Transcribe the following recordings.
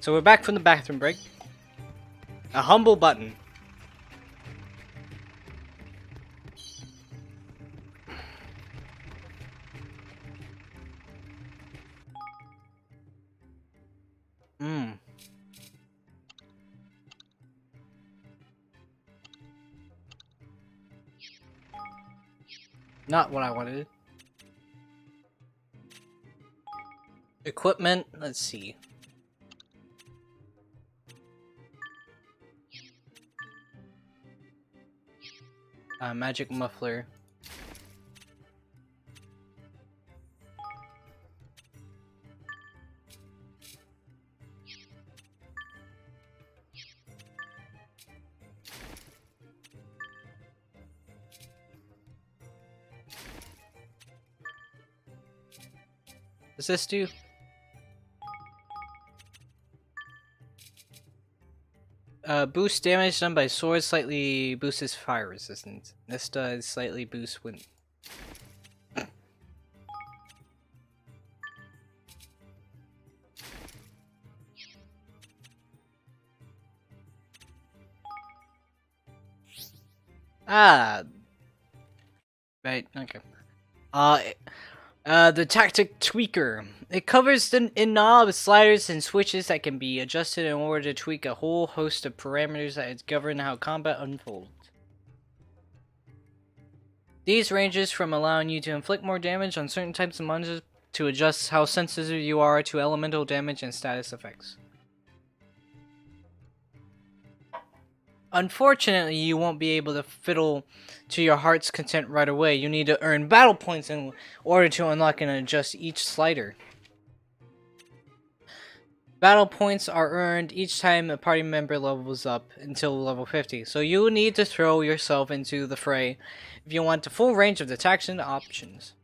So we're back from the bathroom break. A humble button. Not what I wanted. Equipment, let's see. Magic muffler. Does this do? Boost damage done by sword, slightly boosts fire resistance. This does slightly boost wind. Ah. Right, okay. The tactic tweaker. It covers the knobs, sliders, and switches that can be adjusted in order to tweak a whole host of parameters that govern how combat unfolds. These ranges from allowing you to inflict more damage on certain types of monsters to adjust how sensitive you are to elemental damage and status effects. Unfortunately, you won't be able to fiddle to your heart's content right away. You need to earn battle points in order to unlock and adjust each slider. Battle points are earned each time a party member levels up until level 50, so you need to throw yourself into the fray if you want the full range of the tactics and options.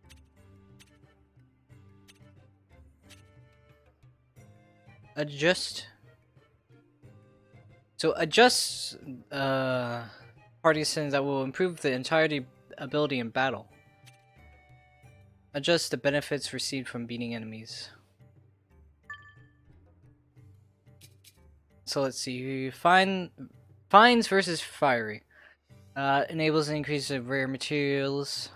Adjust. So adjust party settings that will improve the entirety ability in battle. Adjust the benefits received from beating enemies. So let's see. Fines versus fiery. Enables an increase of rare materials.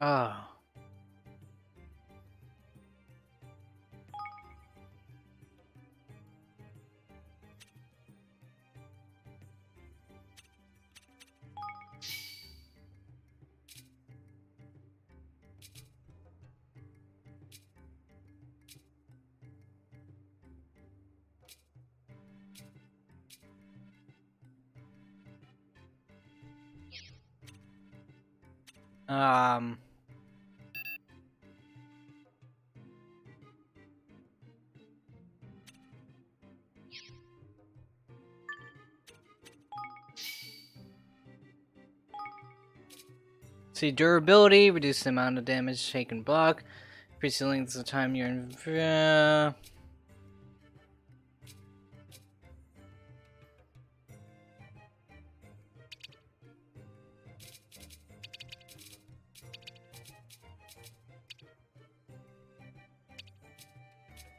Ah. Um. See, durability, reduce the amount of damage taken block, increase the length of time you're in.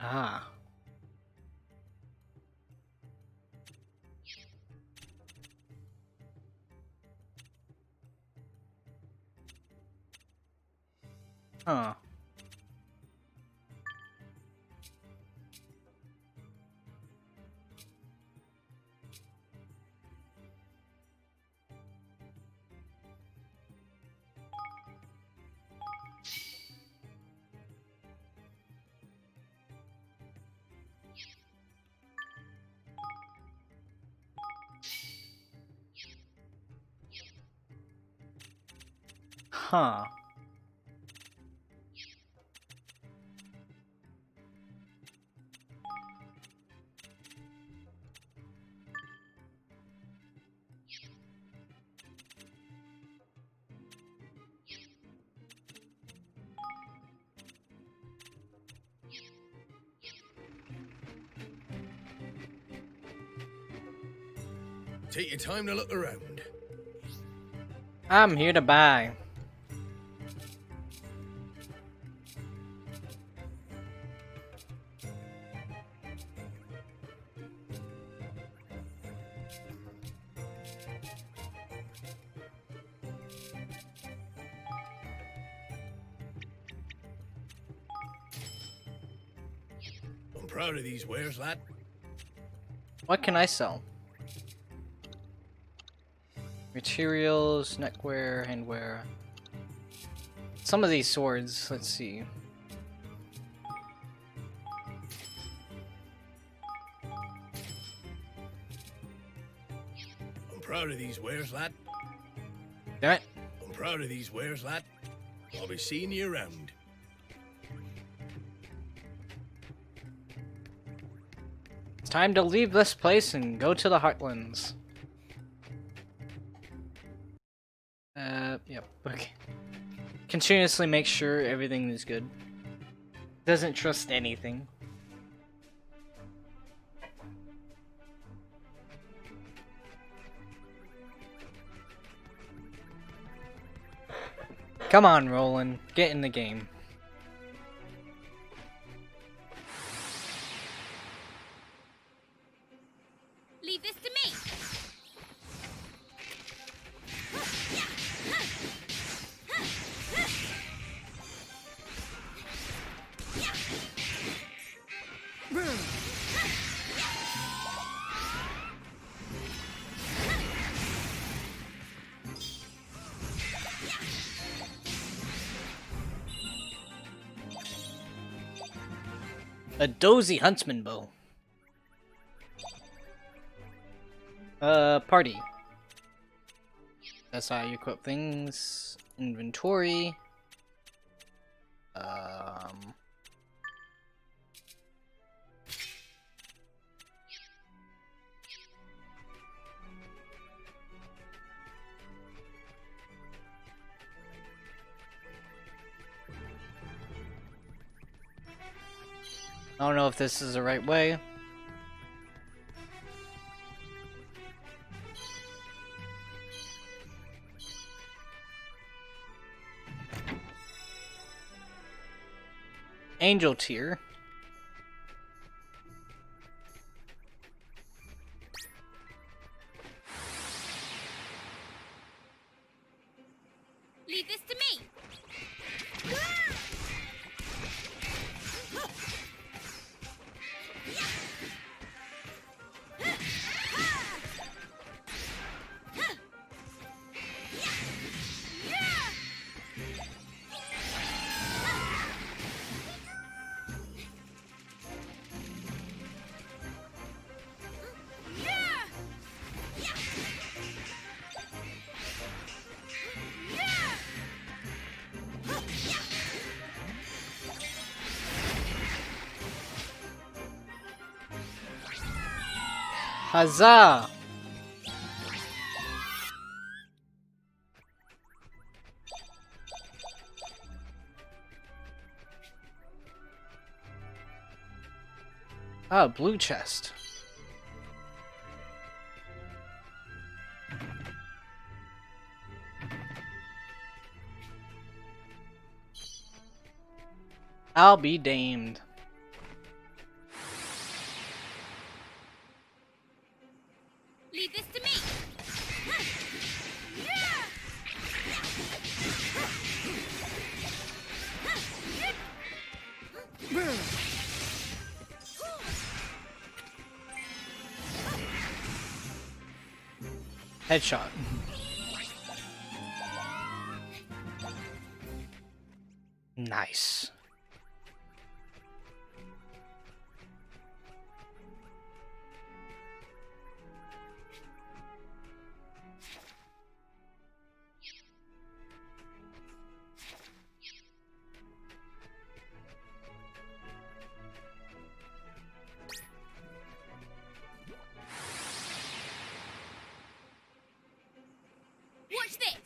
Ah. Huh. Huh. Take your time to look around. I'm here to buy. I'm proud of these wares, lad. What can I sell? Materials, neckwear, handwear. Some of these swords, let's see. I'm proud of these wares, lad. Damn it. I'm proud of these wares, lad. I'll be seeing you around. It's time to leave this place and go to the Heartlands. Yep, okay. Continuously make sure everything is good. Doesn't trust anything. Come on, Roland. Get in the game. Leave this to me. A dozy huntsman bow. Party. That's how you equip things. Inventory. I don't know if this is the right way. Angel tier. Leave this to me. Huzzah! Ah, blue chest. I'll be damned. Leave this to me. Headshot. Nice. Watch this.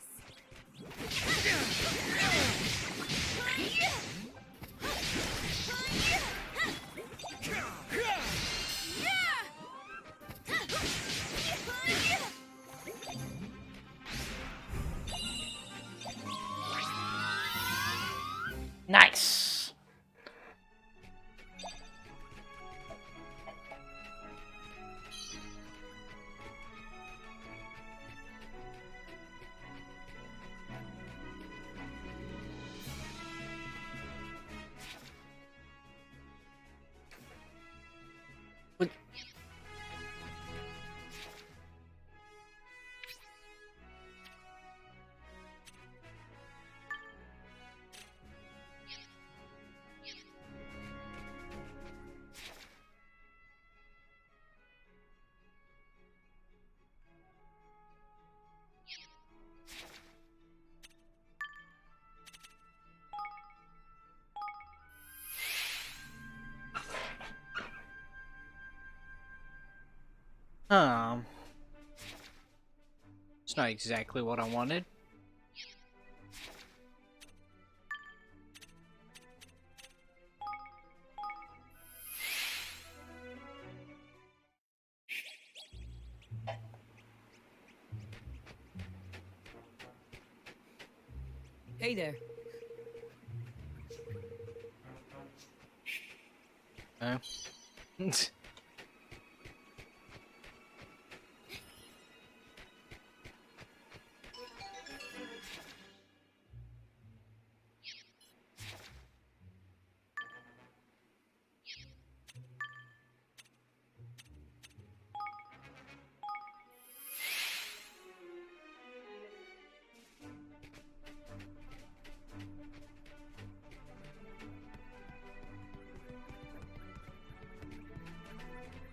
Nice. It's not exactly what I wanted. Hey there. Oh.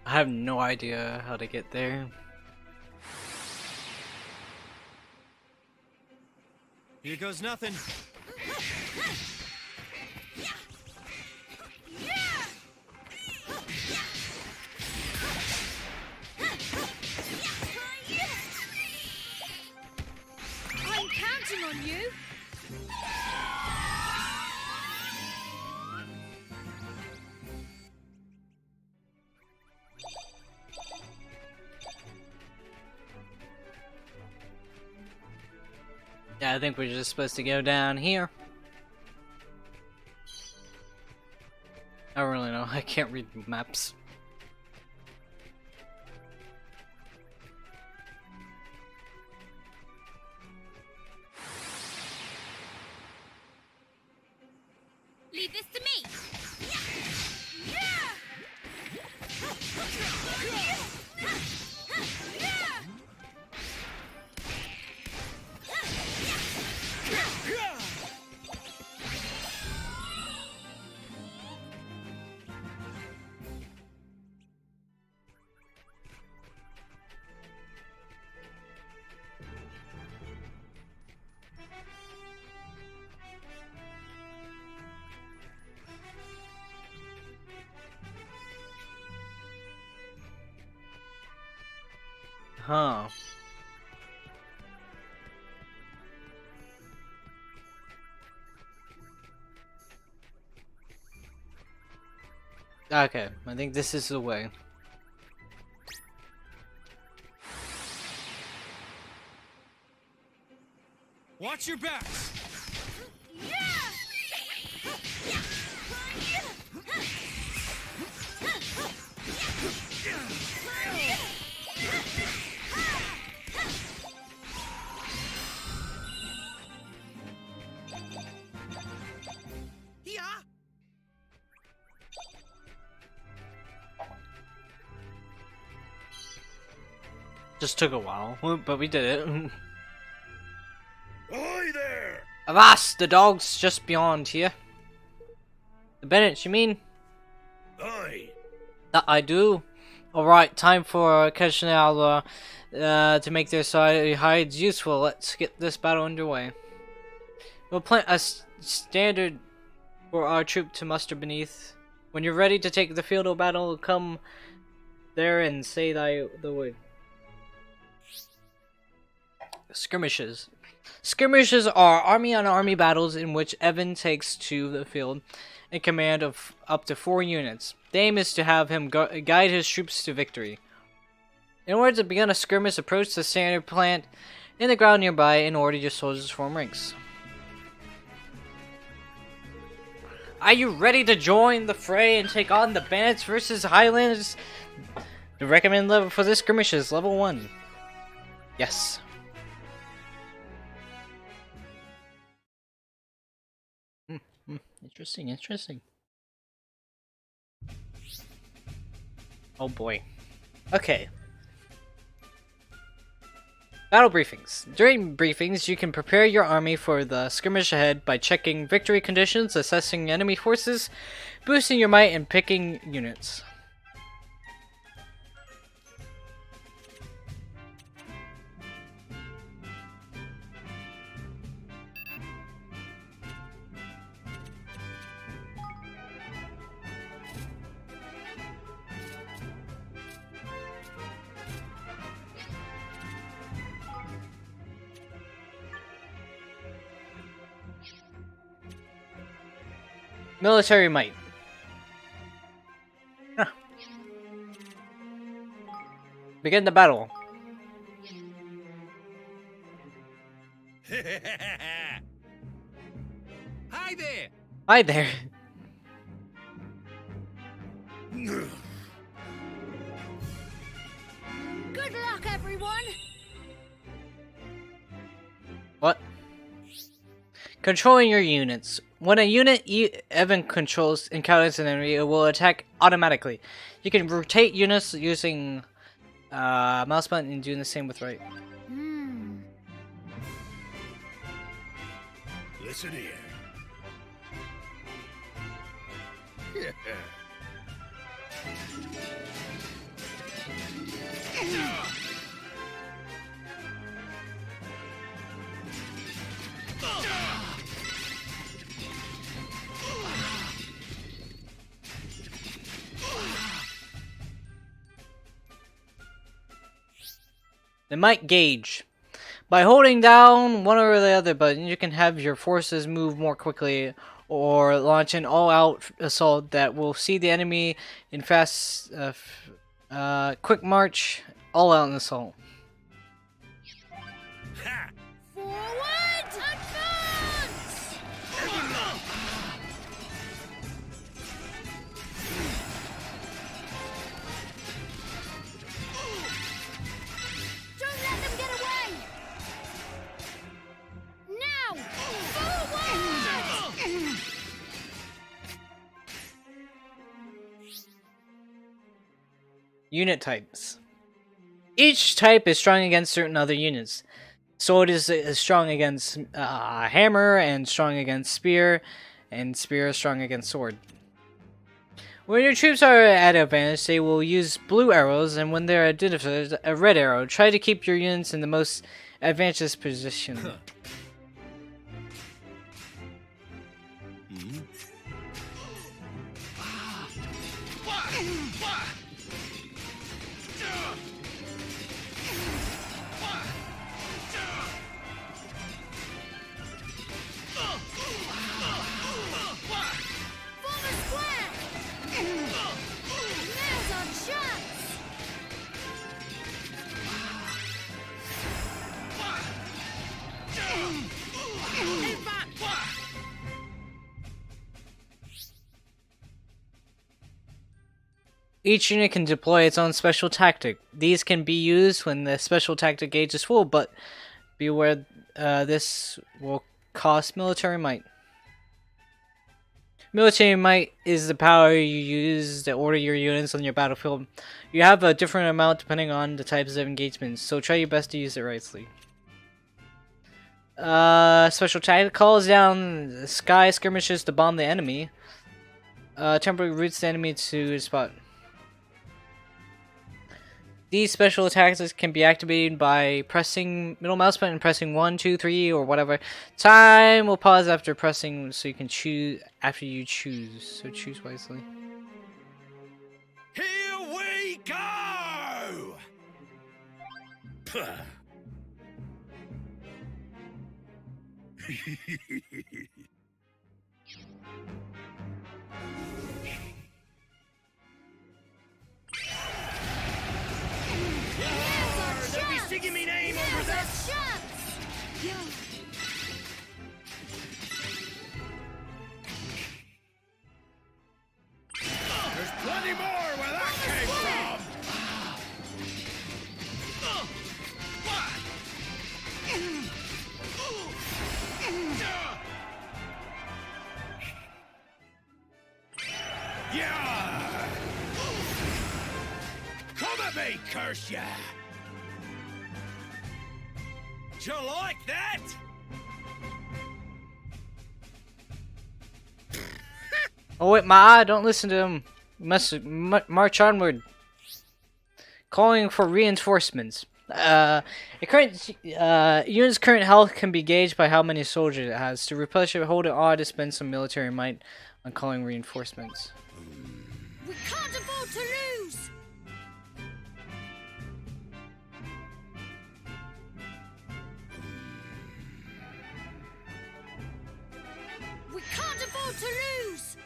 I have no idea how to get there. Here goes nothing. I'm counting on you. Yeah, I think we're just supposed to go down here. I don't really know. I can't read maps. Leave this to me. Huh. Okay, I think this is the way. Watch your backs. Just took a while, but we did it. Ahoy there! Avast! The dog's just beyond here. The Bennett, you mean? Aye. That I do. Alright, time for Keshnala to make their hides useful. Let's get this battle underway. We'll plant a standard for our troop to muster beneath. When you're ready to take the field of battle, come there and say the word. Skirmishes. Skirmishes are army-on-army battles in which Evan takes to the field in command of up to 4 units. The aim is to have him guide his troops to victory. In order to begin a skirmish, approach the standard plant in the ground nearby and order your soldiers to form ranks. Are you ready to join the fray and take on the bandits versus Highlanders? The recommended level for this skirmish is level 1. Yes. Interesting. Oh boy. Okay. Battle briefings. During briefings, you can prepare your army for the skirmish ahead by checking victory conditions, assessing enemy forces, boosting your might, and picking units. Military might. Huh. Begin the battle. Hi there! Hi there. Good luck, everyone. What? Controlling your units. When a unit Evan controls encounters an enemy, it will attack automatically. You can rotate units using mouse button and doing the same with right. Listen here. The might gauge. By holding down one or the other button, you can have your forces move more quickly or launch an all-out assault that will see the enemy in fast, quick march, all-out assault. Ha! Forward! Advance! Don't let them get away! Now! Forward! Unit types. Each type is strong against certain other units. Sword is strong against hammer, and strong against spear, and spear is strong against sword. When your troops are at advantage, they will use blue arrows, and when they're at disadvantage, a red arrow. Try to keep your units in the most advantageous position. Form a square! Now's our chance! Each unit can deploy its own special tactic. These can be used when the special tactic gauge is full, but be aware this will cost military might. Military might is the power you use to order your units on your battlefield. You have a different amount depending on the types of engagements, so try your best to use it rightly. Special tactic calls down sky skirmishes to bomb the enemy. Temporarily routes the enemy to the spot. These special tactics can be activated by pressing middle mouse button and pressing 1, 2, 3, or whatever. Time will pause after pressing, so you can choose after you choose. So choose wisely. Here we go! Puh. They'll be singing me name over this! There's plenty more where that came from! Yeah! Come at me, curse ya! You like that? Oh wait, Ma, don't listen to him. You must march onward. Calling for reinforcements. Unit's current health can be gauged by how many soldiers it has. To replenish it, hold it R to spend some military might on calling reinforcements. We can't afford to lose! We can't afford to lose!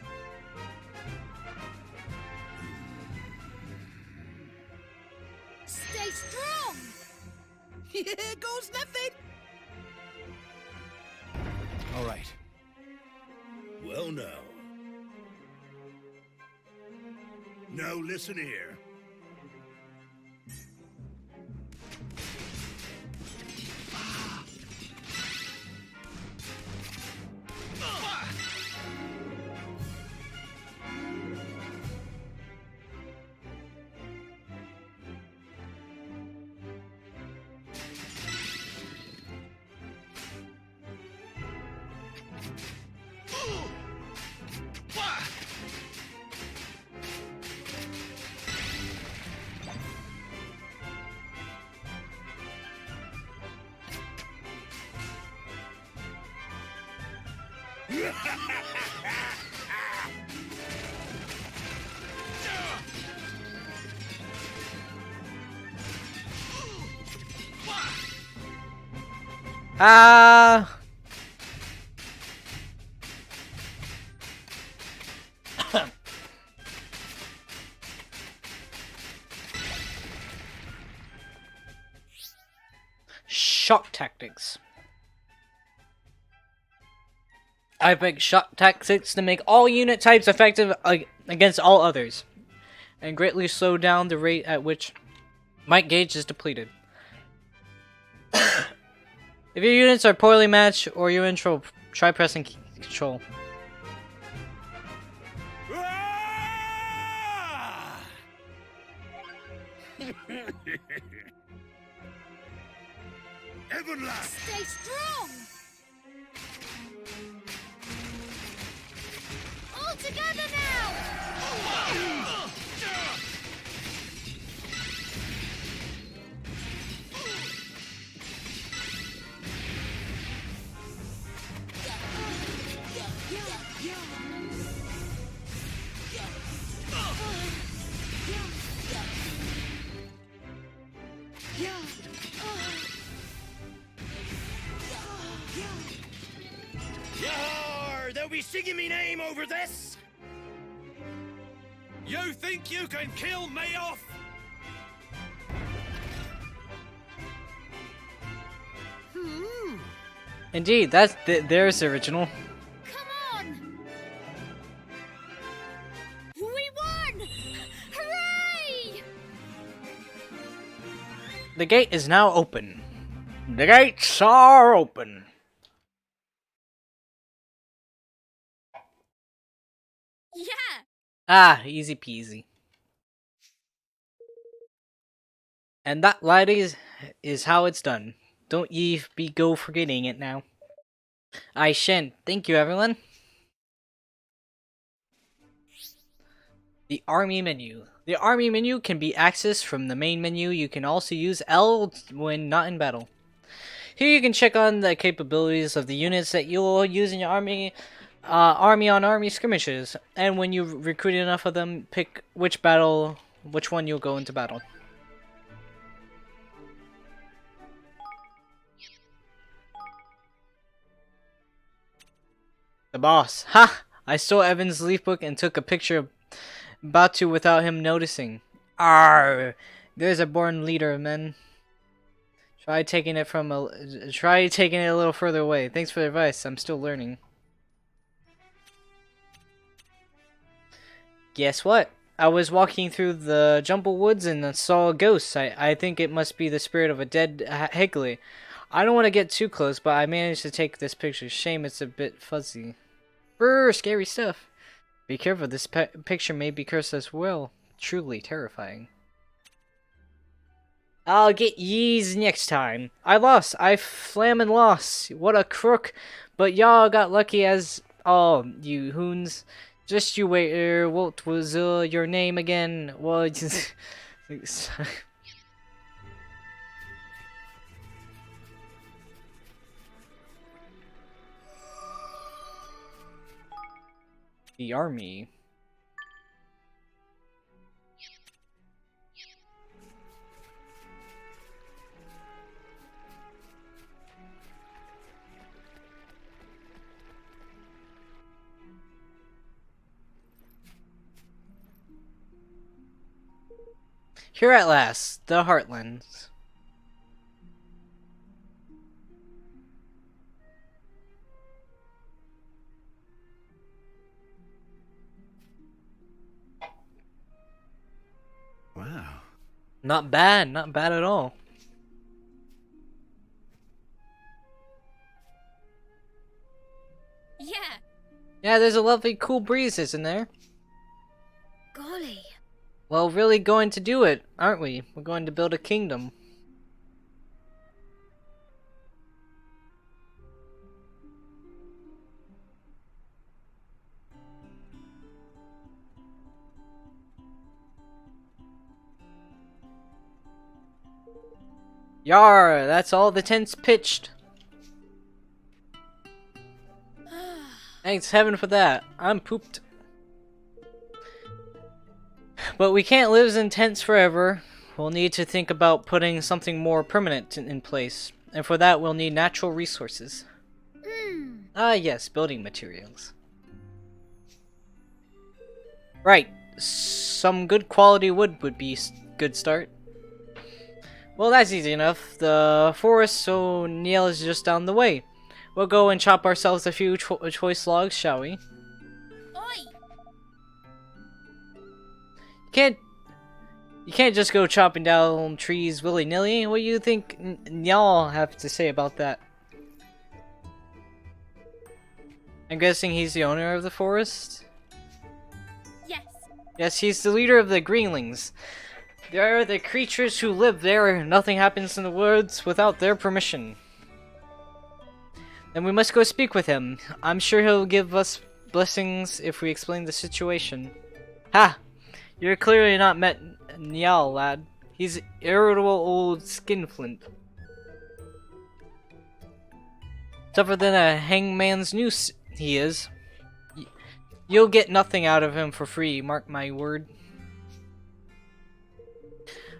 strong! Here goes nothing. All right. Well, now. Now listen here. Ah! Shock tactics. I picked shock tactics to make all unit types effective against all others, and greatly slow down the rate at which might gauge is depleted. If your units are poorly matched or you're in trouble, try pressing control. Everlast! Stay strong! All together now! Yar! They'll be singing me name over this! You think you can kill me off? Indeed, that's there's the original. Come on! We won! Hooray! The gate is now open. The gates are open. Yeah! Ah, easy peasy. And that, ladies, is how it's done. Don't ye be go forgetting it now. I shan't. Thank you, everyone. The army menu. The army menu can be accessed from the main menu. You can also use L when not in battle. Here you can check on the capabilities of the units that you'll use in your army, army skirmishes, and when you recruit enough of them, pick which one you'll go into battle. The boss. Ha! I stole Evan's leaf book and took a picture about to without him noticing. Arr! There's a born leader, men. Try taking it a little further away. Thanks for the advice. I'm still learning. Guess what? I was walking through the jumble woods and saw a ghost. I think it must be the spirit of a dead Higley. I don't want to get too close, but I managed to take this picture. Shame it's a bit fuzzy. Brr, scary stuff. Be careful, this picture may be cursed as well. Truly terrifying. I'll get yees next time. I lost. I flammin' lost. What a crook. But y'all got lucky as all, you hoons. Just you wait, what was your name again? Well, just... The army. Here at last, the Heartlands. Wow. Not bad, not bad at all. Yeah. Yeah, there's a lovely cool breeze, isn't there? Golly. Well, really going to do it, aren't we? We're going to build a kingdom. Yar, that's all the tents pitched. Thanks heaven for that. I'm pooped. But we can't live in tents forever. We'll need to think about putting something more permanent in place. And for that, we'll need natural resources. Ah, yes, building materials. Right. Some good quality wood would be a good start. Well, that's easy enough. The forest O'Neill is just down the way. We'll go and chop ourselves a few choice logs, shall we? Oi. You can't just go chopping down trees willy-nilly. What do you think y'all have to say about that? I'm guessing he's the owner of the forest? Yes. Yes, he's the leader of the Greenlings. They are the creatures who live there. Nothing happens in the woods without their permission. Then we must go speak with him. I'm sure he'll give us blessings if we explain the situation. Ha! You're clearly not met Niall, lad. He's irritable old skinflint. Tougher than a hangman's noose, he is. You'll get nothing out of him for free, mark my word.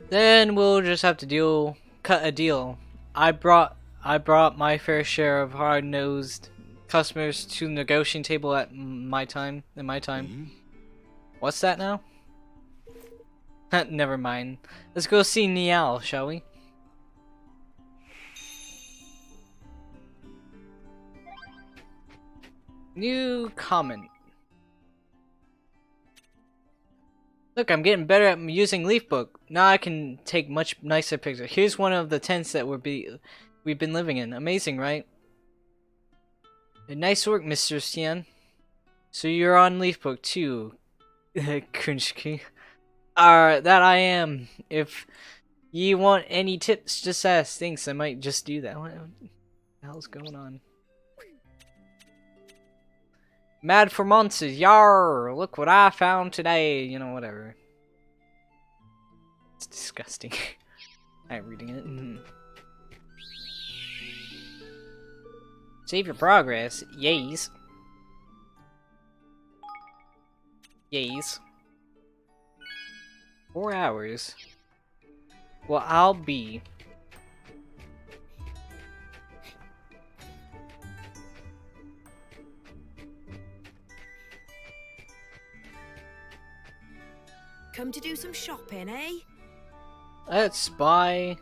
Then we'll just have to cut a deal. I brought my fair share of hard-nosed customers to the negotiating table at my time. What's that now? Never mind. Let's go see Niall, shall we? New comment. Look, I'm getting better at using Leafbook. Now I can take much nicer pictures. Here's one of the tents that we've been living in. Amazing, right? Nice work, Mr. Stian. So you're on Leafbook too, Kunchki. That I am. If ye want any tips, just ask. Thanks, I might just do that. What the hell's going on? Mad for monsters, yar! Look what I found today. You know, whatever. It's disgusting. I'm reading it. Save your progress. Yays. Yays. 4 hours. Well, I'll be. Come to do some shopping, eh? Let's buy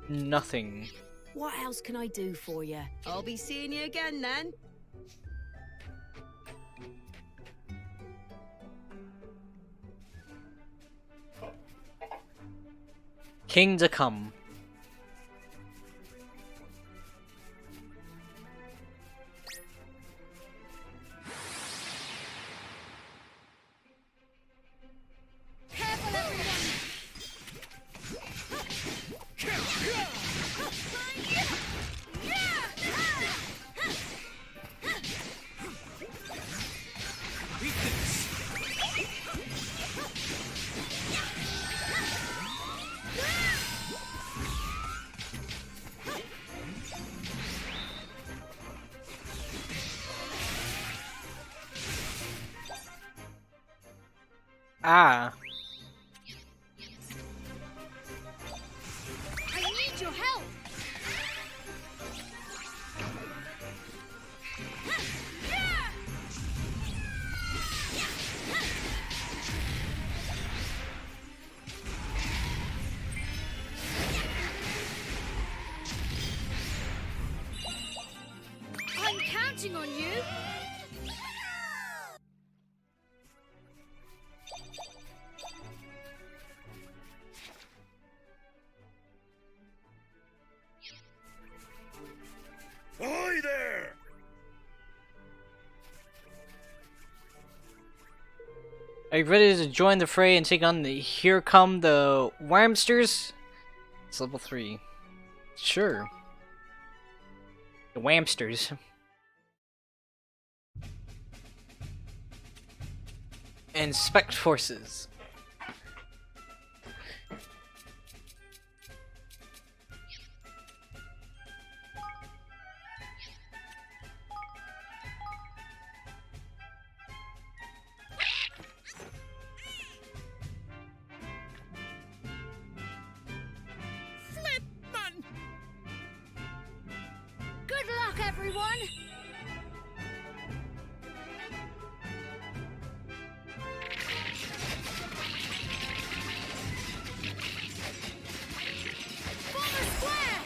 nothing. What else can I do for you? I'll be seeing you again then. King to come. Careful, everyone. Ah. I need your help. waiting on you. Hi there! Are you ready to join the fray and take on the Here Come the Whamsters? It's level 3. Sure. The Whamsters. Inspect forces. Good luck, everyone. Form a square.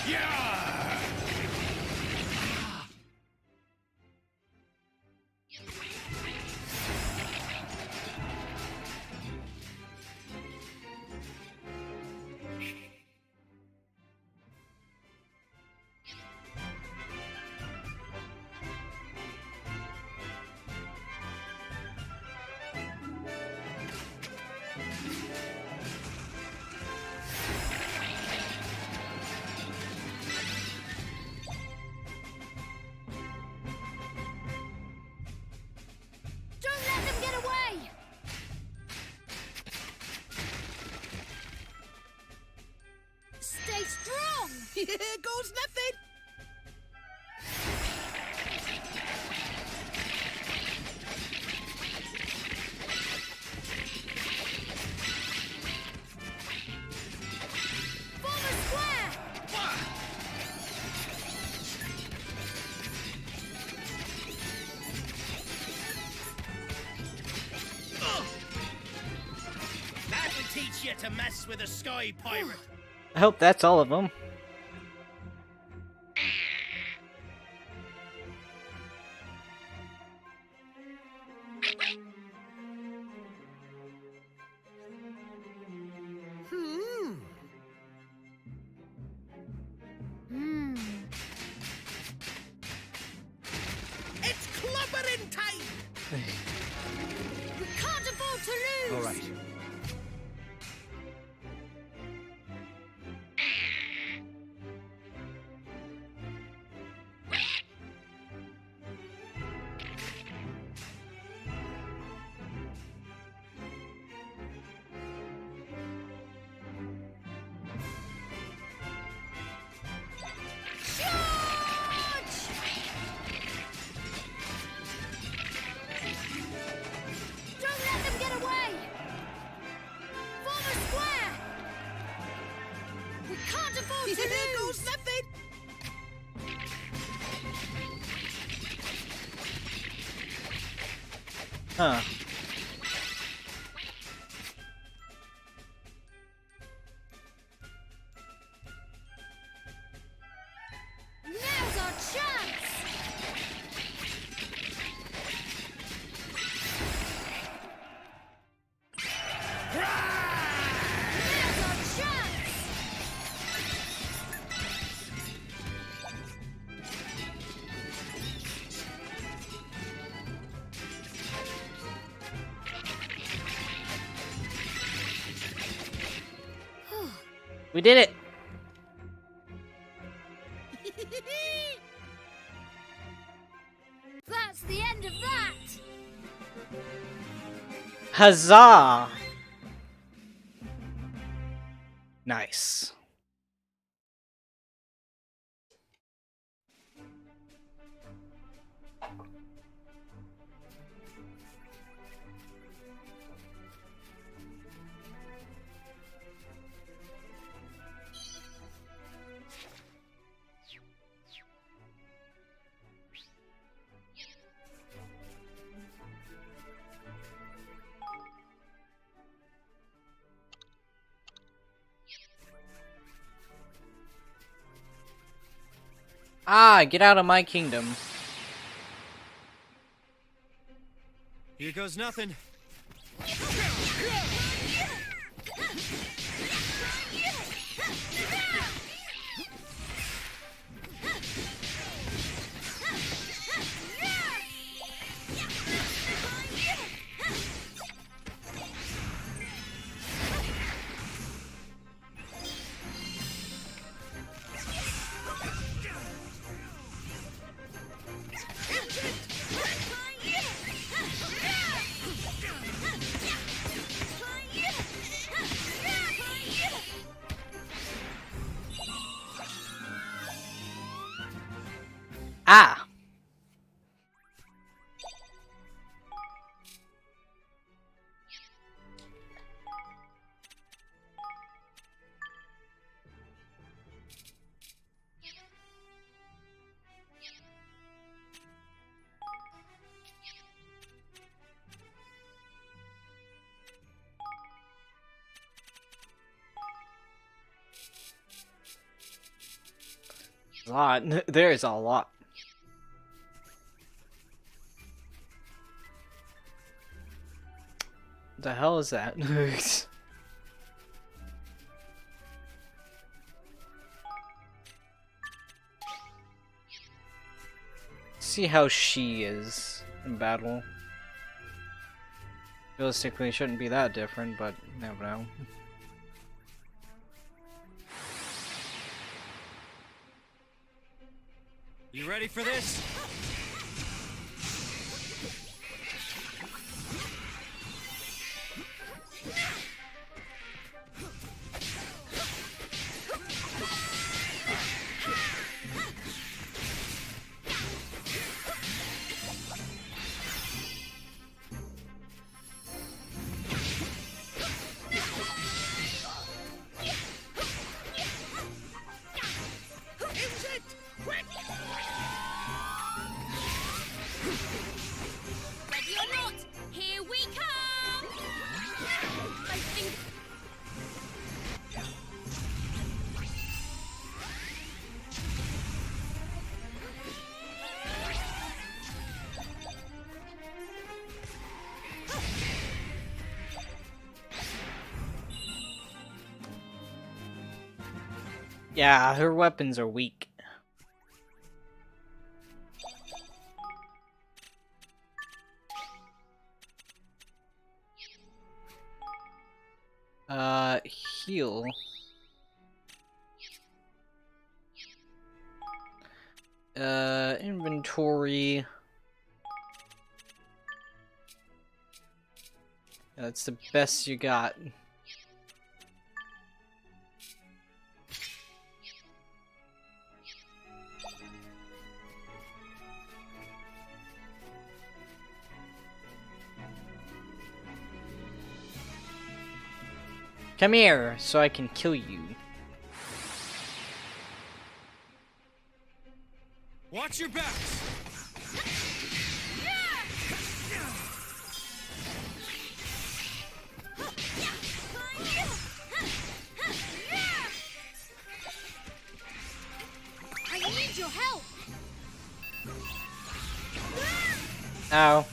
Yeah! Don't let them get away. Stay strong. Here goes nothing. Form a square. That'll teach you to mess with a sky pirate. I hope that's all of them. Hmm. It's clobbering time. We can't afford to lose. All right. Charge! Don't let them get away. Form a square. We can't afford to Here lose. goes nothing. Huh. Now's our chance. Now's our chance. We did it! That's the end of that. Huzzah! Nice. Ah, get out of my kingdom. Here goes nothing. Ah! A lot. There's a lot. The hell is that? See how she is in battle. Realistically, it shouldn't be that different, but you never know. You ready for this? Ready or not, here we come! I think... Yeah, her weapons are weak. Heal. Inventory. That's the best you got. Come here, so I can kill you. Watch your backs! I need your help! Ow.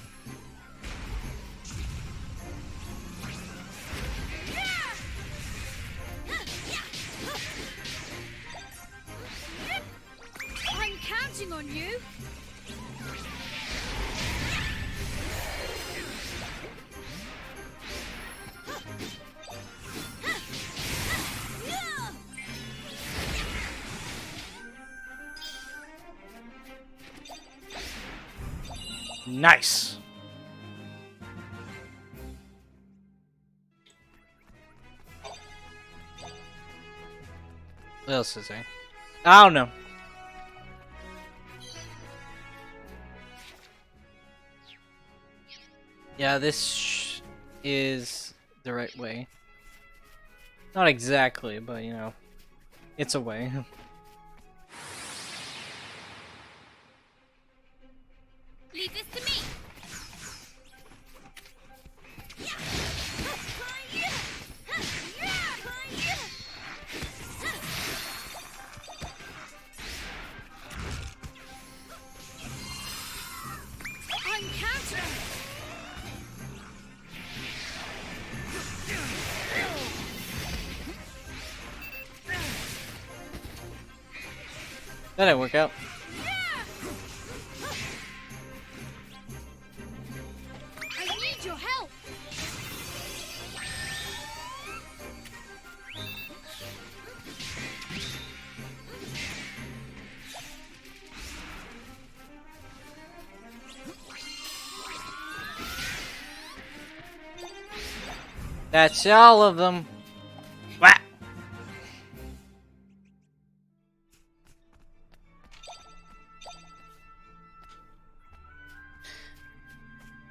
I'm counting on you! Nice. What else is there? I don't know. Yeah, this is the right way. Not exactly, but you know, it's a way. Leave this to me! That didn't work out. I need your help. That's all of them. Wah!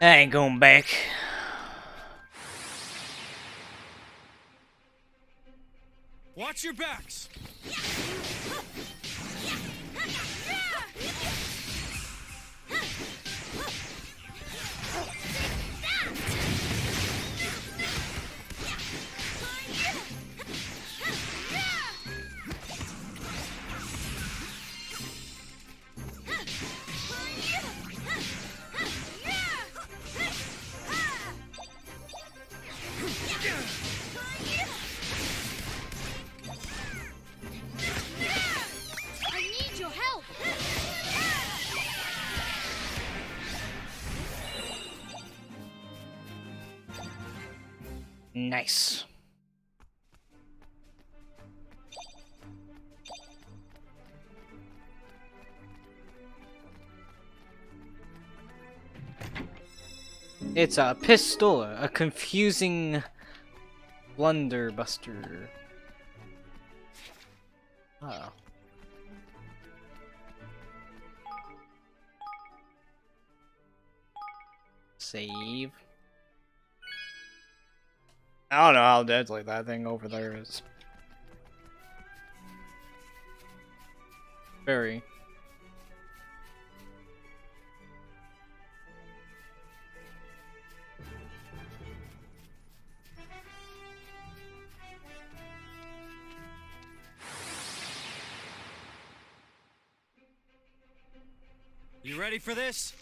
I ain't going back. Watch your backs. I need your help. Nice. It's a pistol, a confusing blunderbuster. Oh. Save. I don't know how deadly that thing over there is. Very. You ready for this?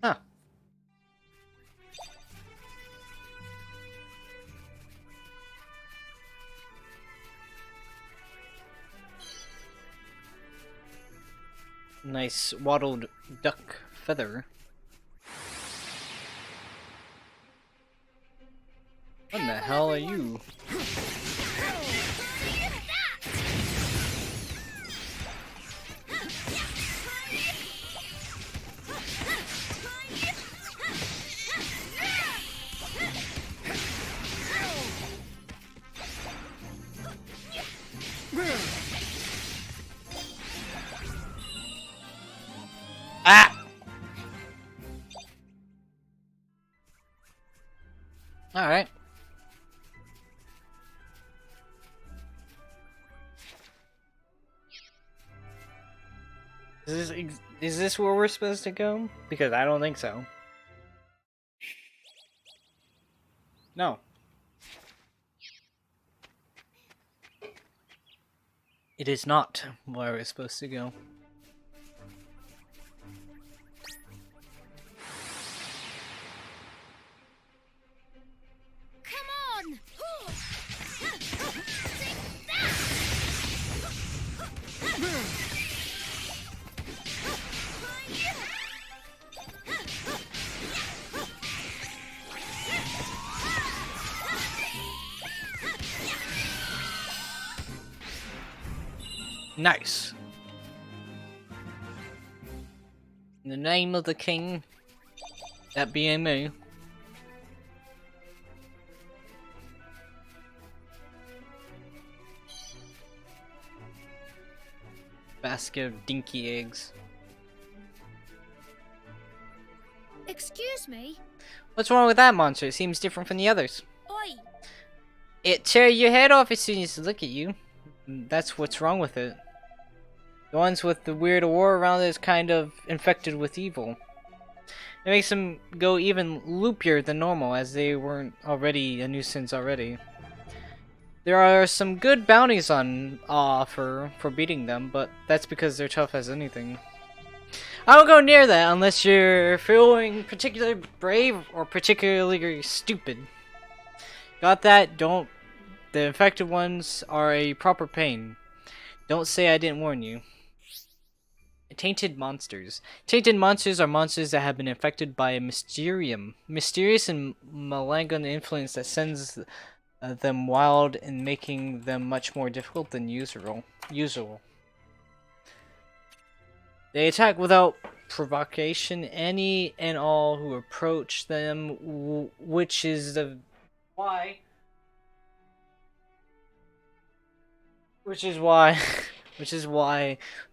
Huh. Nice wattled duck feather. What in the hell are you? Ah! Alright. Is this where we're supposed to go? Because I don't think so. No. It is not where we're supposed to go. Come on. Nice. In the name of the king, that being me. Basket of dinky eggs. Excuse me? What's wrong with that monster? It seems different from the others. Oi! It tear your head off as soon as it look at you. That's what's wrong with it. The ones with the weird aura around it is kind of infected with evil. It makes them go even loopier than normal, as they weren't already a nuisance already. There are some good bounties on offer for beating them, but that's because they're tough as anything. I don't go near that unless you're feeling particularly brave or particularly stupid. Got that? Don't. The infected ones are a proper pain. Don't say I didn't warn you. Tainted monsters. Tainted monsters are monsters that have been infected by a mysterious and malignant influence that sends them wild and making them much more difficult than usual. They attack without provocation any and all who approach them, which is why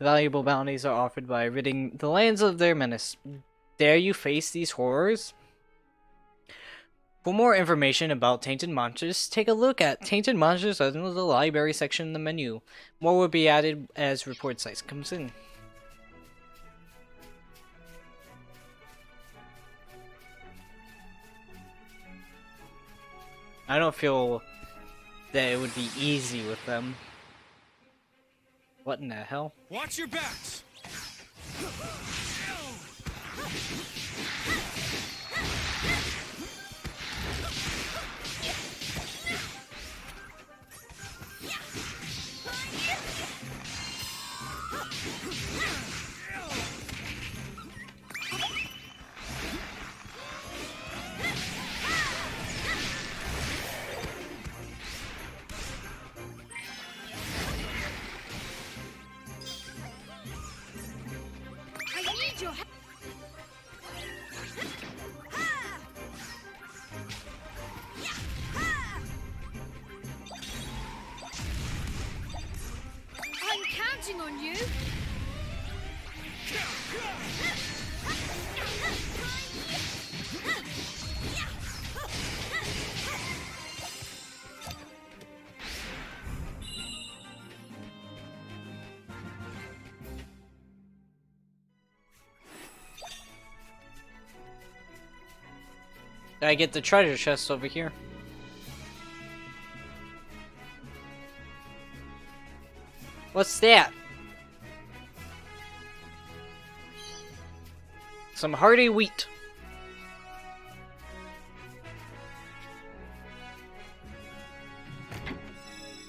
valuable bounties are offered by ridding the lands of their menace. Dare you face these horrors? For more information about Tainted Monsters, take a look at Tainted Monsters under the library section in the menu. More will be added as report sites comes in. I don't feel that it would be easy with them. What in the hell? Watch your backs! I need your help! I'm counting on you! I get the treasure chest over here. What's that? Some hearty wheat.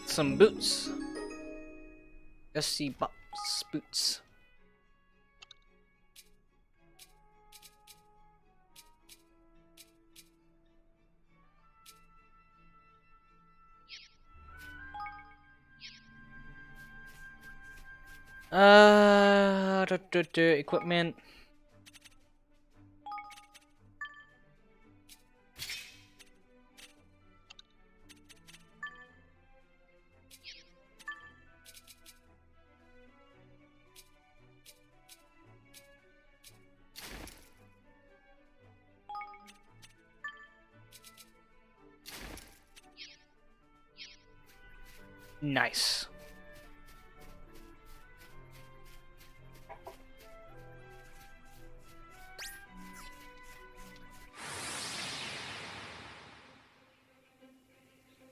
Some boots. SC Bops boots. Equipment. Nice.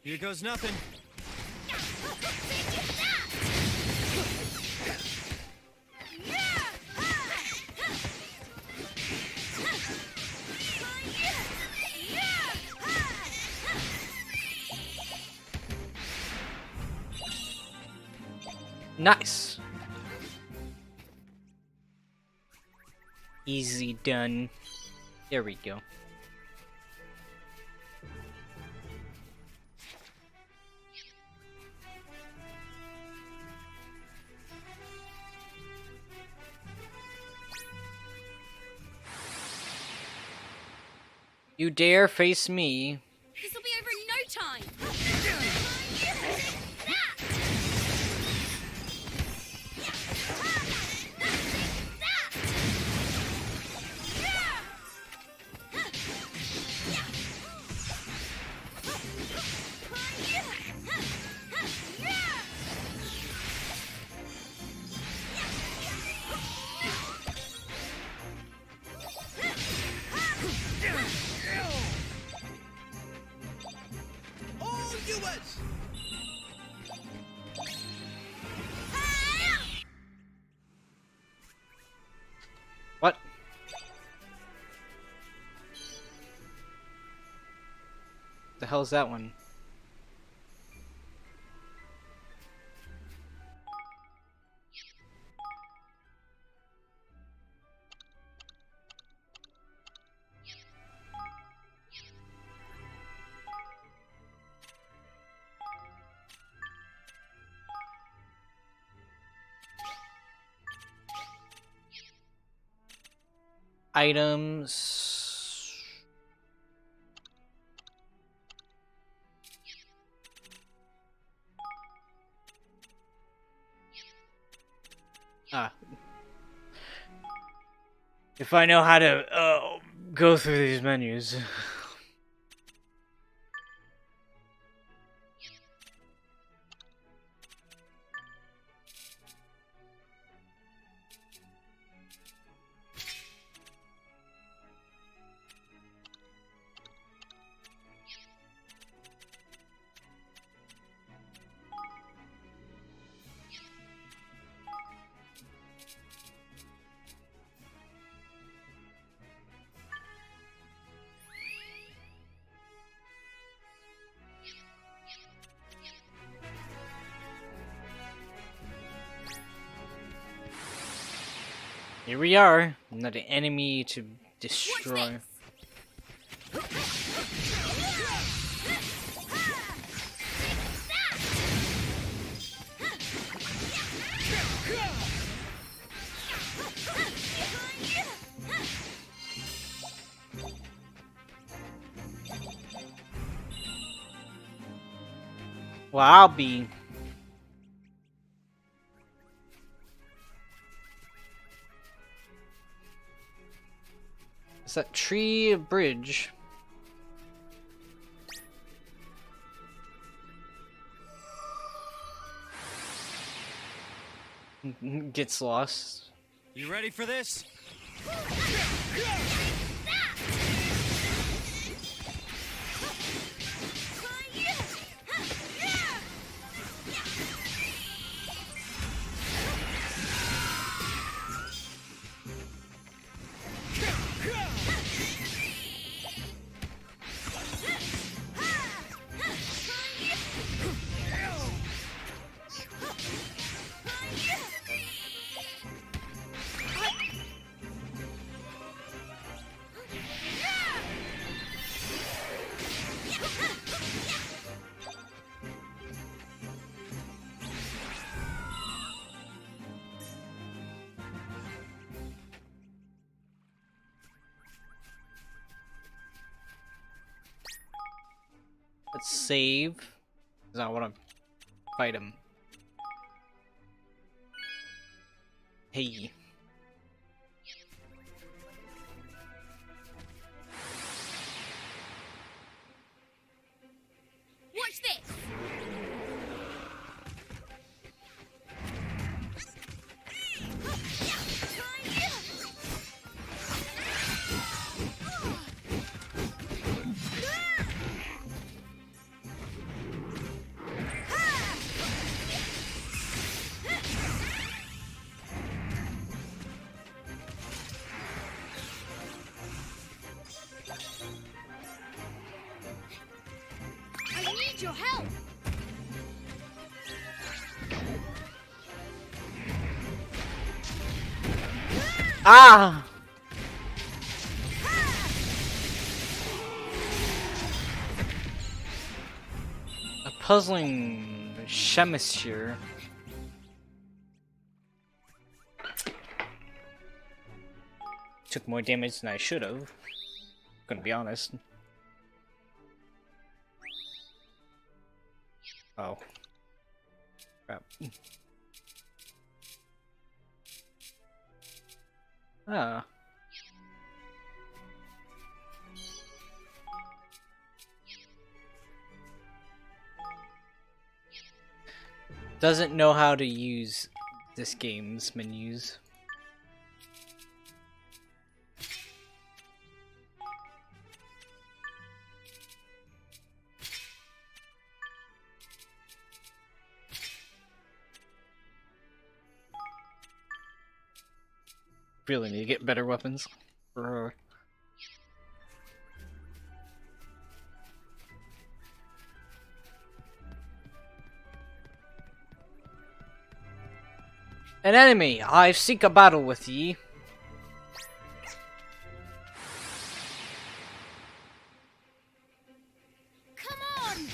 Here goes nothing. Nice. Easy done. There we go. You dare face me? This'll be over in no time! Viewers! What? The hell's that one? Items. Ah. If I know how to go through these menus. Here we are, another enemy to destroy. Well, I'll be. Is that tree bridge? Gets lost. You ready for this? Let's save. 'Cause I want to fight him. Hey. Watch this. I need your help. Ah! A puzzling chemistry. Took more damage than I should have. Gonna be honest. Oh. Crap. Ah. Doesn't know how to use this game's menus. really need to get better weapons. Brr. An enemy! I seek a battle with ye. Come on!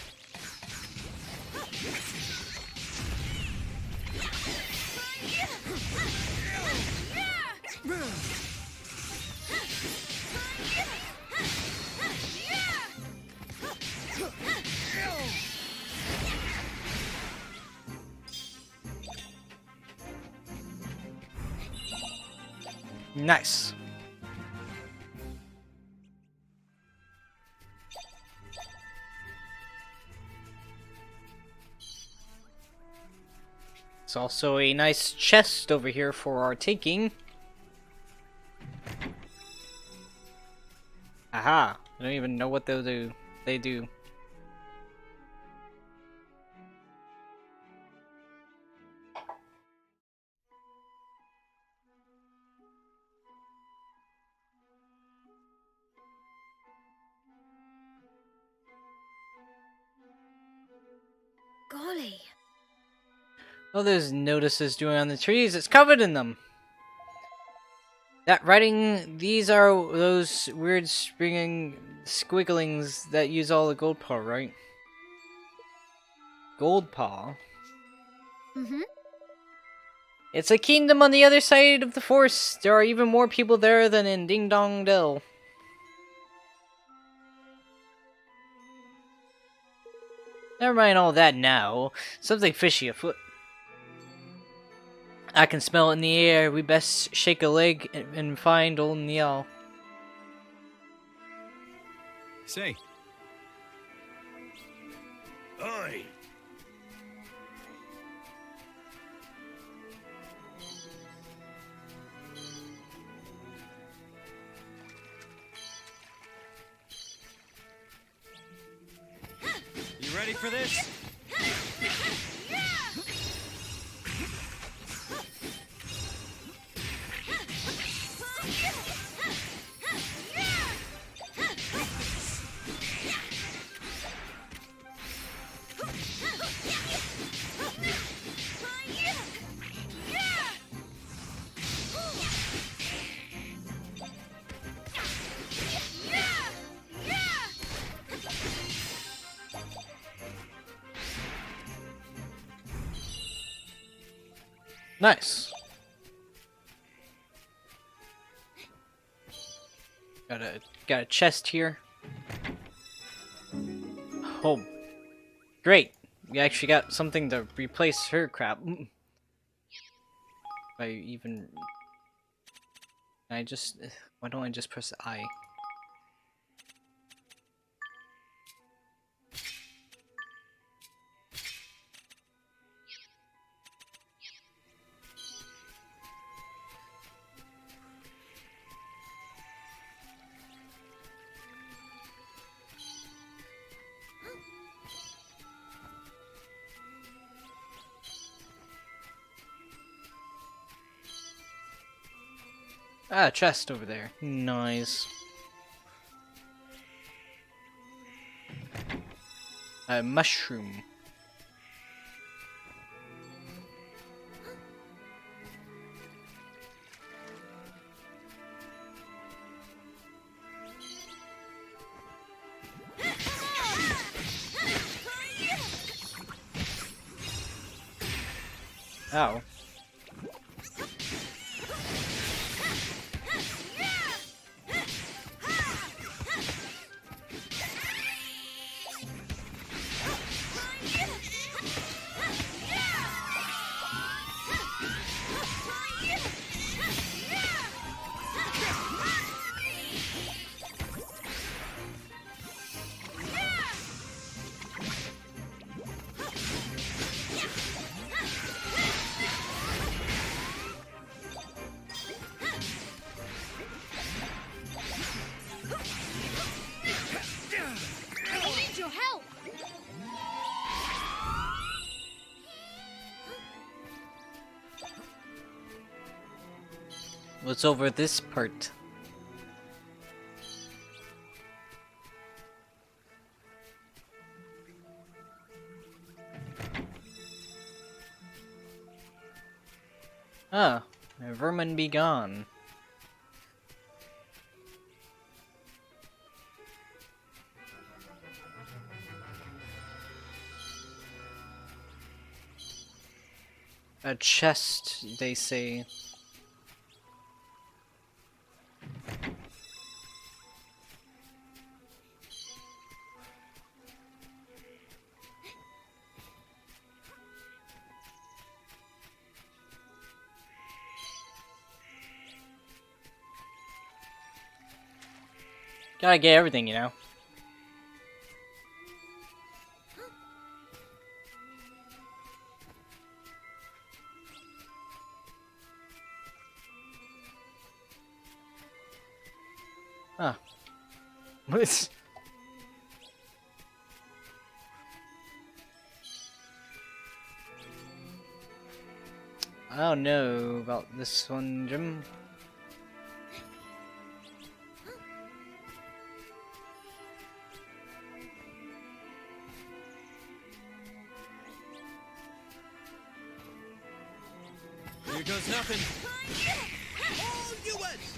Nice. There's also a nice chest over here for our taking. Aha! I don't even know what they'll do. They do. Golly. Oh, there's notices doing on the trees. It's covered in them. That writing, these are those weird springing squigglings that use all the gold paw, right? Gold paw? Mm-hmm. It's a kingdom on the other side of the forest. There are even more people there than in Ding Dong Dell. Never mind all that now. Something fishy afoot. I can smell it in the air. We best shake a leg and find old Niall. Say, Aye. you ready for this? Nice. Got a chest here. Oh, great! We actually got something to replace her crap. I even. I just. Why don't I just press I? Ah, chest over there. Nice. A mushroom. Ow. What's over this part? Ah, vermin be gone. A chest, they say. Gotta get everything, you know. Huh. What? I don't know about this one, Jim. Here goes nothing. All yours!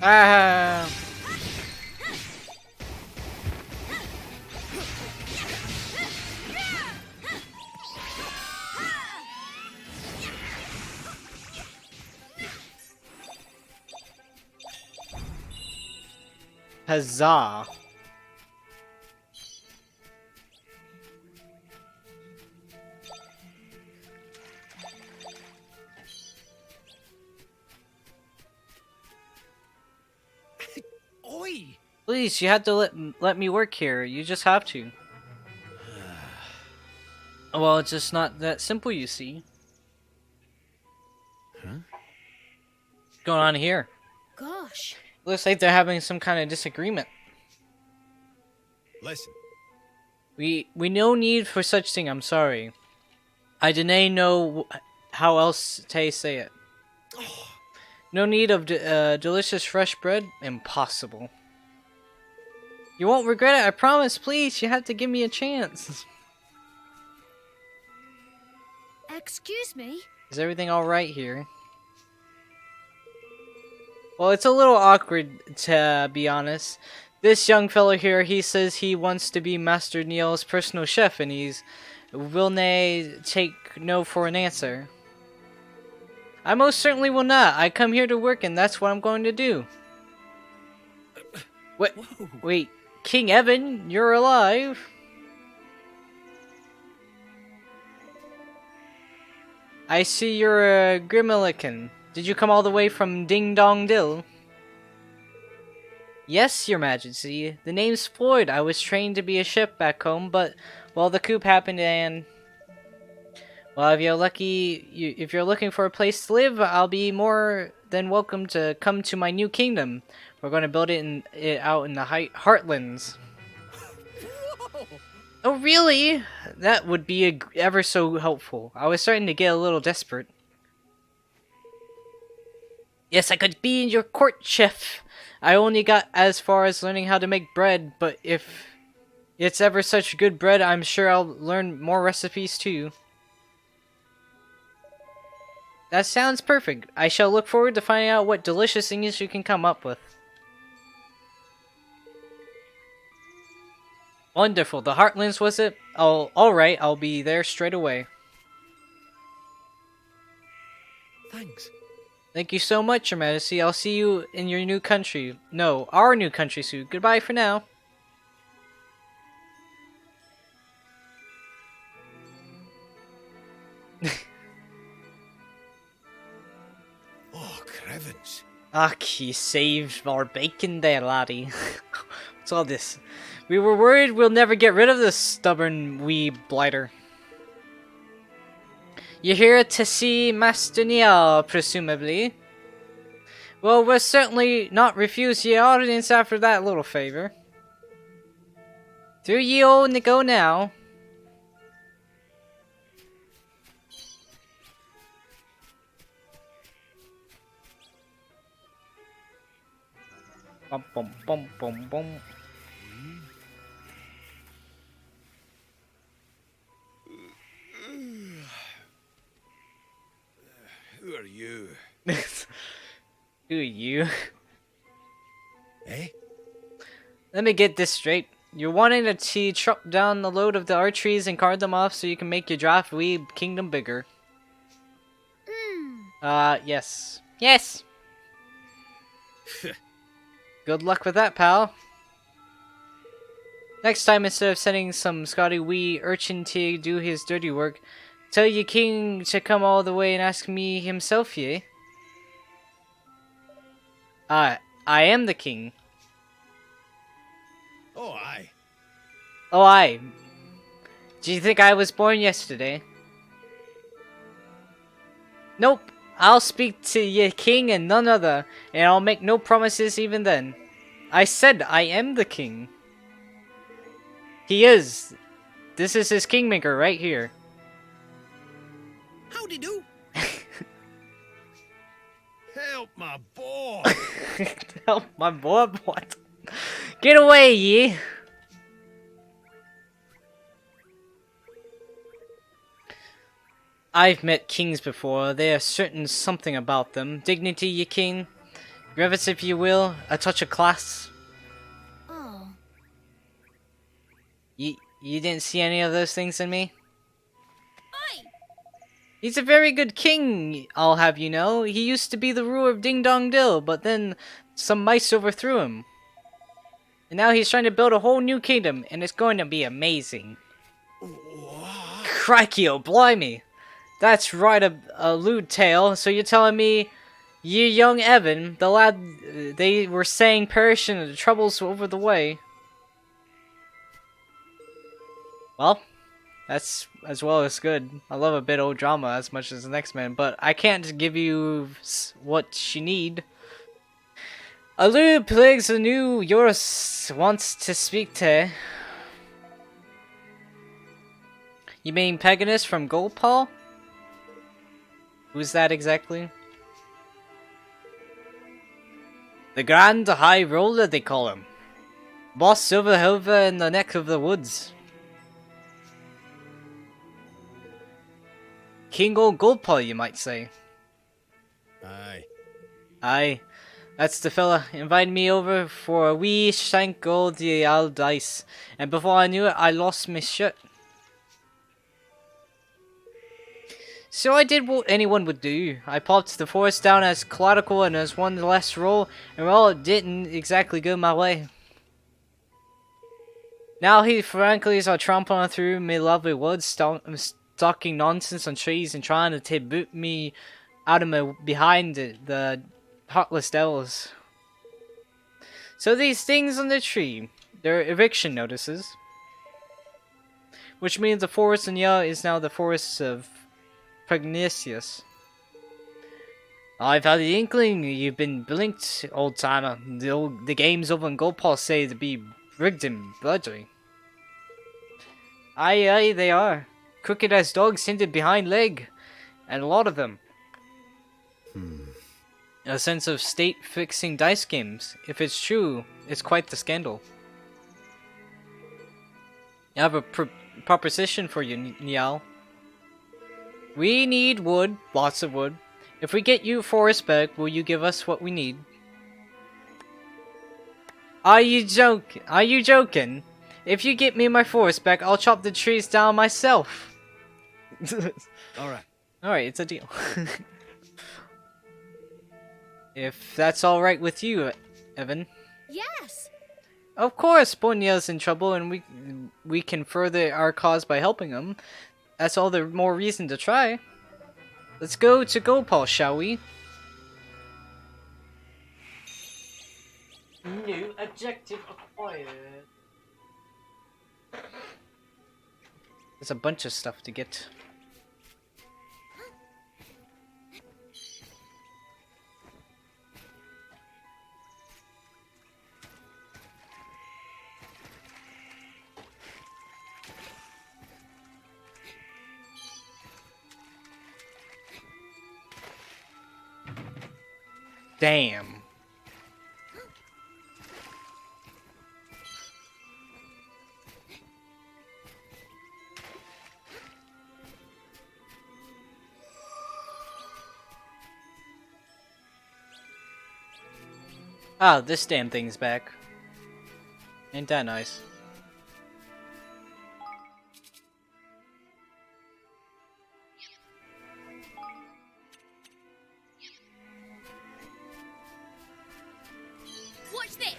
Ah! Huzzah! Oi! Please, you have to let me work here. You just have to. Well, it's just not that simple, you see. Huh? What's going on here? Gosh. Looks like they're having some kind of disagreement. Listen, We no need for such thing. I'm sorry. I didn't know how else to say it. No need of delicious fresh bread? Impossible. You won't regret it, I promise. Please, you have to give me a chance. Excuse me? Is everything alright here? Well, it's a little awkward, to be honest. This young fellow here, he says he wants to be Master Neil's personal chef, and he's will nay take no for an answer. I most certainly will not. I come here to work, and that's what I'm going to do. Wait, Whoa. wait, King Evan, you're alive? I see you're a Grimelican. Did you come all the way from Ding Dong Dill? Yes, your majesty. The name's Floyd. I was trained to be a chef back home, but, well, the coup happened and... Well, if you're looking for a place to live, I'll be more than welcome to come to my new kingdom. We're going to build it out in the Heartlands. whoa! Oh, really? That would be ever so helpful. I was starting to get a little desperate. Yes, I could be your court chef. I only got as far as learning how to make bread, but if it's ever such good bread, I'm sure I'll learn more recipes too. That sounds perfect. I shall look forward to finding out what delicious things you can come up with. Wonderful. The Heartlands, was it? Oh, alright. I'll be there straight away. Thanks. Thank you so much, Your Majesty. I'll see you in your new country. No, our new country soon. Goodbye for now. Oh, crevens. Ach, you saved our bacon there, laddie. What's all this? We were worried we'll never get rid of this stubborn wee blighter. You're here to see Master Niall, presumably. Well, we'll certainly not refuse your audience after that little favor. Through ye old to go now. Bum bum bum bum bum. Who are you? Who are you? Eh? Let me get this straight. You're wanting to chop down the load of the archeries and card them off so you can make your draft wee kingdom bigger. Yes. Yes! Good luck with that, pal. Next time, instead of sending some Scotty wee urchin to do his dirty work, tell your king to come all the way and ask me himself, ye? I am the king. Oh, aye. Oh, aye. Do you think I was born yesterday? Nope. I'll speak to your king and none other, and I'll make no promises even then. I said I am the king. He is. This is his kingmaker right here. Howdy do? Help my boy. Help my boy, what? Get away, ye! I've met kings before. They are certain something about them. Dignity, ye king. Reverence, if you will. A touch of class. Oh, You didn't see any of those things in me? oi! He's a very good king, I'll have you know. He used to be the ruler of Ding Dong Dill, but then some mice overthrew him. And now he's trying to build a whole new kingdom, and it's going to be amazing. Crikey, oh blimey! That's right, a lewd tale. So you're telling me, you young Evan, the lad they were saying perished in the troubles over the way. Well, that's as well as good. I love a bit old drama as much as the next man, but I can't give you what you need. A lewd plagues anew yours wants to speak to. You mean Pegasus from Goldpaw? Who's that exactly? The Grand High Roller, they call him. Boss Silver Hilver in the neck of the woods. King Old Goldpaw, you might say. Aye. Aye, that's the fella. Invited me over for a wee shank o' the old dice, and before I knew it, I lost my shit. So I did what anyone would do. I popped the forest down as collateral and as one less roll, and well, it didn't exactly go my way. Now he frankly is trampling through me lovely woods, talking nonsense on trees and trying to boot me out of my behind the heartless devils. So these things on the tree, they're eviction notices, which means the forest in Yah is now the forest of Pregnicius. I've had the inkling you've been blinked, old timer. The games over in Goldpaw say to be rigged and bloody. Aye, aye, they are. Crooked as dogs hinted behind leg. And a lot of them. A sense of state-fixing dice games. If it's true, it's quite the scandal. I have a proposition for you, Niall. We need wood, lots of wood. If we get you forest back, will you give us what we need? Are you joking? If you get me my forest back, I'll chop the trees down myself. Alright. Alright, it's a deal. If that's alright with you, Evan. Yes. Of course, Bonya's in trouble and we can further our cause by helping him. That's all the more reason to try. Let's go to Gopal, shall we? New objective acquired. There's a bunch of stuff to get. Damn. Ah, this damn thing's back. Ain't that nice? Watch this.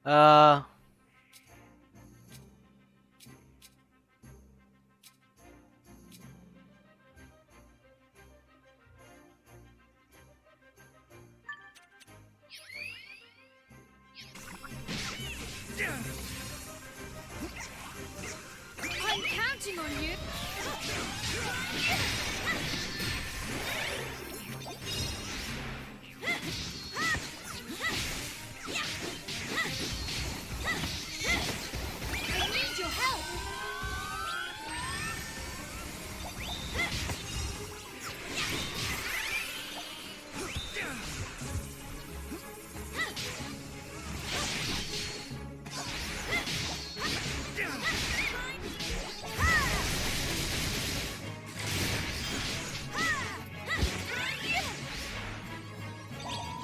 Uh... I'm counting on you. I need your help.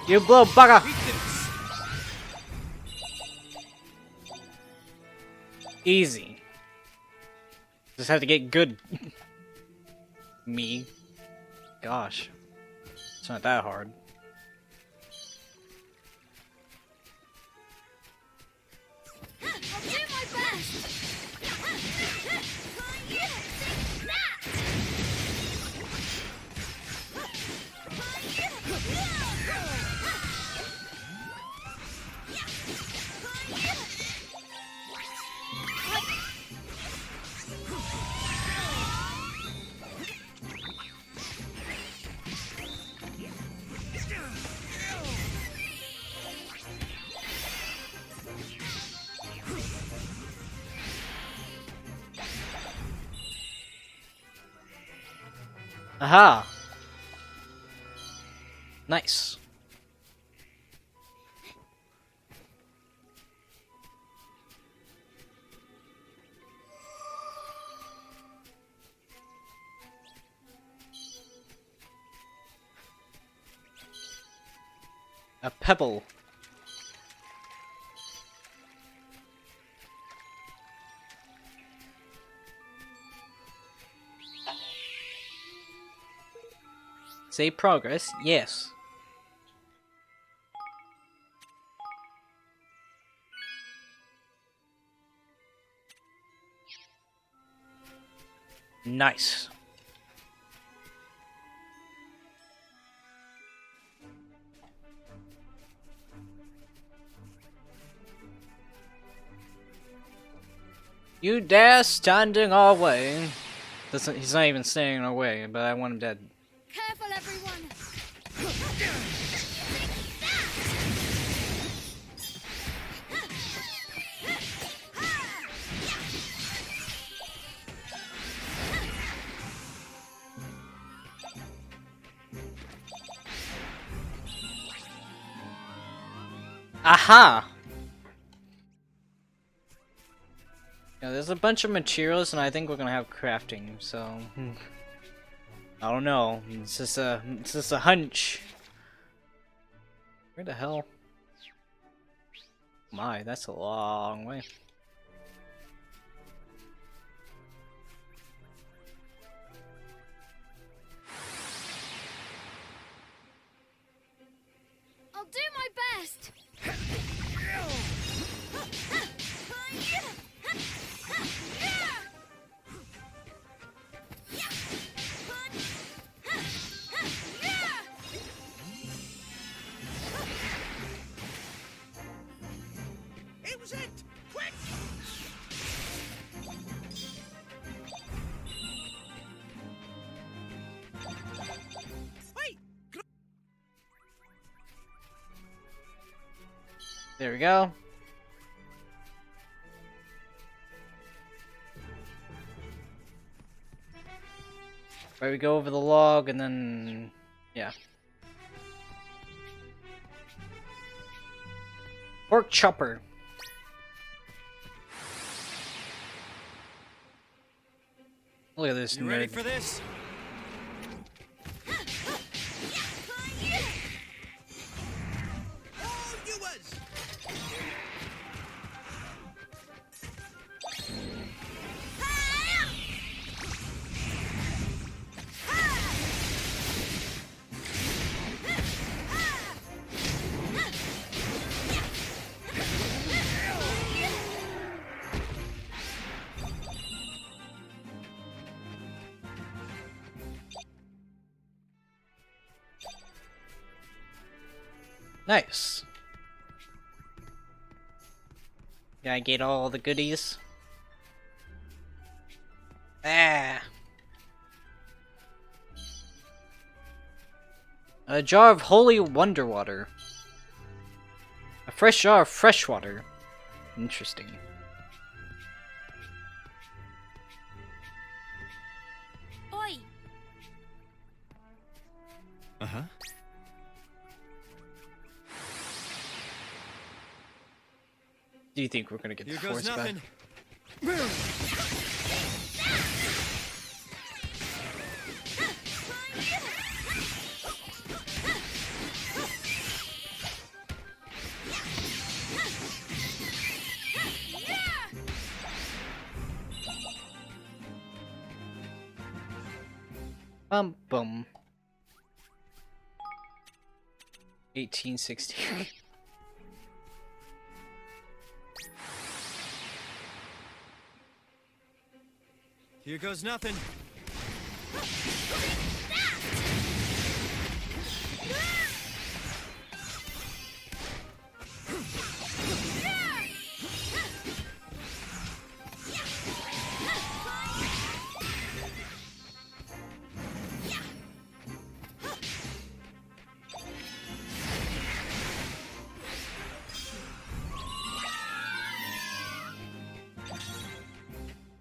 You blow bugger! Easy. Just have to get good. Me. Gosh. It's not that hard. I'll do my best. Aha! Nice. A pebble. Save progress, yes. Nice. You dare stand in our way? Doesn't he's not even standing in our way, but I want him dead. Careful, everyone. Aha! Yeah, there's a bunch of materials, and I think we're gonna have crafting. So I don't know. It's just a hunch. Where the hell? My, that's a long way. I'll do my best. It was it! Quick! Wait! There we go. Right, we go over the log and then, yeah. Pork chopper. Look at this You ready nerd. for this? All yours! Nice. Did I get all the goodies? Ah. A jar of holy wonder water. A fresh jar of fresh water. Interesting. Oi! Uh-huh. Do you think we're gonna get Here the goes force back? nothing. Boom. 1860. Here goes nothing.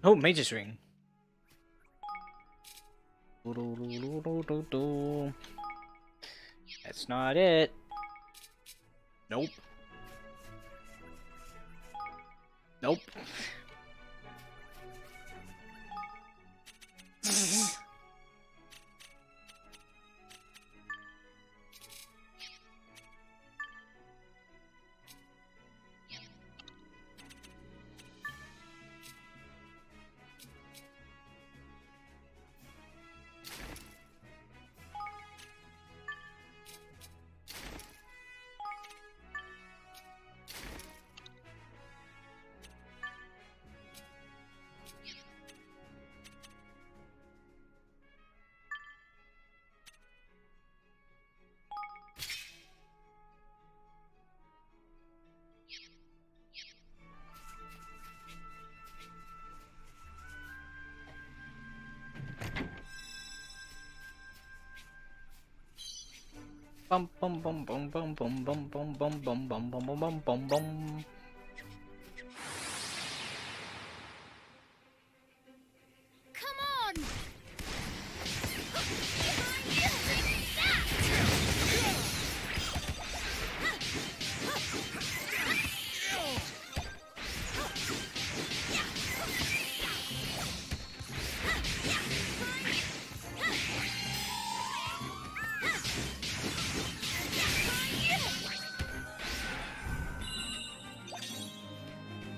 Oh, Mage's Ring. That's not it. Nope. Nope. Bum bum bum bum bum bum bum bum bum bum bum bum bum bum bum. Come on!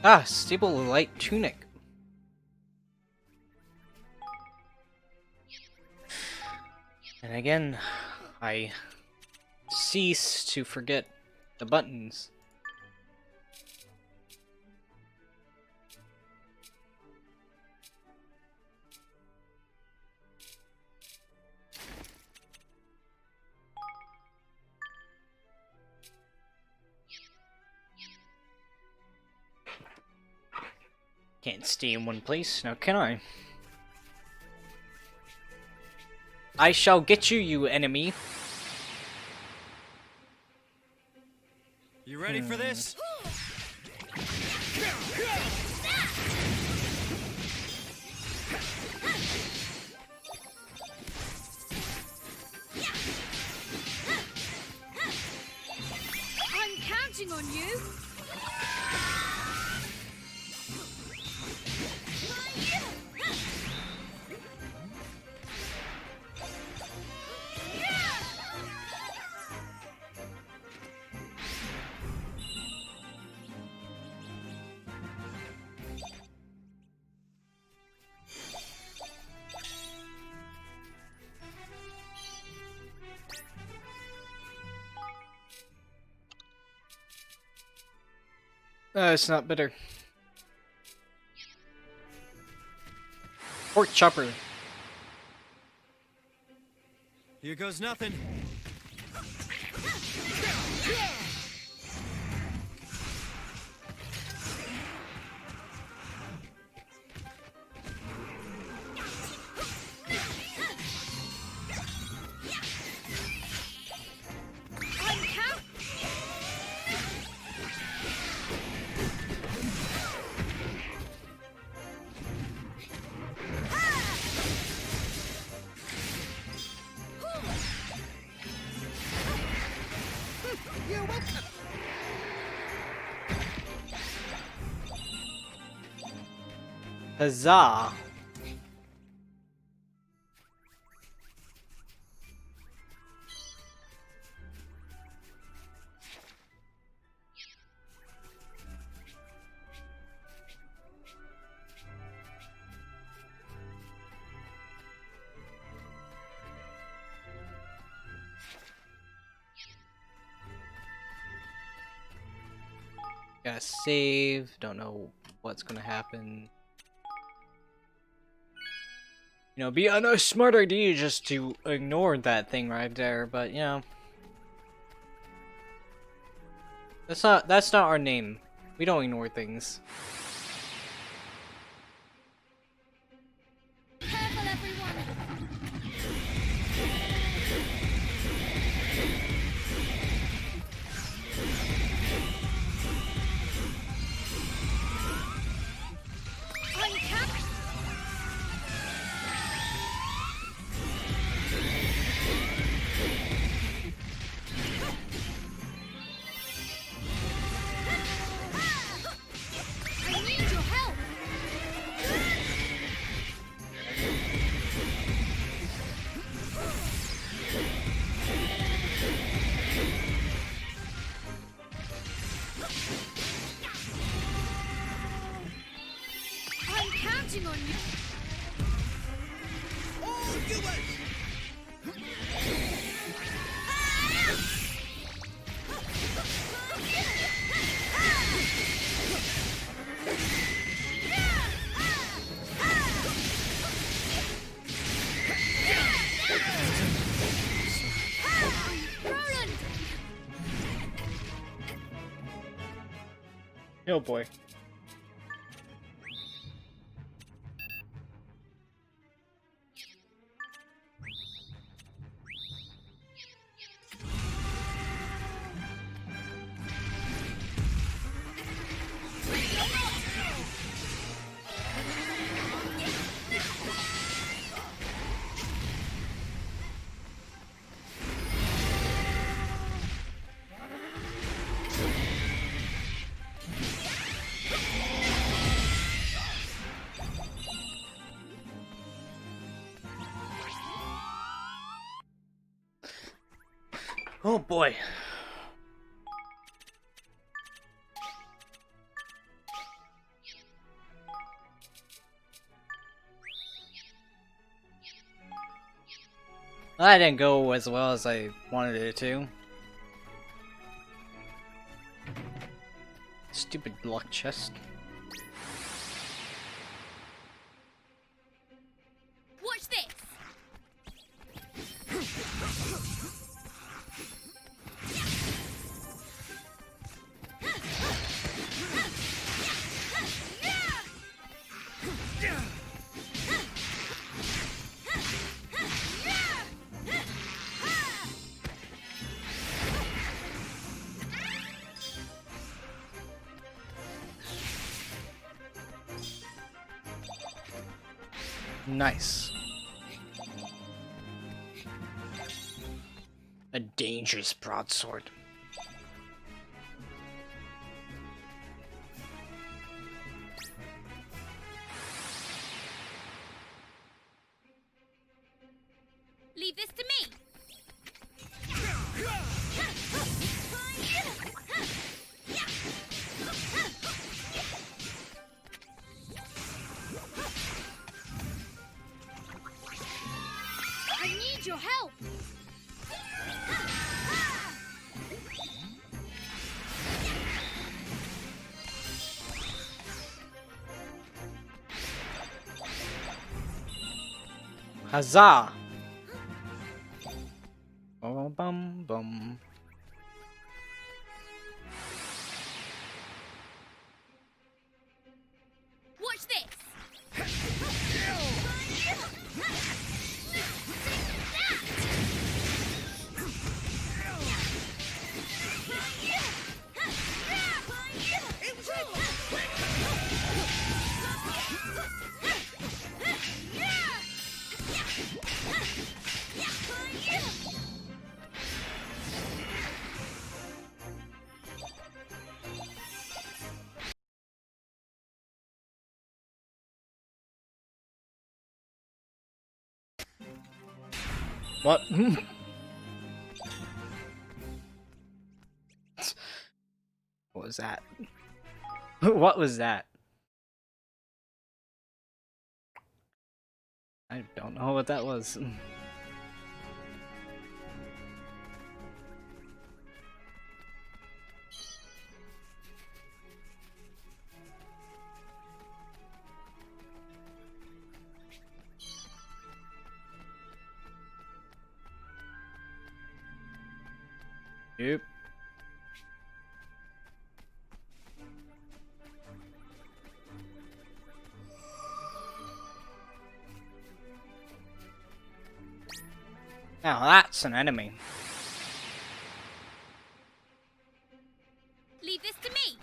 Ah, stable light tunic. And again, I cease to forget the buttons. Can't stay in one place, now can I? I shall get you, you enemy. You ready for this? I'm counting on you! It's not bitter. Pork chopper. Here goes nothing. I'm count... You're welcome! Huzzah! Gotta save, don't know what's gonna happen. You know, it'd be a smart idea just to ignore that thing right there, but you know. That's not our name. We don't ignore things. Careful, everyone! I'm count... I need your help! I'm counting on you! Oh, do it! Roland! Oh boy. Oh boy. That didn't go as well as I wanted it to. Stupid luck chest. Watch this. Nice. A dangerous broadsword. Leave this to me. I need your help. Huzzah! Oh, bum bum. Watch this. What? What was that? What was that? I don't know what that was. Yep. Now that's an enemy. Leave this to me.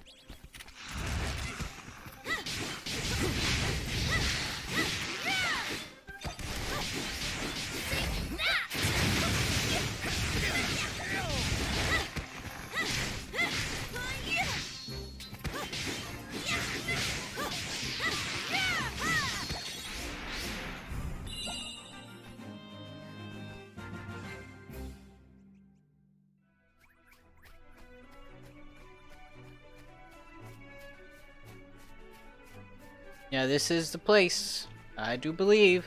Yeah, this is the place. I do believe.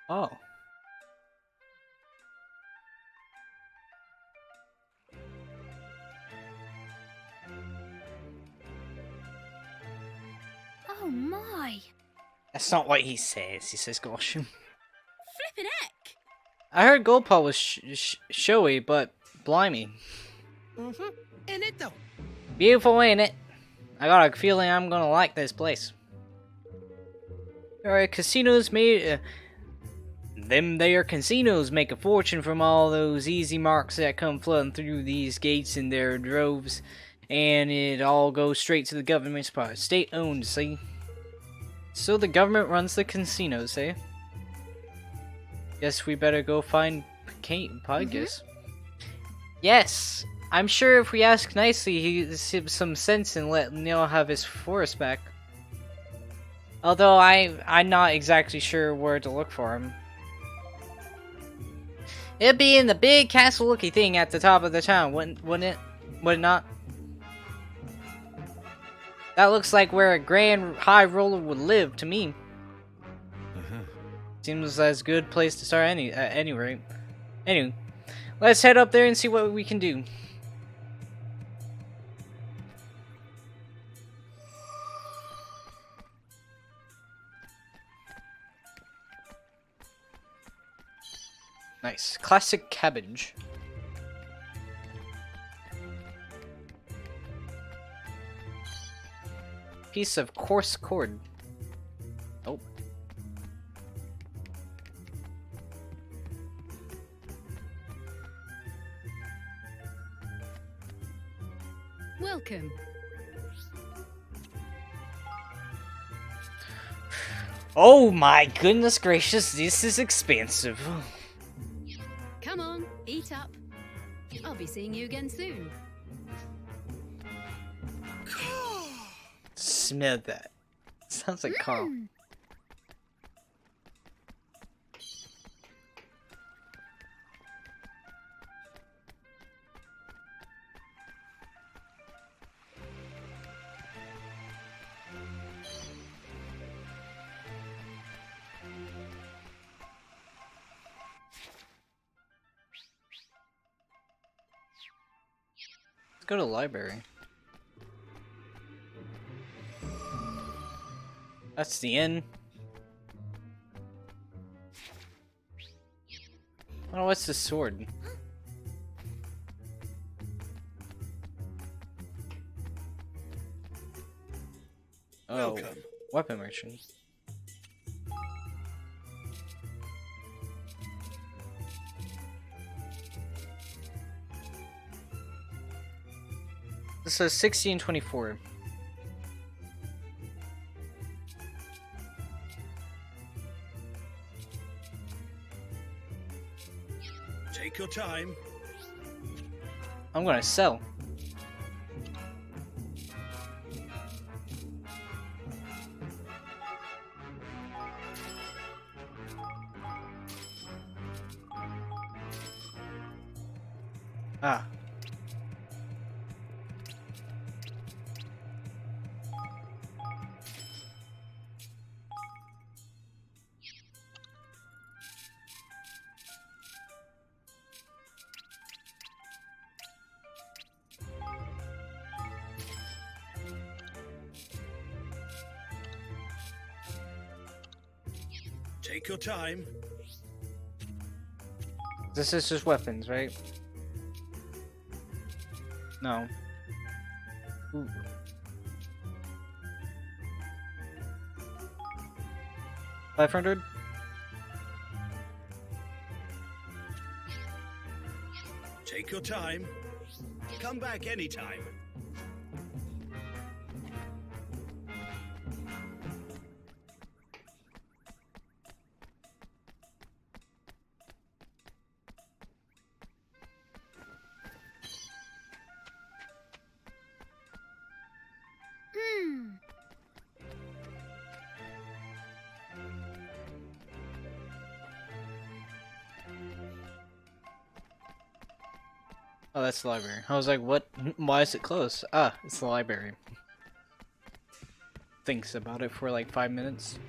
Oh. Oh my. That's not what he says. He says gosh. Flippin' heck. I heard Goldpaw was showy, but blimey. Mm-hmm. In it though. Beautiful, ain't it? I got a feeling I'm gonna like this place. Alright, casinos made... them there casinos make a fortune from all those easy marks that come flooding through these gates in their droves. And it all goes straight to the government's part. State owned, see? So the government runs the casinos, eh? Guess we better go find Podgus. Yes! I'm sure if we ask nicely, he'll have some sense and let Neil have his forest back. Although I'm not exactly sure where to look for him. It'd be in the big castle-looking thing at the top of the town, wouldn't it? Would it not? That looks like where a grand high roller would live to me. Seems as good place to start at any rate. Anyway, let's head up there and see what we can do. Nice. Classic cabbage. Piece of coarse cord. Oh. Welcome. Oh my goodness gracious, this is expensive. Come on, eat up. I'll be seeing you again soon. Smell that. Sounds like Carl. Let's go to the library. That's the inn. Oh, what's the sword? Oh, Welcome. weapon merchant. This says 1624. Take your time. I'm gonna sell. Ah. Take your time. This is just weapons, right? No. Ooh. $500? Take your time. Come back anytime. Oh, that's the library. I was like, what? Why is it closed? Ah, it's the library. Thinks about it for like 5 minutes.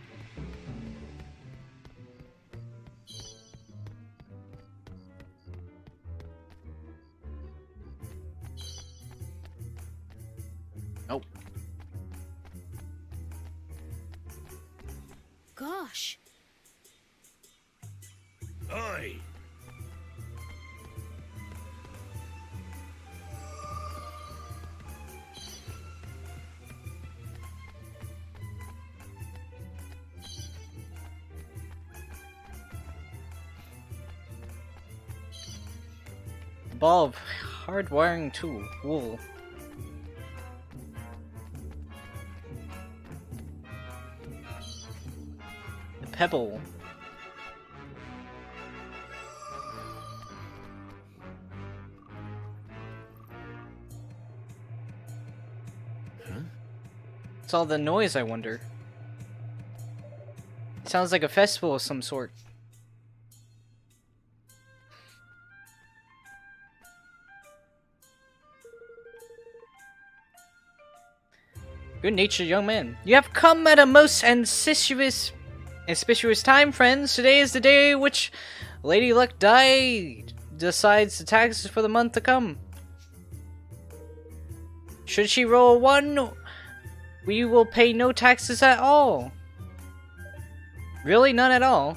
Oh. Gosh. Oi! Ball of hard wiring tool. Wool. pebble. It's all the noise, I wonder. Sounds like a festival of some sort. Good-natured young man. You have come at a most auspicious time, friends. Today is the day which Lady Luck decides the taxes for the month to come. Should she roll a 1, we will pay no taxes at all. Really? None at all?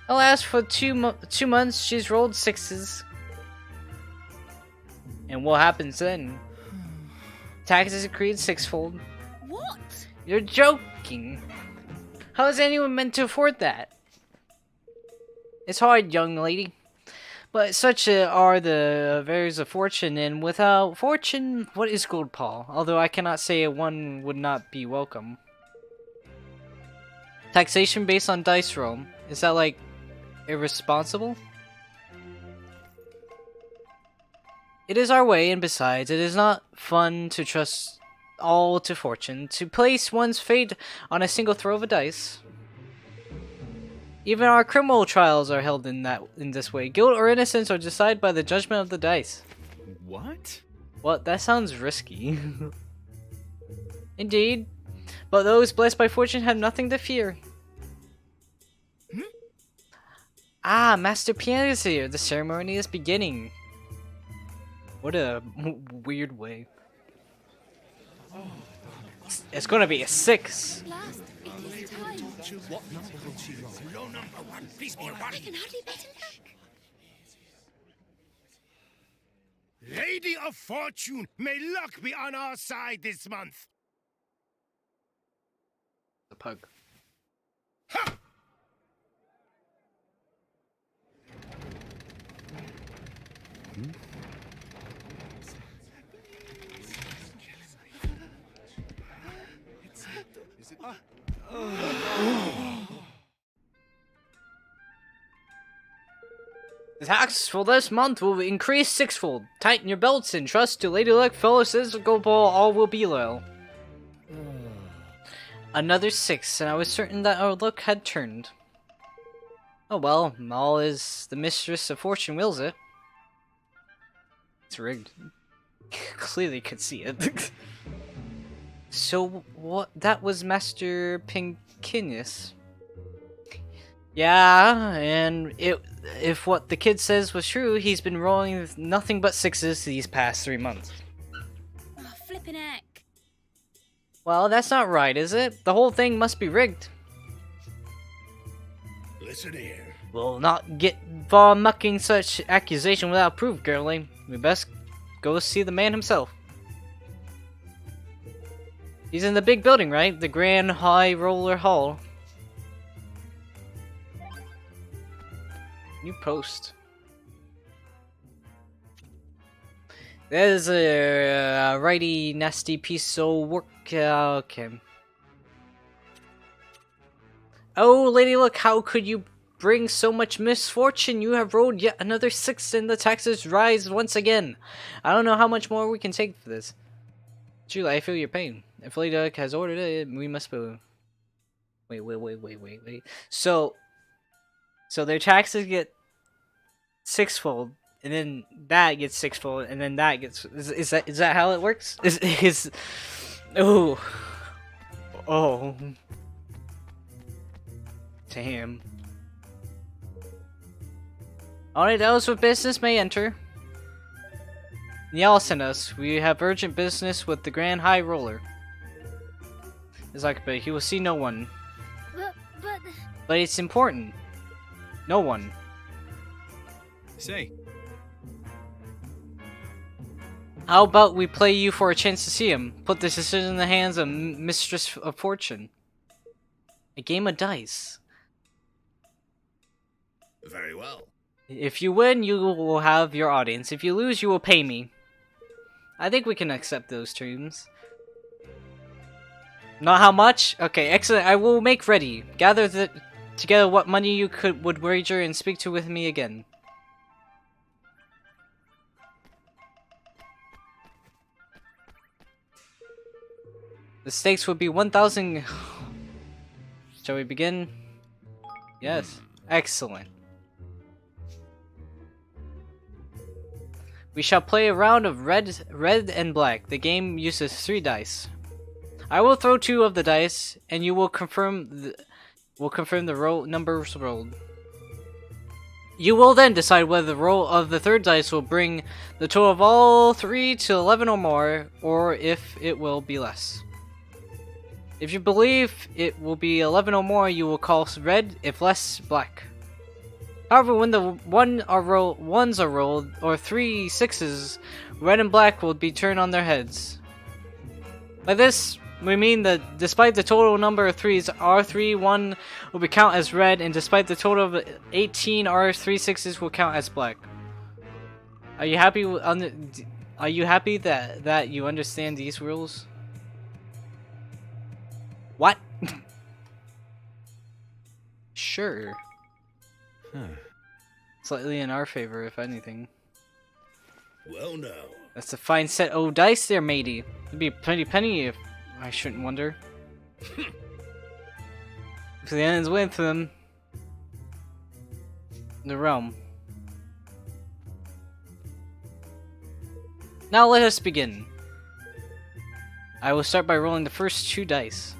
Alas, for 2 months she's rolled 6s. And what happens then? Taxes accrued 6-fold. What? You're joking. How is anyone meant to afford that? It's hard, young lady. But such are the affairs of fortune, and without fortune, what is gold paw? Although I cannot say one would not be welcome. Taxation based on dice roll. Is that like irresponsible? It is our way, and besides, it is not fun to trust all to fortune, to place one's fate on a single throw of a dice. Even our criminal trials are held in this way. Guilt or innocence are decided by the judgment of the dice. What? What? That sounds risky. Indeed. But those blessed by fortune have nothing to fear. Ah, Master Piano is here. The ceremony is beginning. What a weird way. It's gonna be a 6. Last, it is time. What number will she roll? Low number 1. Please be a 1. I can hardly beat him back. Lady of Fortune, may luck be on our side this month. The pug. Ha! The tax for this month will increase 6-fold. Tighten your belts and trust to Lady Luck, fellow citizens, go ball, all will be loyal. Another 6, and I was certain that our luck had turned. Oh well, all is the mistress of fortune wills it. It's rigged. Clearly could see it. So what? That was Master Pinkinius. Yeah, and if what the kid says was true, he's been rolling with nothing but 6s these past 3 months. Oh, flippin' heck. Well, that's not right, is it? The whole thing must be rigged. Listen here. We'll not get far mucking such accusation without proof, girlie. We best go see the man himself. He's in the big building, right? The Grand High Roller Hall. New post. That is a righty nasty piece of work. Okay. Oh, lady, look! How could you bring so much misfortune? You have rolled yet another 6, and the taxes rise once again. I don't know how much more we can take for this. Truly, I feel your pain. If Lady Luck has ordered it, we must be. Wait. So their taxes get 6-fold, and then that gets 6-fold, and then that gets. Is that how it works? Oh. Damn. Alright, those with business may enter. Y'all sent us. We have urgent business with the Grand High Roller. It's like, but he will see no one. But it's important. No one. Say, How about we play you for a chance to see him? Put this decision in the hands of Mistress of Fortune. A game of dice. Very well. If you win, you will have your audience. If you lose, you will pay me. I think we can accept those terms. Not how much? Okay, excellent. I will make ready. Gather together what money you would wager and speak to with me again. The stakes would be 1,000. Shall we begin? Yes. Excellent. We shall play a round of red and black. The game uses 3 dice. I will throw 2 of the dice, and you will confirm the numbers rolled. You will then decide whether the roll of the 3rd dice will bring the total of all 3 to 11 or more, or if it will be less. If you believe it will be 11 or more, you will call red, if less, black. However, when the ones are rolled, or 3 6s, red and black will be turned on their heads. By this, we mean that despite the total number of 3s, R3-1 will be count as red, and despite the total of 18, R3 6s will count as black. Are you happy that you understand these rules? What? Sure. Slightly in our favor, if anything. Well, now. That's a fine set of dice there, matey. It'd be a pretty penny if I shouldn't wonder. If the end's with them. The realm. Now let us begin. I will start by rolling the first 2 dice.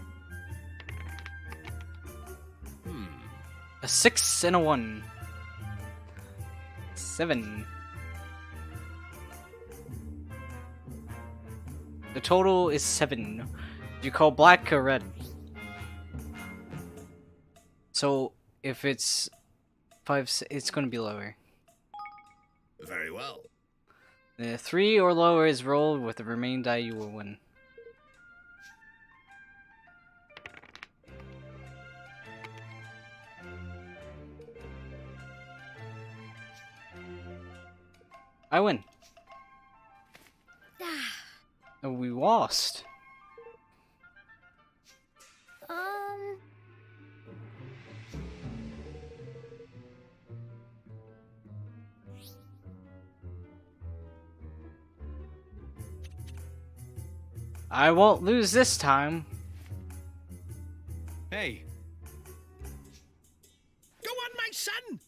A 6 and a 1. 7. The total is 7. Do you call black or red? So if it's 5, it's going to be lower. Very well. The 3 or lower is rolled. With the remaining die, you will win. I win. Oh, we lost. I won't lose this time. Hey, Go on, my son!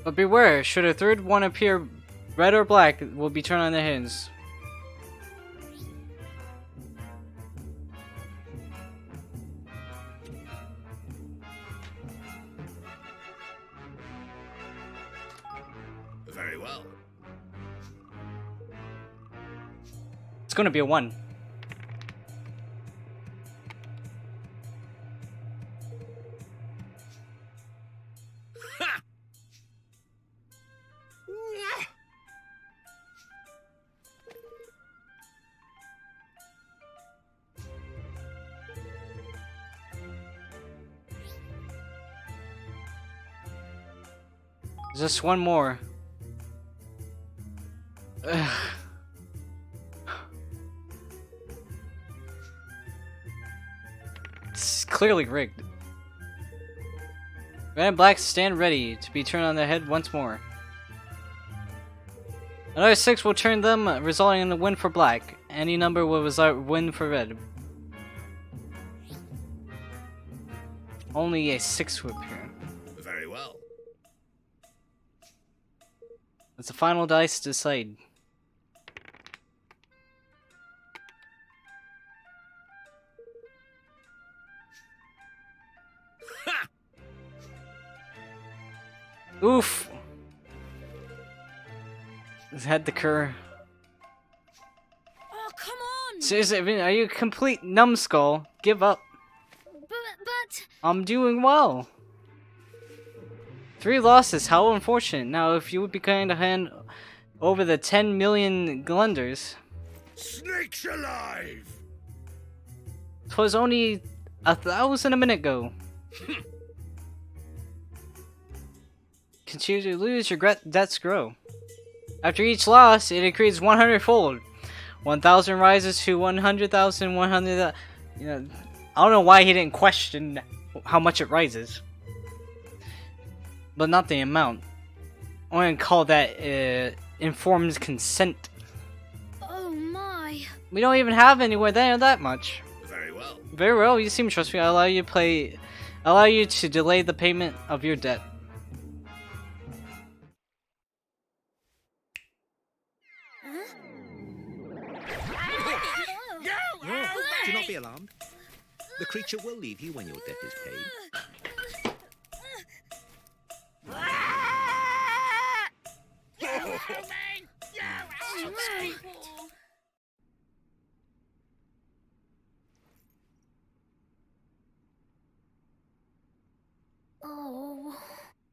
But beware, should a 3rd one appear, red or black will be turned on their heads. Very well. It's gonna be a 1. Just one more. Ugh. It's clearly rigged. Red and black stand ready to be turned on their head once more. Another 6 will turn them, resulting in a win for black. Any number will result win for red. Only a 6 will appear. Very well. It's the final dice to decide. Oof! Had the cur. Oh, come on! Seriously, I mean, are you a complete numbskull? Give up. But... I'm doing well. 3 losses, how unfortunate. Now, if you would be kind to hand over the 10 million glenders. Snakes alive! 'Twas only 1,000 a minute ago. Continue to lose, your debts grow. After each loss, it increases 100-fold. 1,000 rises to 100,000, 100. You know, I don't know why he didn't question how much it rises, but not the amount. I'm gonna call that informed consent. Oh my. We don't even have anywhere there that much. Very well. Very well. You seem to trust me. I allow you to delay the payment of your debt. Do not be alarmed. The creature will leave you when your debt is paid. Oh.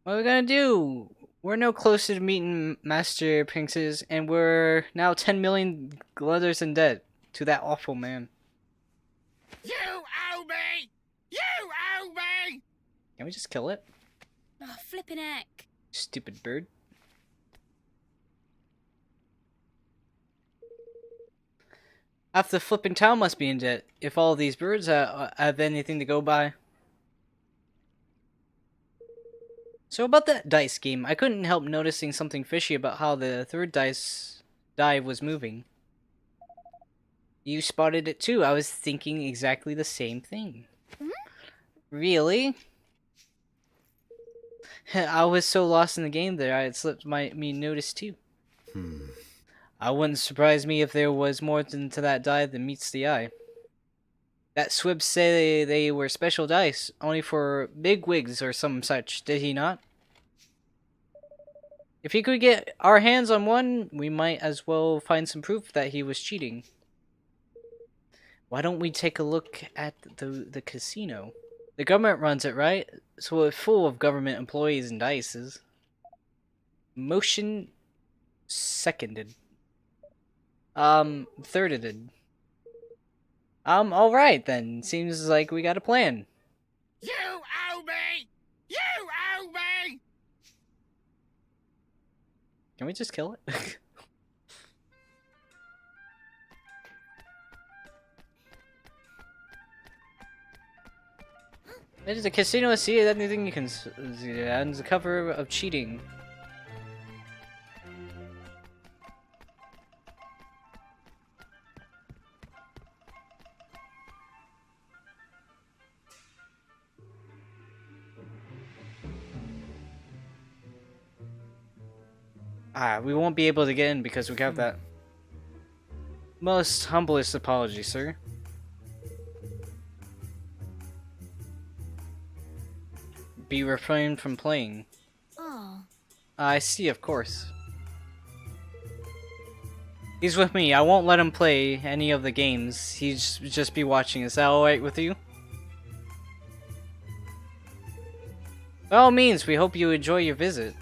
What are we gonna do? We're no closer to meeting Master Princes, and we're now 10 million glutters in debt to that awful man. You owe me! You owe me! Can we just kill it? Oh, flippin' heck. Stupid bird. Half the flipping town must be in debt, if all these birds have anything to go by. So about that dice game, I couldn't help noticing something fishy about how the third die was moving. You spotted it too. I was thinking exactly the same thing. Really? I was so lost in the game there, I had slipped me notice too. I wouldn't surprise me if there was more to that die than meets the eye. That Swib say they were special dice, only for big wigs or some such, did he not? If he could get our hands on one, we might as well find some proof that he was cheating. Why don't we take a look at the casino? The government runs it, right? So it's full of government employees and dices. Motion seconded. Thirded. Alright then. Seems like we got a plan. You owe me! You owe me! Can we just kill it? It is a casino. See anything you can see under the cover of cheating. We won't be able to get in because we have that. Most humblest apology, sir. Be refrained from playing. Oh. I see, of course. He's with me. I won't let him play any of the games. He's just be watching. Is that alright with you? By all means, we hope you enjoy your visit.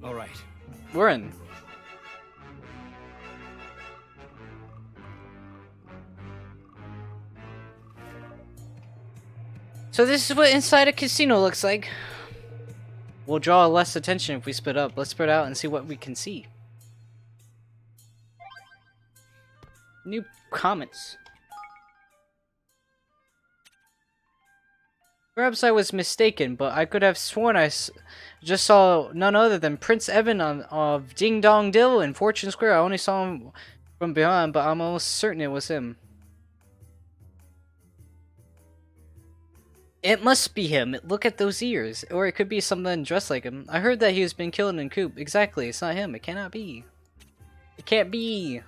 All right. We're in. So this is what inside a casino looks like. We'll draw less attention if we split up. Let's spread out and see what we can see. New comments. Perhaps I was mistaken, but I could have sworn I just saw none other than Prince Evan of Ding Dong Dill in Fortune Square. I only saw him from behind, but I'm almost certain it was him. It must be him. Look at those ears. Or it could be someone dressed like him. I heard that he has been killed in Coop. Exactly. It's not him. It cannot be. It can't be.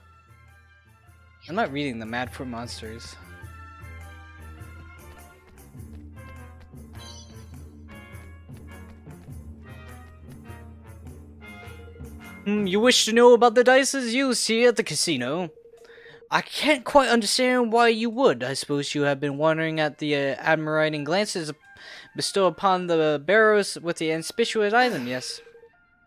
I'm not reading the Mad for Monsters. You wish to know about the dices used here at the casino? I can't quite understand why you would. I suppose you have been wondering at the admiring glances bestow upon the bearers with the auspicious item, yes.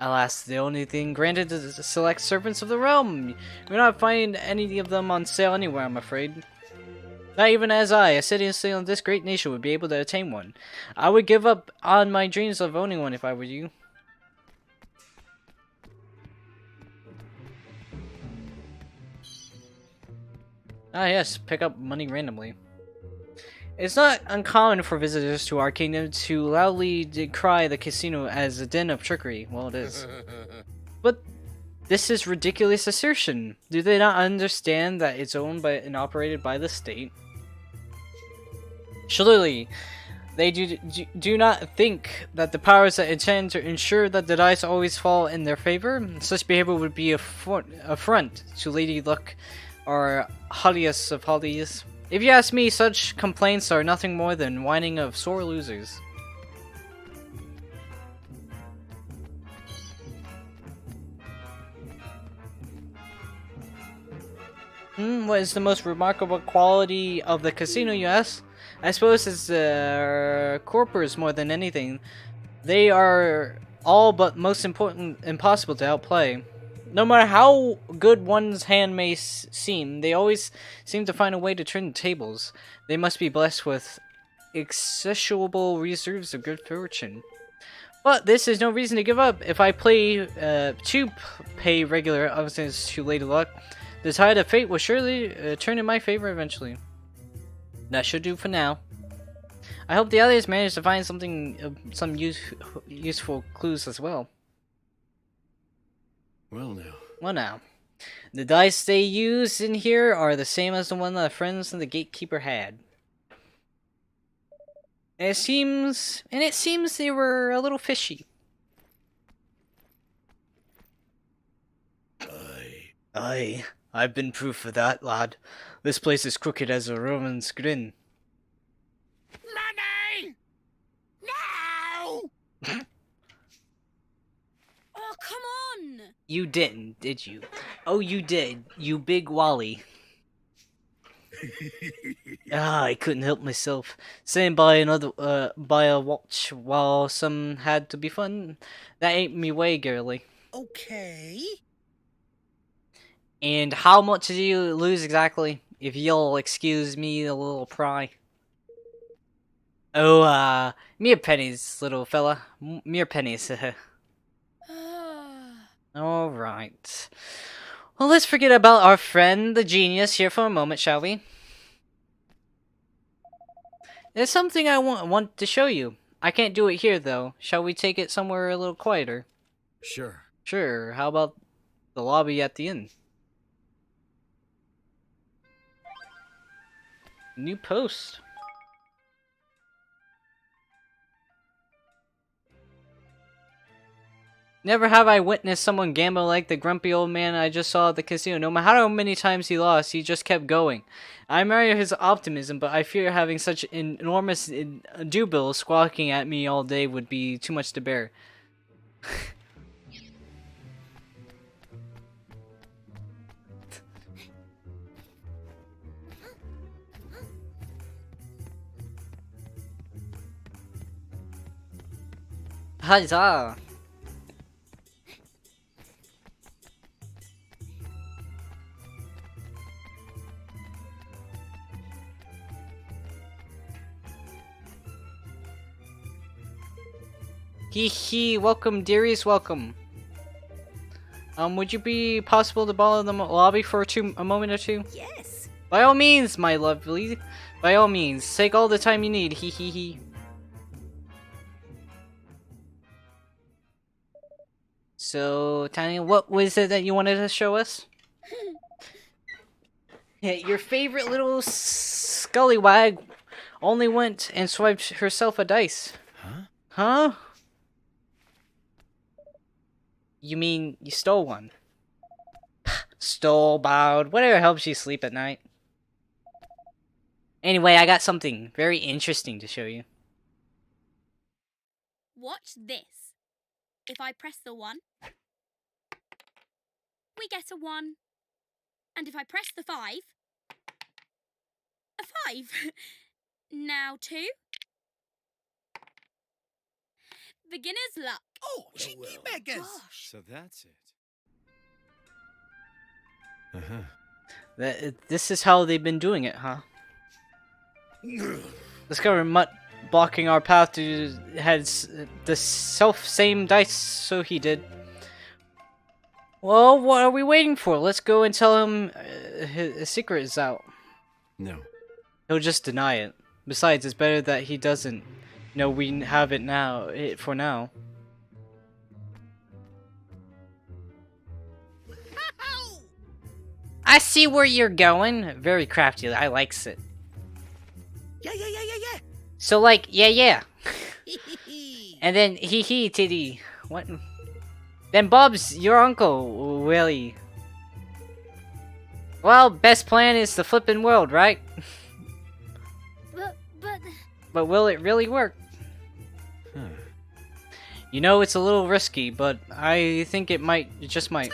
Alas, the only thing granted is the select servants of the realm. You're not finding any of them on sale anywhere, I'm afraid. Not even as I, a citizen of this great nation, would be able to attain one. I would give up on my dreams of owning one if I were you. Ah yes, pick up money randomly. It's not uncommon for visitors to our kingdom to loudly decry the casino as a den of trickery. Well, it is. But this is ridiculous assertion. Do they not understand that it's owned by and operated by the state? Surely, they do not think that the powers that intend to ensure that the dice always fall in their favor? Such behavior would be a affront to Lady Luck, or haughtiest of haughties. If you ask me, such complaints are nothing more than whining of sore losers. What is the most remarkable quality of the casino, you ask? I suppose it's the corpers more than anything. They are all but most important impossible to outplay. No matter how good one's hand may seem, they always seem to find a way to turn the tables. They must be blessed with insatiable reserves of good fortune. But this is no reason to give up. If I pay regular observances to Lady Luck, the tide of fate will surely turn in my favor eventually. That should do for now. I hope the others manage to find something, some useful clues as well. Well now, the dice they use in here are the same as the one the friends of the gatekeeper had. It seems they were a little fishy. Aye, I've been proof of that, lad. This place is crooked as a Roman's grin. Money! No! Oh, come on! You didn't, did you? Oh, you did, you big Wally. I couldn't help myself. Saying buy a watch while some had to be fun. That ain't me way, girly. Okay. And how much did you lose exactly? If you'll excuse me a little pry. Oh, mere pennies, little fella. Mere pennies. Alright. Well, let's forget about our friend, the genius, here for a moment, shall we? There's something I want to show you. I can't do it here, though. Shall we take it somewhere a little quieter? Sure. Sure. How about the lobby at the inn? New post. Never have I witnessed someone gamble like the grumpy old man I just saw at the casino. No matter how many times he lost, he just kept going. I admire his optimism, but I fear having such enormous bills squawking at me all day would be too much to bear. Huzzah! Hee hee, welcome dearies, welcome. Would you be possible to borrow the lobby for a moment or two? Yes. By all means, my lovely. By all means, take all the time you need, hee hee hee. So, Tanya, what was it that you wanted to show us? Yeah, your favorite little scullywag only went and swiped herself a dice. Huh? Huh? You mean you stole one? Stole, bowed, whatever helps you sleep at night. Anyway, I got something very interesting to show you. Watch this. If I press the 1, we get a 1. And if I press the 5, a 5. Now 2. beginner's luck. Oh, cheeky beggars! So that's it. This is how they've been doing it, huh? Discover Mutt blocking our path to has the same dice, so he did. Well, what are we waiting for? Let's go and tell him his secret is out. No. He'll just deny it. Besides, it's better that he doesn't know we have it now. For now. I see where you're going. Very crafty. I likes it. Yeah. So like, yeah. And then he titty. What? Then Bob's your uncle, Willie. Well, best plan is the flippin' world, right? But will it really work? You know, it's a little risky, but I think it might. It just might.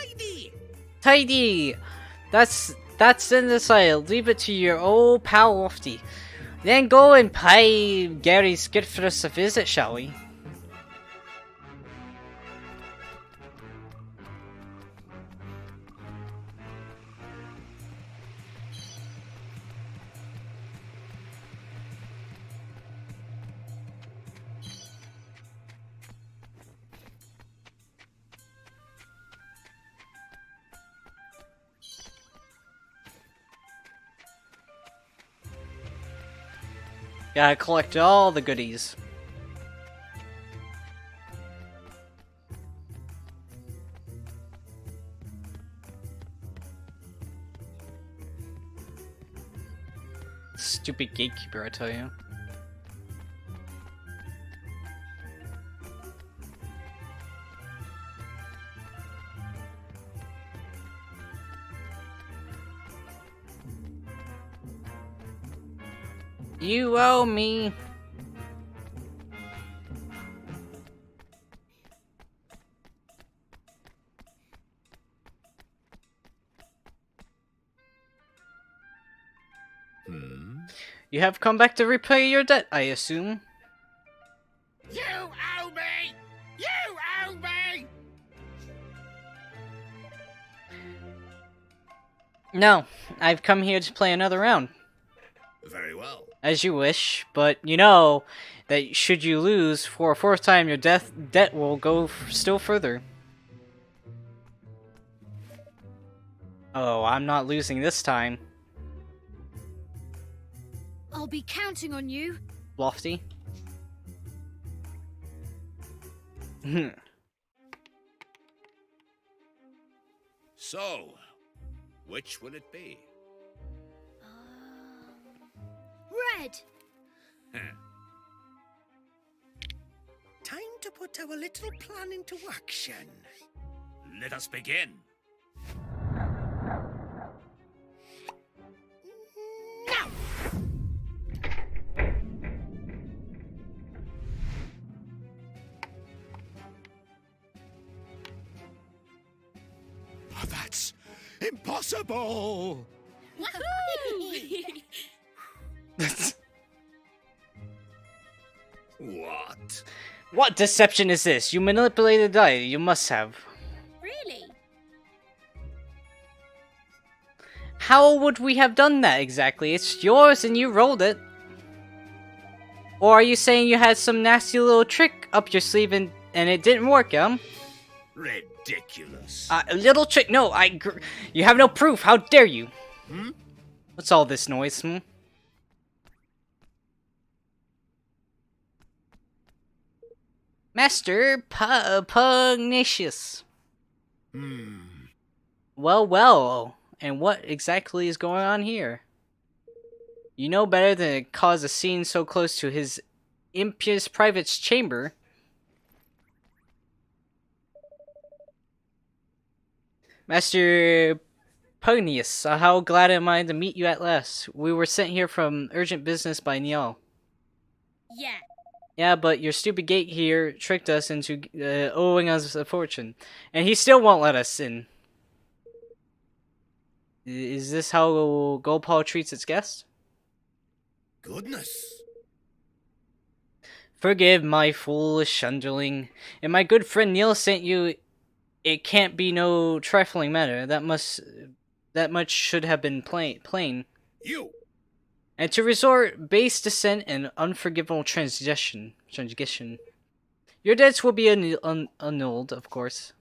Tidy. That's in the side. Leave it to your old pal Lofty. Then go and pay Gary Skidfrus a visit, shall we? Gotta collect all the goodies. Stupid gatekeeper, I tell you. You owe me. You have come back to repay your debt, I assume. You owe me! You owe me! No, I've come here to play another round. Very well. As you wish, but you know that should you lose for a fourth time, your debt will go still further. Oh, I'm not losing this time. I'll be counting on you. Lofty. So, which will it be? Red. Time to put our little plan into action. Let us begin. Now! Oh, that's impossible! What? What deception is this? You manipulated the die. You must have. Really? How would we have done that exactly? It's yours and you rolled it. Or are you saying you had some nasty little trick up your sleeve and it didn't work, Ridiculous. A little trick? No, you have no proof. How dare you? What's all this noise, Master Pugnacious. Well, and what exactly is going on here? You know better than to cause a scene so close to his impious private's chamber. Master Pugnacious, how glad am I to meet you at last. We were sent here from urgent business by Niall. Yeah. Yeah, but your stupid gate here tricked us into owing us a fortune. And he still won't let us in. Is this how Goldpaw treats its guests? Goodness. Forgive my foolish underling. And my good friend Neil sent you. It can't be no trifling matter. That much should have been plain. You! And to resort base descent and unforgivable transgression. Your debts will be annulled, of course.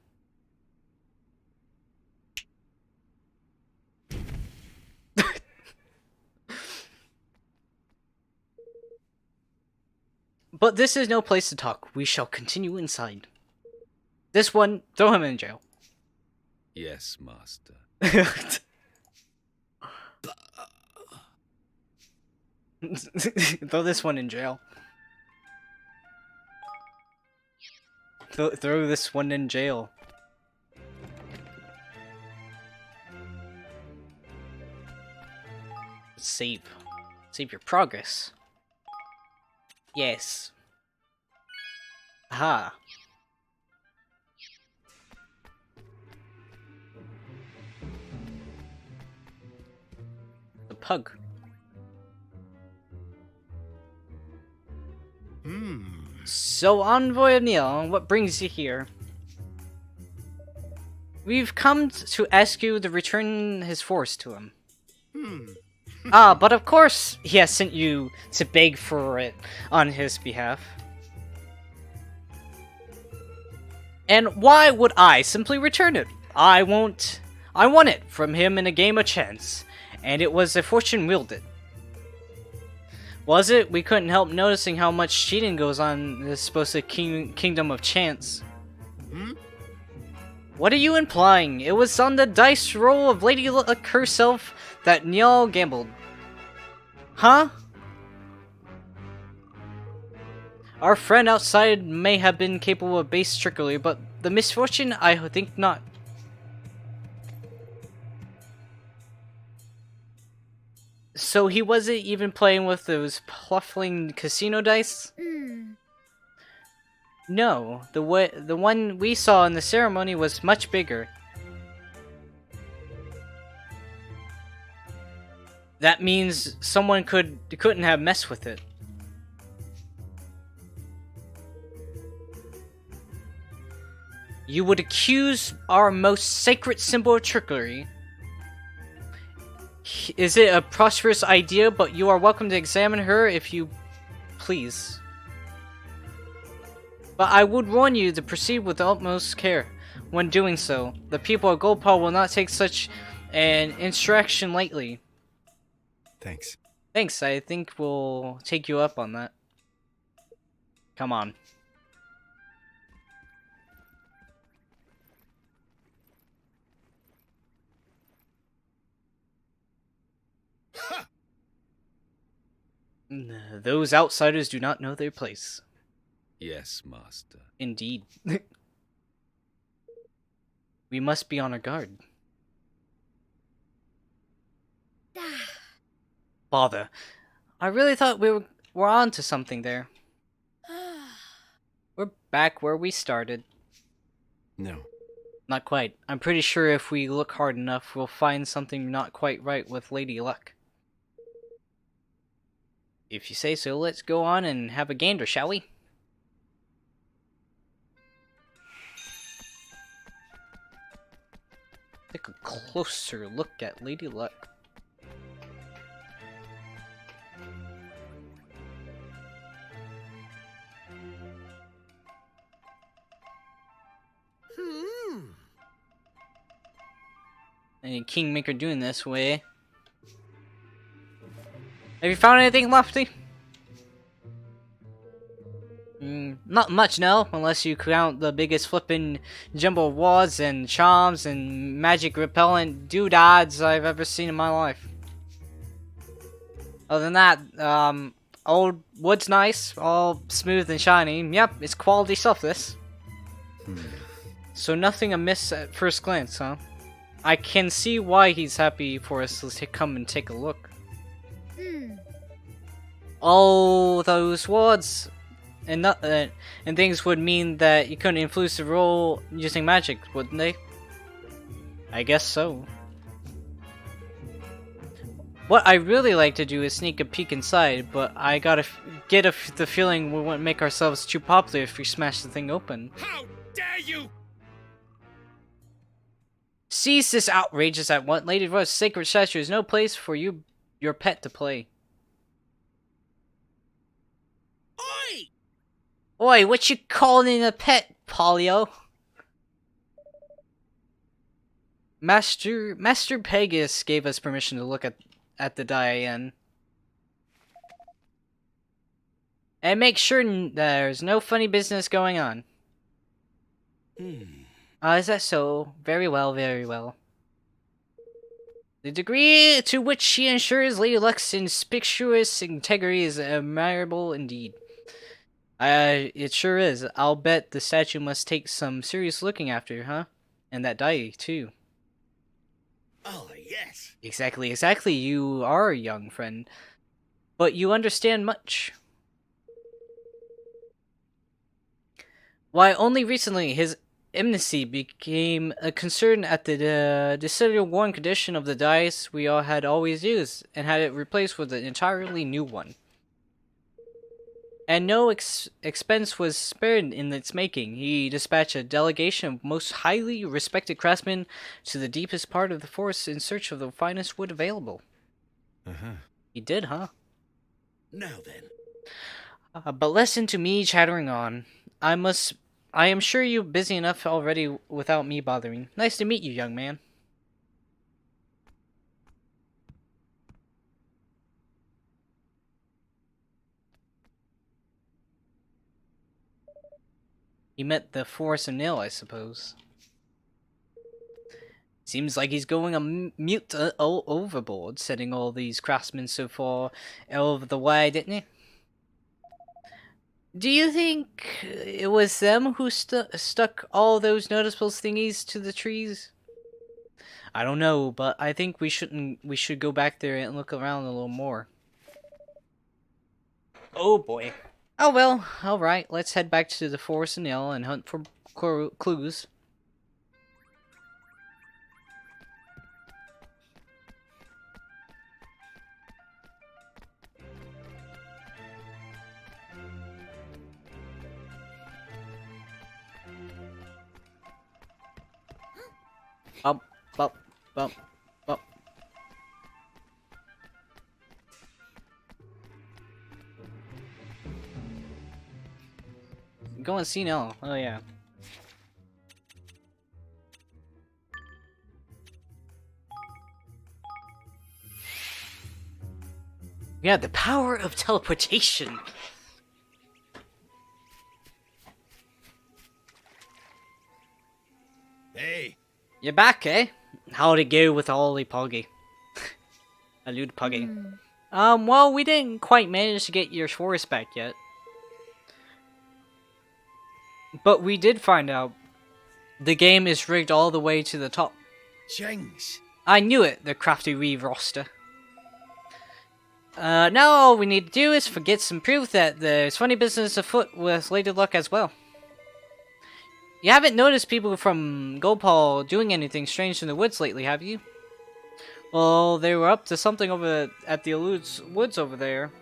But this is no place to talk. We shall continue inside. This one, throw him in jail. Yes, master. Throw this one in jail. Throw this one in jail. Save your progress. Yes. Aha. The pug. So, Envoy O'Neill, what brings you here? We've come to ask you to return his force to him. But of course he has sent you to beg for it on his behalf. And why would I simply return it? I won it from him in a game of chance, and it was a fortune wielded. Was it? We couldn't help noticing how much cheating goes on in this supposed kingdom of chance. What are you implying? It was on the dice roll of Lady Luck herself that Neil gambled. Huh? Our friend outside may have been capable of base trickery, but the misfortune, I think not. So he wasn't even playing with those pluffling casino dice? No, the one we saw in the ceremony was much bigger. That means someone couldn't have messed with it. You would accuse our most sacred symbol of trickery. Is it a prosperous idea, but you are welcome to examine her if you please. But I would warn you to proceed with the utmost care when doing so. The people of Goldpaw will not take such an instruction lightly. Thanks. Thanks, I think we'll take you up on that. Come on. Those outsiders do not know their place. Yes, master. Indeed. We must be on our guard. Bother. I really thought we were on to something there. We're back where we started. No. Not quite. I'm pretty sure if we look hard enough, we'll find something not quite right with Lady Luck. If you say so, let's go on and have a gander, shall we? Take a closer look at Lady Luck. And Kingmaker doing this way. Have you found anything, Lofty? Not much, no, unless you count the biggest flippin' jumbo wards and charms and magic repellent doodads I've ever seen in my life. Other than that, old wood's nice, all smooth and shiny. Yep, it's quality stuff, this. So nothing amiss at first glance, huh? I can see why he's happy for us to come and take a look. Oh, those wards and things would mean that you couldn't influence the roll using magic, wouldn't they? I guess so. What I really like to do is sneak a peek inside, but I gotta get the feeling we won't make ourselves too popular if we smash the thing open. How dare you! Cease this outrageous at once. Lady Rose, sacred statue is no place for your pet to play. Oi! Oi, what you calling a pet, Polio? Master Pegasus gave us permission to look at the Diane. And make sure there's no funny business going on. Is that so? Very well, very well. The degree to which she ensures Lady Luck's conspicuous integrity is admirable indeed. It sure is. I'll bet the statue must take some serious looking after, huh? And that die, too. Oh, yes. Exactly. You are a young friend. But you understand much. Why, only recently his enmity became a concern at the decided worn condition of the dice we all had always used, and had it replaced with an entirely new one. And no expense was spared in its making. He dispatched a delegation of most highly respected craftsmen to the deepest part of the forest in search of the finest wood available. He did, huh? Now then. But listen to me chattering on. I am sure you're busy enough already without me bothering. Nice to meet you, young man. He met the Force of Nil, I suppose. Seems like he's going a mute overboard, setting all these craftsmen so far over the way, didn't he? Do you think it was them who stuck all those noticeable thingies to the trees? I don't know, but I think we should go back there and look around a little more. Oh boy. Oh well, alright, let's head back to the Forest of Nil and hunt for clues. Bump, bump, bump, bump. Go and see now. Oh yeah. Yeah, the power of teleportation. Hey. You're back, eh? How'd it go with Ollie Poggy? Allude Puggy. Well, we didn't quite manage to get your forest back yet. But we did find out the game is rigged all the way to the top. Jengs. I knew it, the crafty Reeve roster. Now all we need to do is get some proof that there's funny business afoot with Lady Luck as well. You haven't noticed people from Gopal doing anything strange in the woods lately, have you? Well, they were up to something over at the Elude's woods over there.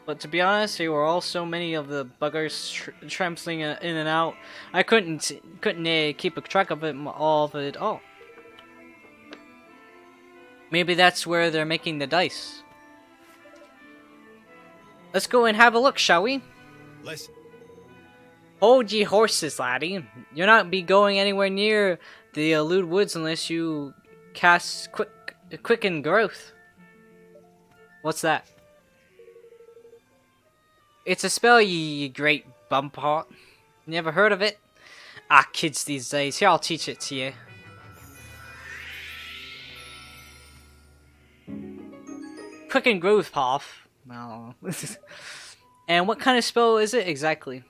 But to be honest, there were all so many of the buggers trampling in and out. I couldn't keep a track of all of it all. Maybe that's where they're making the dice. Let's go and have a look, shall we? Listen. Hold ye horses, laddie. You'll not be going anywhere near the Elude Woods unless you cast quicken growth. What's that? It's a spell, ye great bumpart. Never heard of it? Ah, kids these days. Here, I'll teach it to you. Quicken growth path. No. And what kind of spell is it exactly?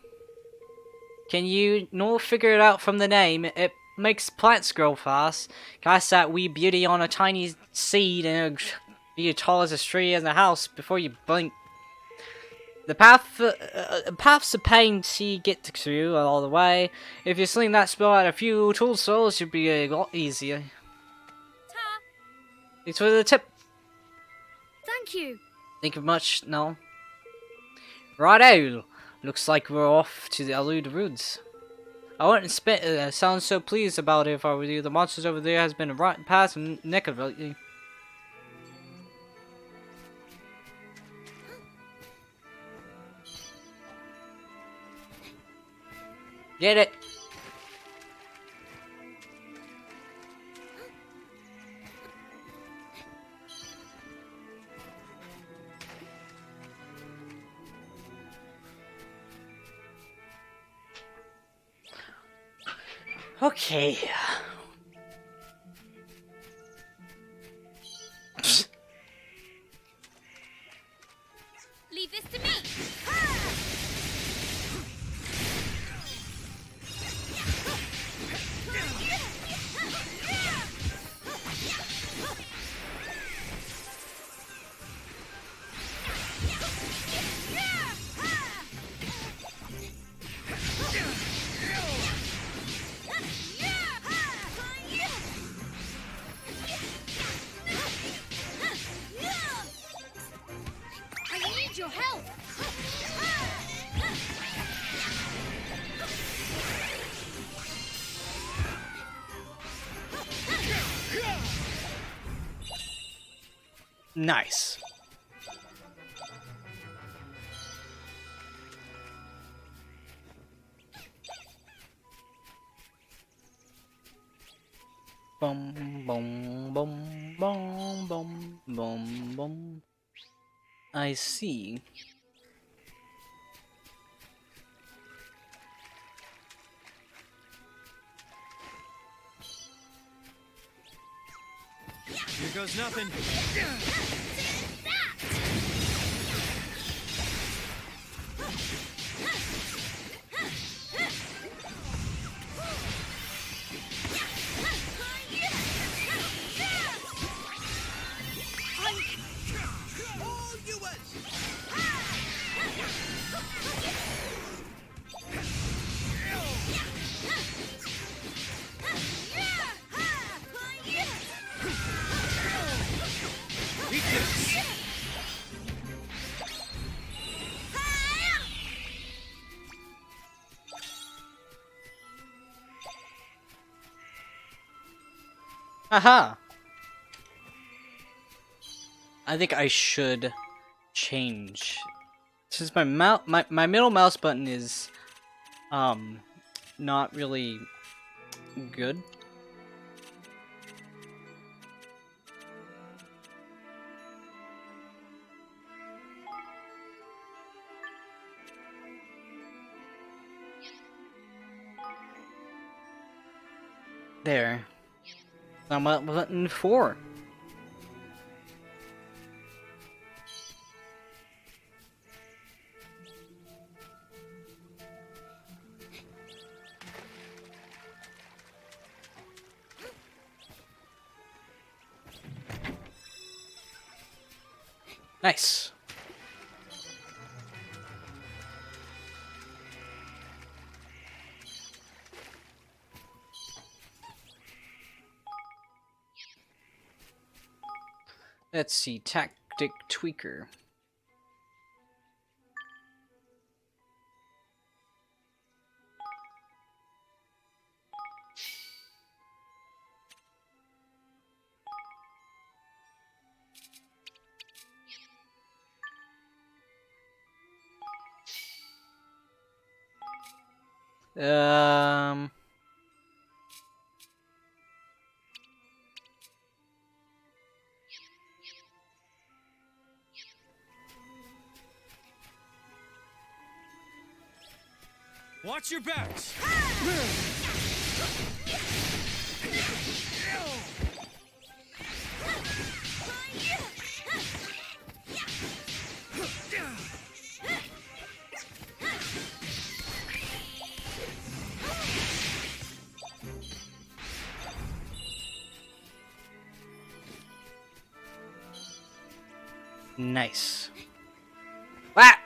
Can you figure it out from the name? It makes plants grow fast. Cast that wee beauty on a tiny seed and it'll be as tall as a tree in the house before you blink. The path's a pain to get through all the way. If you sling that spell at a few tool souls, it'll be a lot easier. Ta. Thanks for the tip. Thank you. Think of much, no? Righto! Looks like we're off to the Elude Woods. I wouldn't sound so pleased about it if I were you. The monsters over there has been a rotten past and neck of lately. Get it! Okay. Leave this to me. I need your help. Nice. Bum bum bum bum bum bum bum. I see. Here goes nothing. All yours! Aha! I think I should change. Since my middle mouse button is not really good. There. I'm at button 4. Nice. Let's see, tactic tweaker. Um. Watch your backs. Nice. Ah!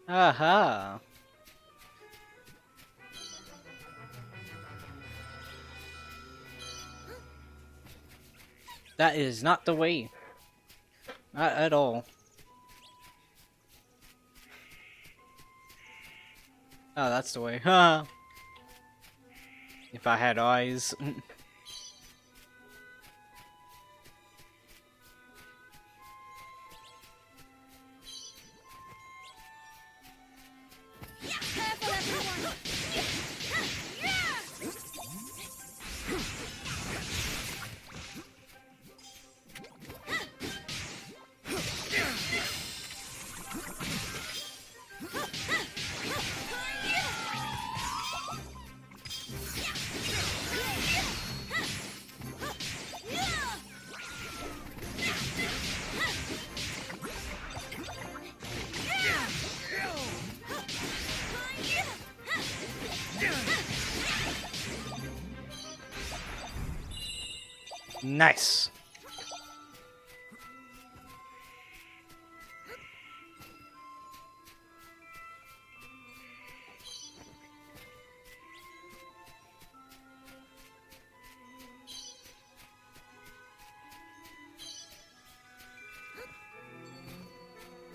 Aha. That is not the way. Not at all. Oh, that's the way. Huh. If I had eyes. Careful, everyone! Nice.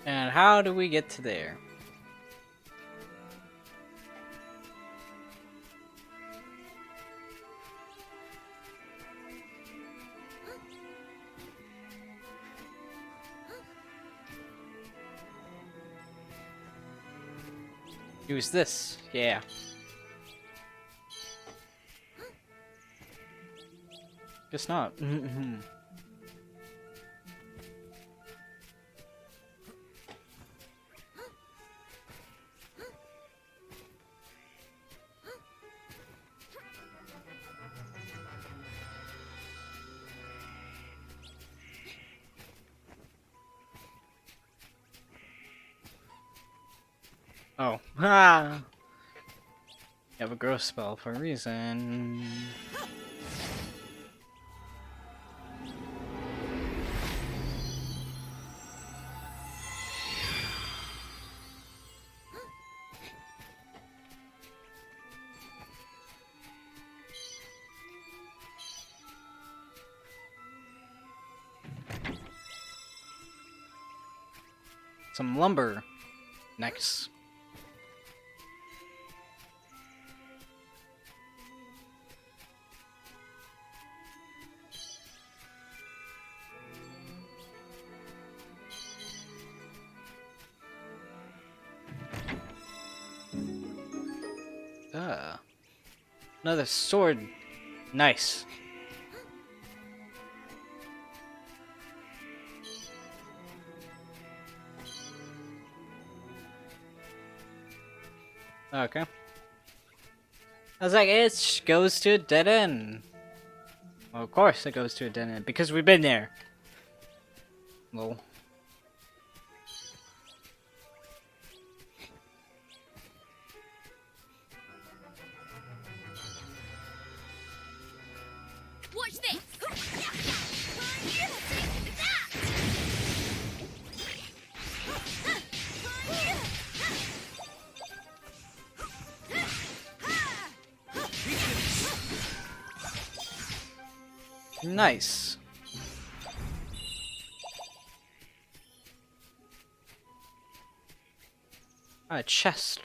And how do we get to there? Use this, yeah. Guess not. Oh, ha! You have a growth spell for a reason. Some lumber. Nice. Another sword. Nice. Okay. I was like, it goes to a dead end. Well, of course it goes to a dead end, because we've been there. Lol. Watch this! Nice. A chest.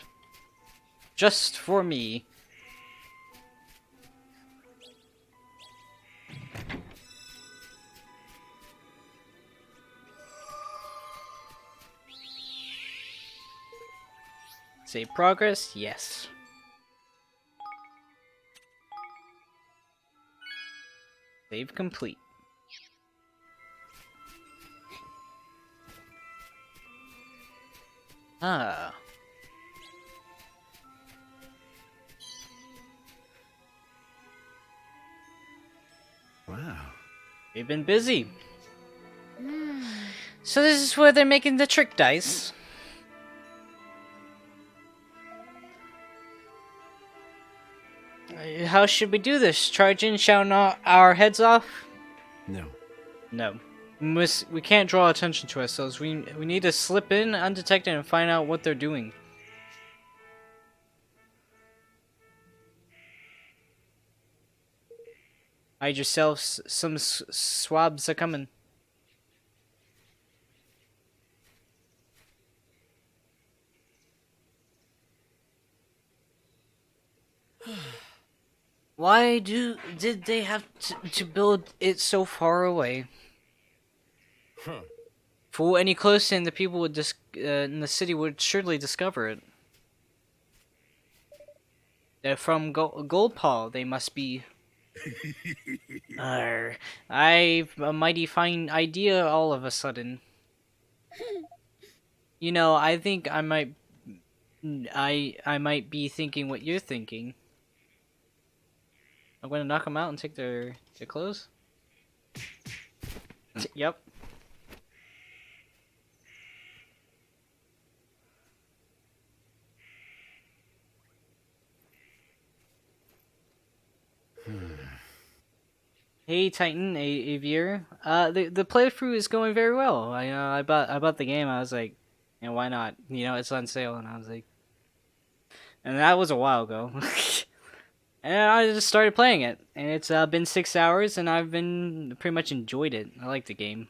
Just for me. Save progress? Yes. Save complete. Ah. Wow. We've been busy. So this is where they're making the trick dice. How should we do this? Charge in, shout our heads off? No. No. We can't draw attention to ourselves. We need to slip in undetected and find out what they're doing. Hide yourselves. Some swabs are coming. Why did they have to build it so far away? For any closer, and the people would in the city would surely discover it. They're from Gold Paw. They must be. I've a mighty fine idea all of a sudden. You know, I think I might be thinking what you're thinking. I'm gonna knock them out and take their clothes. Yep. Hey Titan, Avier. The playthrough is going very well. I bought the game. I was like, you know, why not? You know, it's on sale, and I was like, and that was a while ago. And I just started playing it, and it's been 6 hours, and I've been pretty much enjoyed it. I like the game.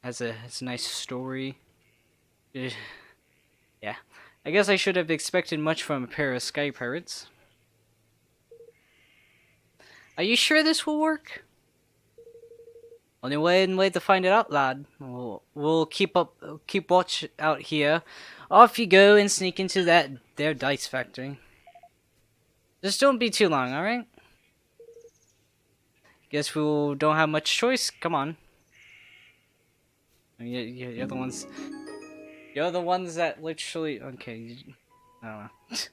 It's a nice story. Yeah, I guess I should have expected much from a pair of sky pirates. Are you sure this will work? Only way to find it out, lad. We'll keep watch out here. Off you go and sneak into their dice factory. Just don't be too long, alright? Guess we don't have much choice. Come on. You're the ones. You're the ones that literally. Okay. I don't know. This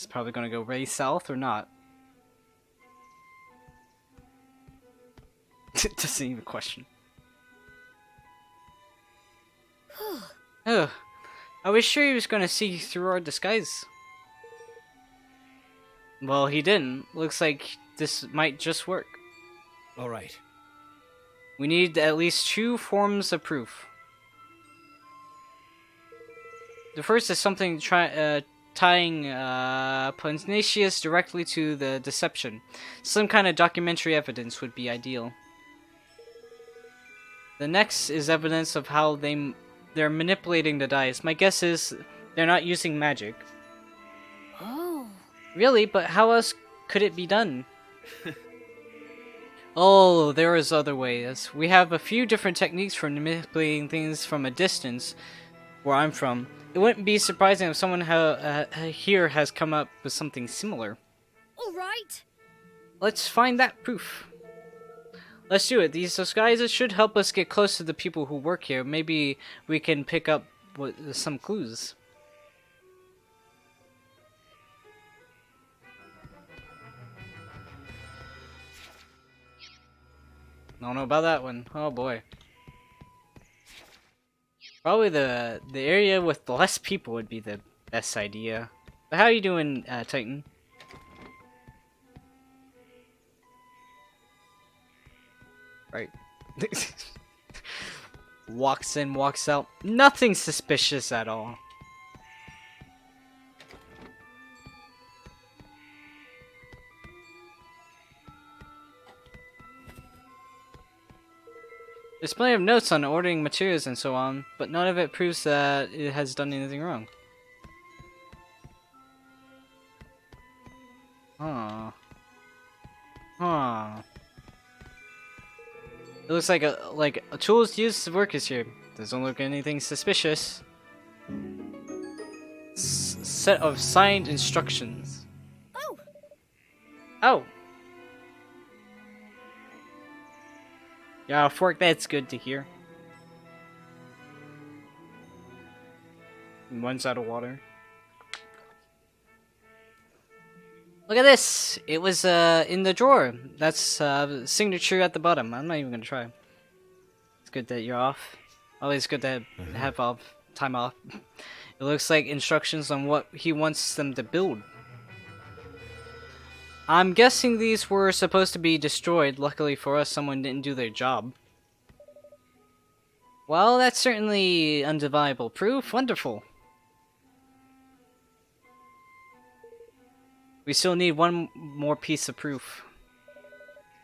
is probably gonna go way south or not. Doesn't even question. Ugh. I was sure he was gonna see through our disguise. Well, he didn't. Looks like this might just work. All right. We need at least 2 forms of proof. The first is something tying Pontius directly to the deception. Some kind of documentary evidence would be ideal. The next is evidence of how they're manipulating the dice. My guess is they're not using magic. Oh. Really? But how else could it be done? Oh, there is other ways. We have a few different techniques for manipulating things from a distance where I'm from. It wouldn't be surprising if someone here has come up with something similar. All right. Let's find that proof. Let's do it. These disguises should help us get close to the people who work here. Maybe we can pick up some clues. I don't know about that one. Oh boy. Probably the area with less people would be the best idea. But how are you doing, Titan? Right. Walks in, walks out. Nothing suspicious at all. There's plenty of notes on ordering materials and so on, but none of it proves that it has done anything wrong. Huh. Huh. It looks like a tools used to work is here. Doesn't look anything suspicious. Set of signed instructions. Oh. Oh. Yeah, fork. That's good to hear. One's out of water. Look at this! It was in the drawer. That's signature at the bottom. I'm not even gonna try. It's good that you're off. Always good to have time off. It looks like instructions on what he wants them to build. I'm guessing these were supposed to be destroyed. Luckily for us, someone didn't do their job. Well, that's certainly undeniable proof. Wonderful. We still need one more piece of proof.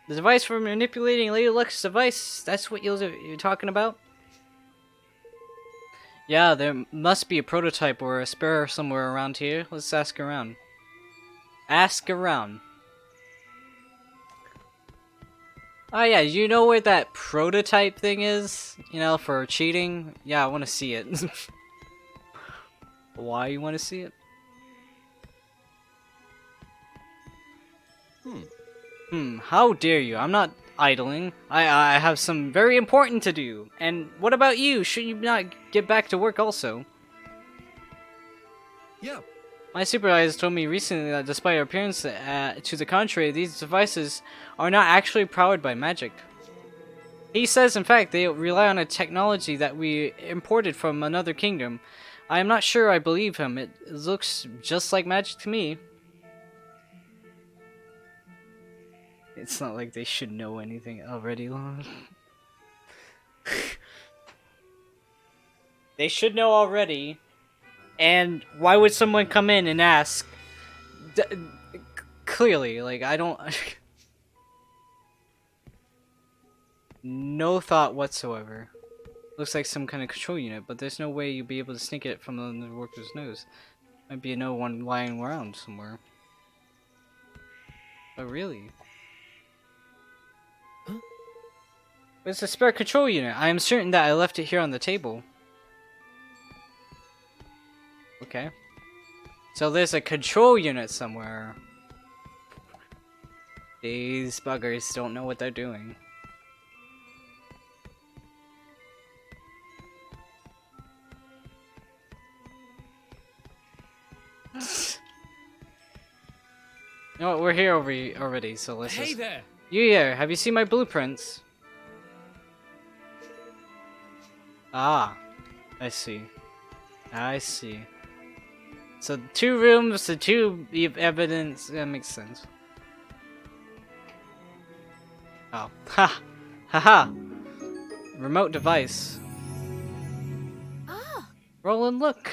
The device for manipulating Lady Luck's device, that's what you're talking about? Yeah, there must be a prototype or a spare somewhere around here. Let's ask around. Ask around. Oh yeah, you know where that prototype thing is? You know, for cheating? Yeah, I want to see it. Why you want to see it? How dare you? I'm not idling. I have some very important to do. And what about you? Should you not get back to work also? Yeah. My supervisor told me recently that despite our appearance to the contrary, these devices are not actually powered by magic. He says, in fact, they rely on a technology that we imported from another kingdom. I am not sure I believe him. It looks just like magic to me. It's not like they should know anything already. They should know already. And why would someone come in and ask? Clearly, like, I don't... No thought whatsoever. Looks like some kind of control unit, but there's no way you'd be able to sneak it from under the worker's nose. Might be no one lying around somewhere. But really? Huh? It's a spare control unit. I am certain that I left it here on the table. Okay. So there's a control unit somewhere. These buggers don't know what they're doing. You know what, we're here already, so let's Hey there! You here, have you seen my blueprints? Ah, I see. I see. So 2 rooms, the 2 evidence, that makes sense. Oh. Ha! Haha! Remote device. Ah, Roll and look.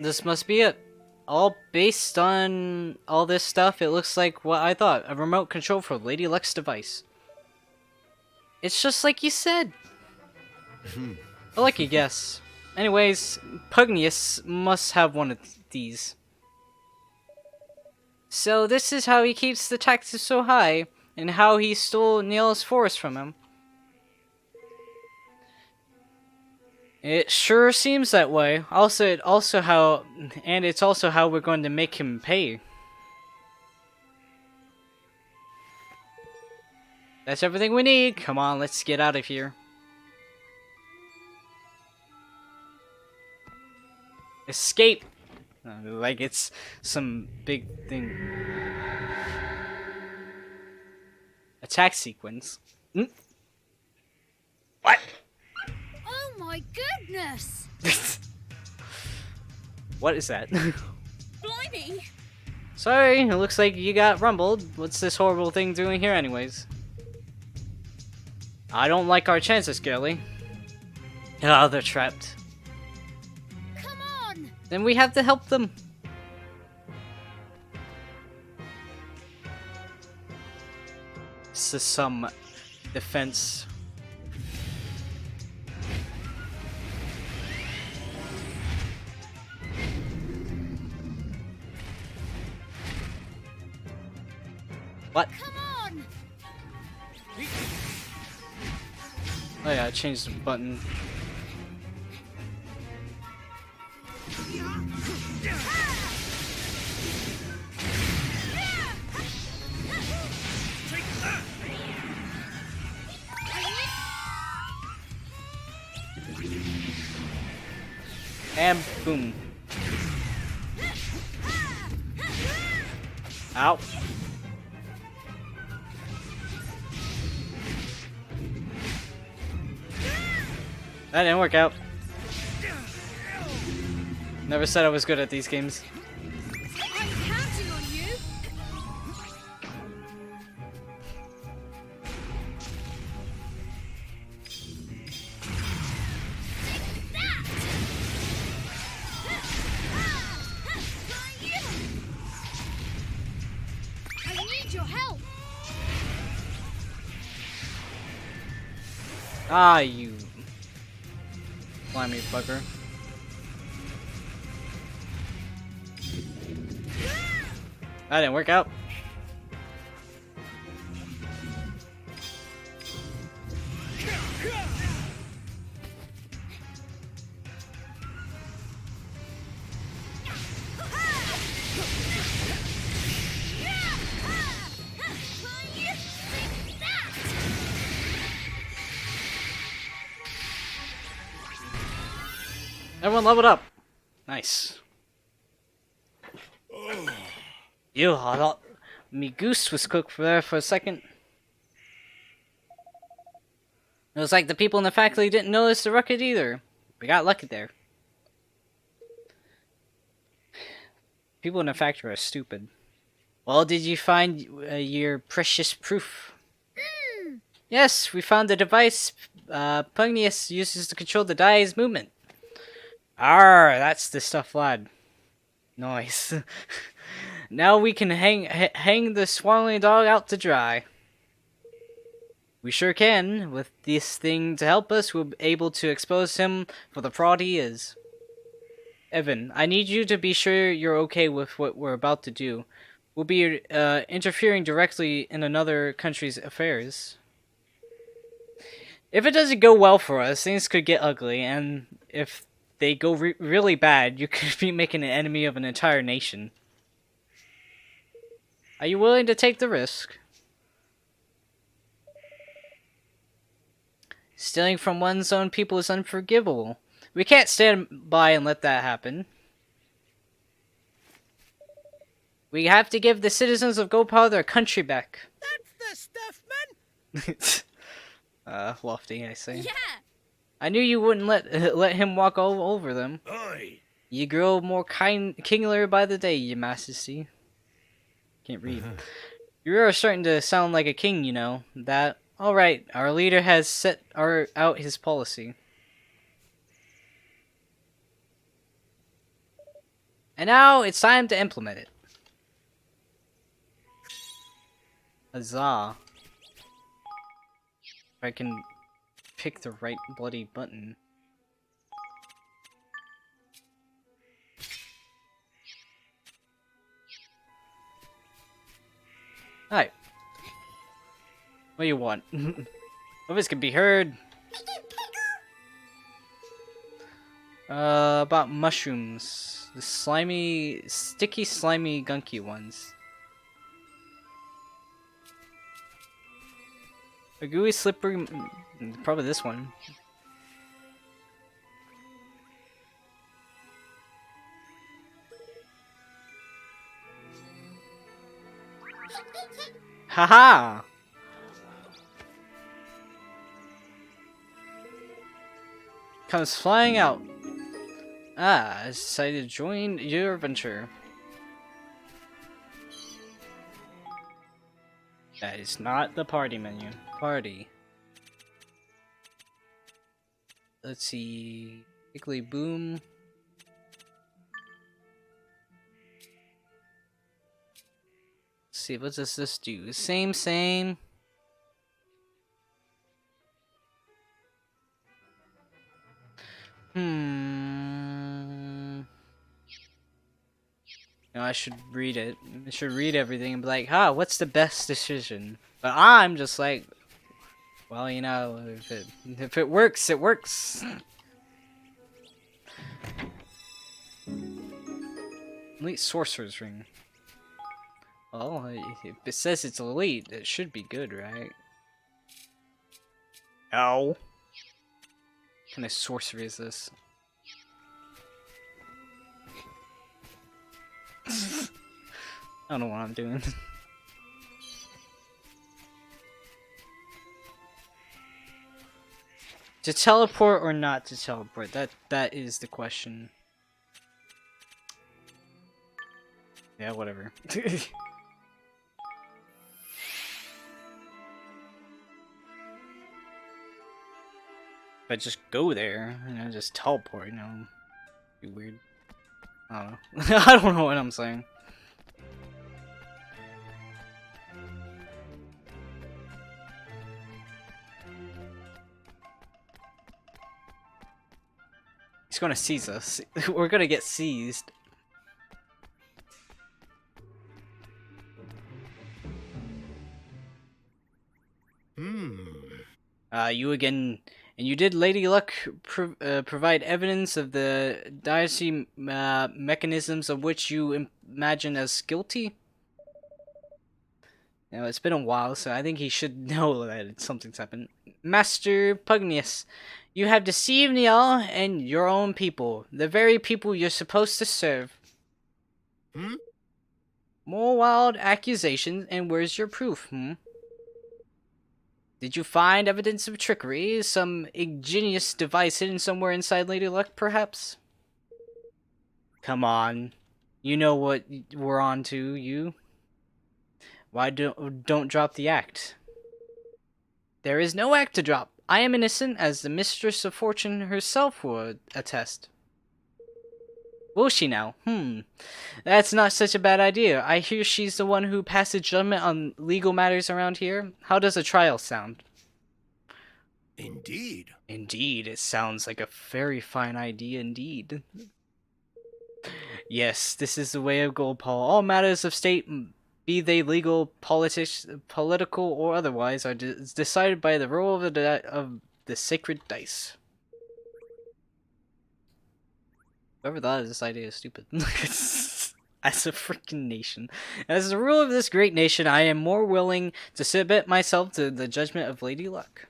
This must be it. All based on all this stuff, it looks like what I thought. A remote control for Lady Luck's device. It's just like you said. I like your guess. Anyways, Pugnius must have one of these. So this is how he keeps the taxes so high, and how he stole Neil's forest from him. It sure seems that way. It's also how we're going to make him pay. That's everything we need. Come on, let's get out of here. Escape! Like it's some big thing. Attack sequence. What? oh my goodness! What is that? Blimey! Sorry, it looks like you got rumbled. What's this horrible thing doing here anyways? I don't like our chances, girlie. Oh, they're trapped. Come on! Then we have to help them. This is some defense. What? Come on! Oh yeah, I changed the button. And boom. Ow. That didn't work out. Never said I was good at these games. need your help. Ah, you slimy bugger. That didn't work out. Everyone leveled up. Nice. Ew, I thought me goose was cooked there for a second. It was like the people in the factory didn't notice the rocket either. We got lucky there. People in the factory are stupid. Well, did you find your precious proof? Yes, we found the device Pugnius uses to control the dye's movement. Arr, that's the stuff, lad. Nice. Now we can hang the swallowing dog out to dry. We sure can. With this thing to help us, we'll be able to expose him for the fraud he is. Evan, I need you to be sure you're okay with what we're about to do. We'll be interfering directly in another country's affairs. If it doesn't go well for us, things could get ugly, and if they go really bad, you could be making an enemy of an entire nation. Are you willing to take the risk? Stealing from one's own people is unforgivable. We can't stand by and let that happen. We have to give the citizens of Gopal their country back. That's the stuff, man. Lofty, I say. Yeah. I knew you wouldn't let him walk all over them. Oi. You grow more kingler by the day, your majesty. Can't read. You are starting to sound like a king, you know. That. Alright, our leader has set out his policy. And now it's time to implement it. Huzzah. If I can pick the right bloody button. Alright. What do you want? Voice can be heard. About mushrooms. The slimy, sticky, slimy, gunky ones. A gooey, slippery... Probably this one. Haha! Comes flying out. Ah, I decided to join your adventure. That is not the party menu. Party. Let's see. Quickly boom. Let's see, what does this do? Same. No, I should read it. I should read everything and be like, what's the best decision? But I'm just like, well, you know, if it works, it works. Elite Sorcerer's Ring. Well, if it says it's elite, it should be good, right? Ow. What kind of sorcery is this? I don't know what I'm doing. To teleport or not to teleport? That is the question. Yeah, whatever. If I just go there, you know, just teleport, you know, be weird. I don't know. I don't know what I'm saying. He's gonna seize us. We're gonna get seized. You again, and you did, Lady Luck, provide evidence of the diocese mechanisms of which you imagine as guilty? Now, it's been a while, so I think he should know that something's happened. Master Pugnius, you have deceived Niall and your own people, the very people you're supposed to serve. More wild accusations, and where's your proof, Did you find evidence of trickery? Some ingenious device hidden somewhere inside Lady Luck, perhaps? Come on. You know what we're on to, you. Why don't drop the act? There is no act to drop. I am innocent, as the Mistress of Fortune herself would attest. Will she now? That's not such a bad idea. I hear she's the one who passes judgment on legal matters around here. How does a trial sound? Indeed. Indeed, it sounds like a very fine idea indeed. Yes, this is the way of Goldpaw. All matters of state, be they legal, political, or otherwise, are decided by the roll of the sacred dice. Whoever thought of this idea is stupid. As a freaking nation. As the ruler of this great nation, I am more willing to submit myself to the judgment of Lady Luck.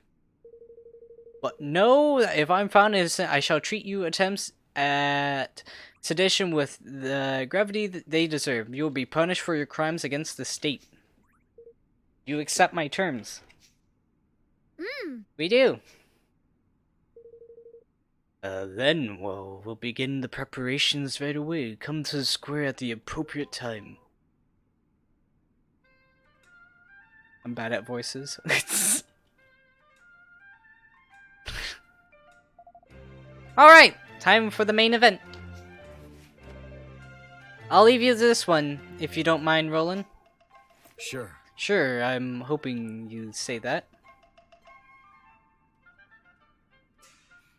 But know that if I'm found innocent, I shall treat you attempts at sedition with the gravity that they deserve. You will be punished for your crimes against the state. You accept my terms? We do. Then, well, we'll begin the preparations right away. Come to the square at the appropriate time. I'm bad at voices. Alright, time for the main event. I'll leave you to this one, if you don't mind, Roland. Sure. Sure, I'm hoping you say that.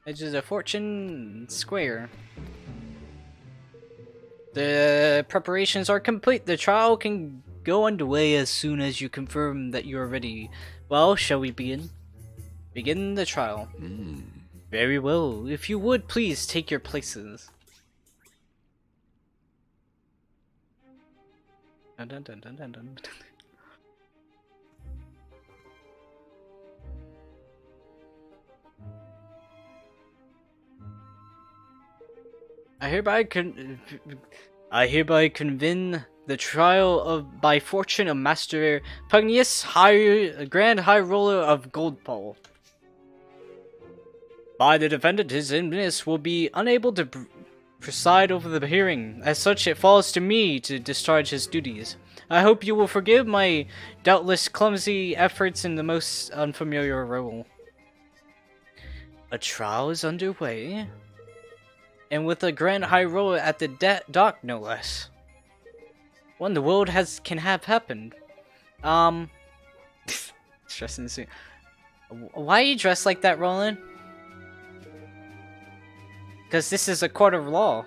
Edges of Fortune Square. The preparations are complete. The trial can go underway as soon as you confirm that you are ready. Well, shall we begin? Begin the trial. Very well. If you would, please take your places. Dun, dun, dun, dun, dun, dun. I hereby convene the trial of by fortune of Master Pugnius, Grand High Roller of Goldpaw. By the defendant, his eminence will be unable to preside over the hearing. As such, it falls to me to discharge his duties. I hope you will forgive my doubtless clumsy efforts in the most unfamiliar role. A trial is underway, and with a Grand High Roller at the dock, no less. What in the world can have happened? Stressing the suit. Why are you dressed like that, Roland? Because this is a court of law.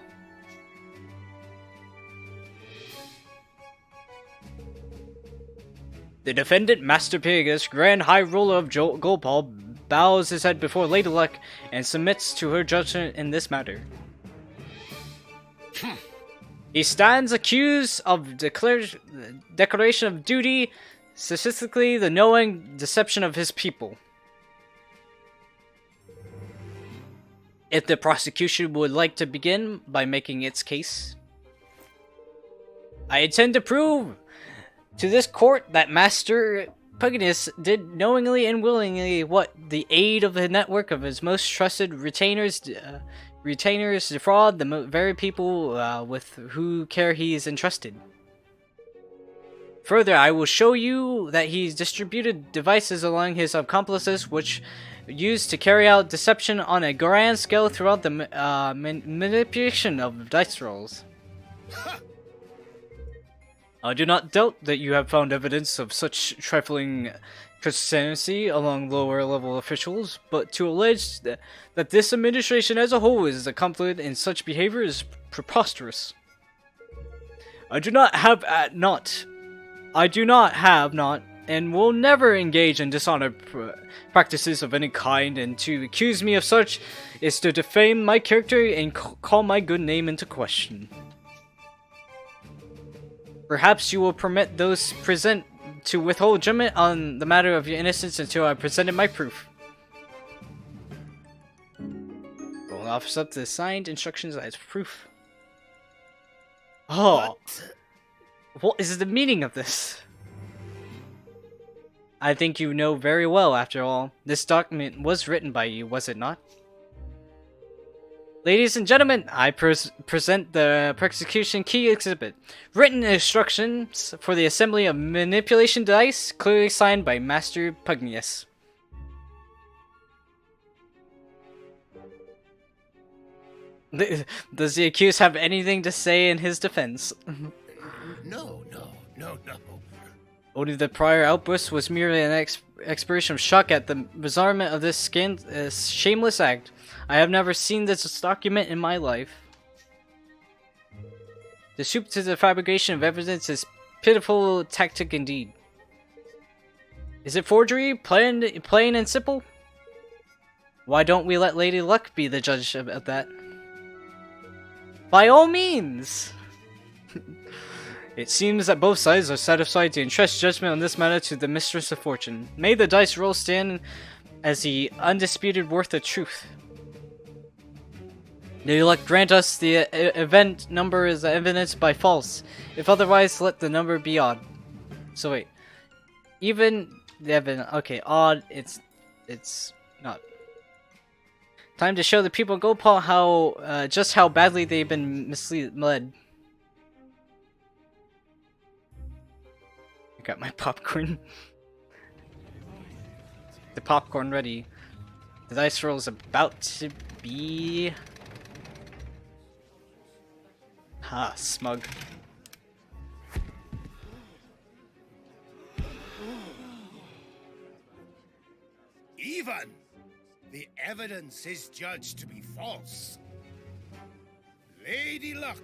The defendant, Master Pegasus, Grand High Roller of Goldpaw, bows his head before Lady Luck and submits to her judgment in this matter. He stands accused of declaration of duty, specifically the knowing deception of his people. If the prosecution would like to begin by making its case, I intend to prove to this court that Master Pugnius did knowingly and willingly what the aid of the network of his most trusted retainers defraud the very people with whose care he is entrusted. Further, I will show you that he's distributed devices along his accomplices which used to carry out deception on a grand scale throughout the manipulation of dice rolls. I do not doubt that you have found evidence of such trifling consistency among lower level officials, but to allege that this administration as a whole is complicit in such behavior is preposterous. I do not have not, and will never engage in dishonest practices of any kind, and to accuse me of such is to defame my character and call my good name into question. Perhaps you will permit those present to withhold judgment on the matter of your innocence until I presented my proof. Roll office up to the signed instructions as proof. Oh, what is the meaning of this? I think you know very well, after all. This document was written by you, was it not? Ladies and gentlemen, I present the prosecution key exhibit. Written instructions for the assembly of manipulation dice, clearly signed by Master Pugnius. Does the accused have anything to say in his defense? No. Only the prior outburst was merely an expression of shock at the bizarrement of this shameless act. I have never seen this document in my life. The stoop to the fabrication of evidence is pitiful tactic indeed. Is it forgery, plain and simple? Why don't we let Lady Luck be the judge of that? By all means! It seems that both sides are satisfied to entrust judgment on this matter to the Mistress of Fortune. May the dice roll stand as the undisputed worth of truth. Lady Luck, grant us the event number as evidence by false. If otherwise, let the number be odd. So wait. Even the evidence... Okay, odd, it's not. Time to show the people of Gopal how, just how badly they've been misled. I got my popcorn. The popcorn ready. The dice roll is about to be... Ha, smug. Even the evidence is judged to be false. Lady Luck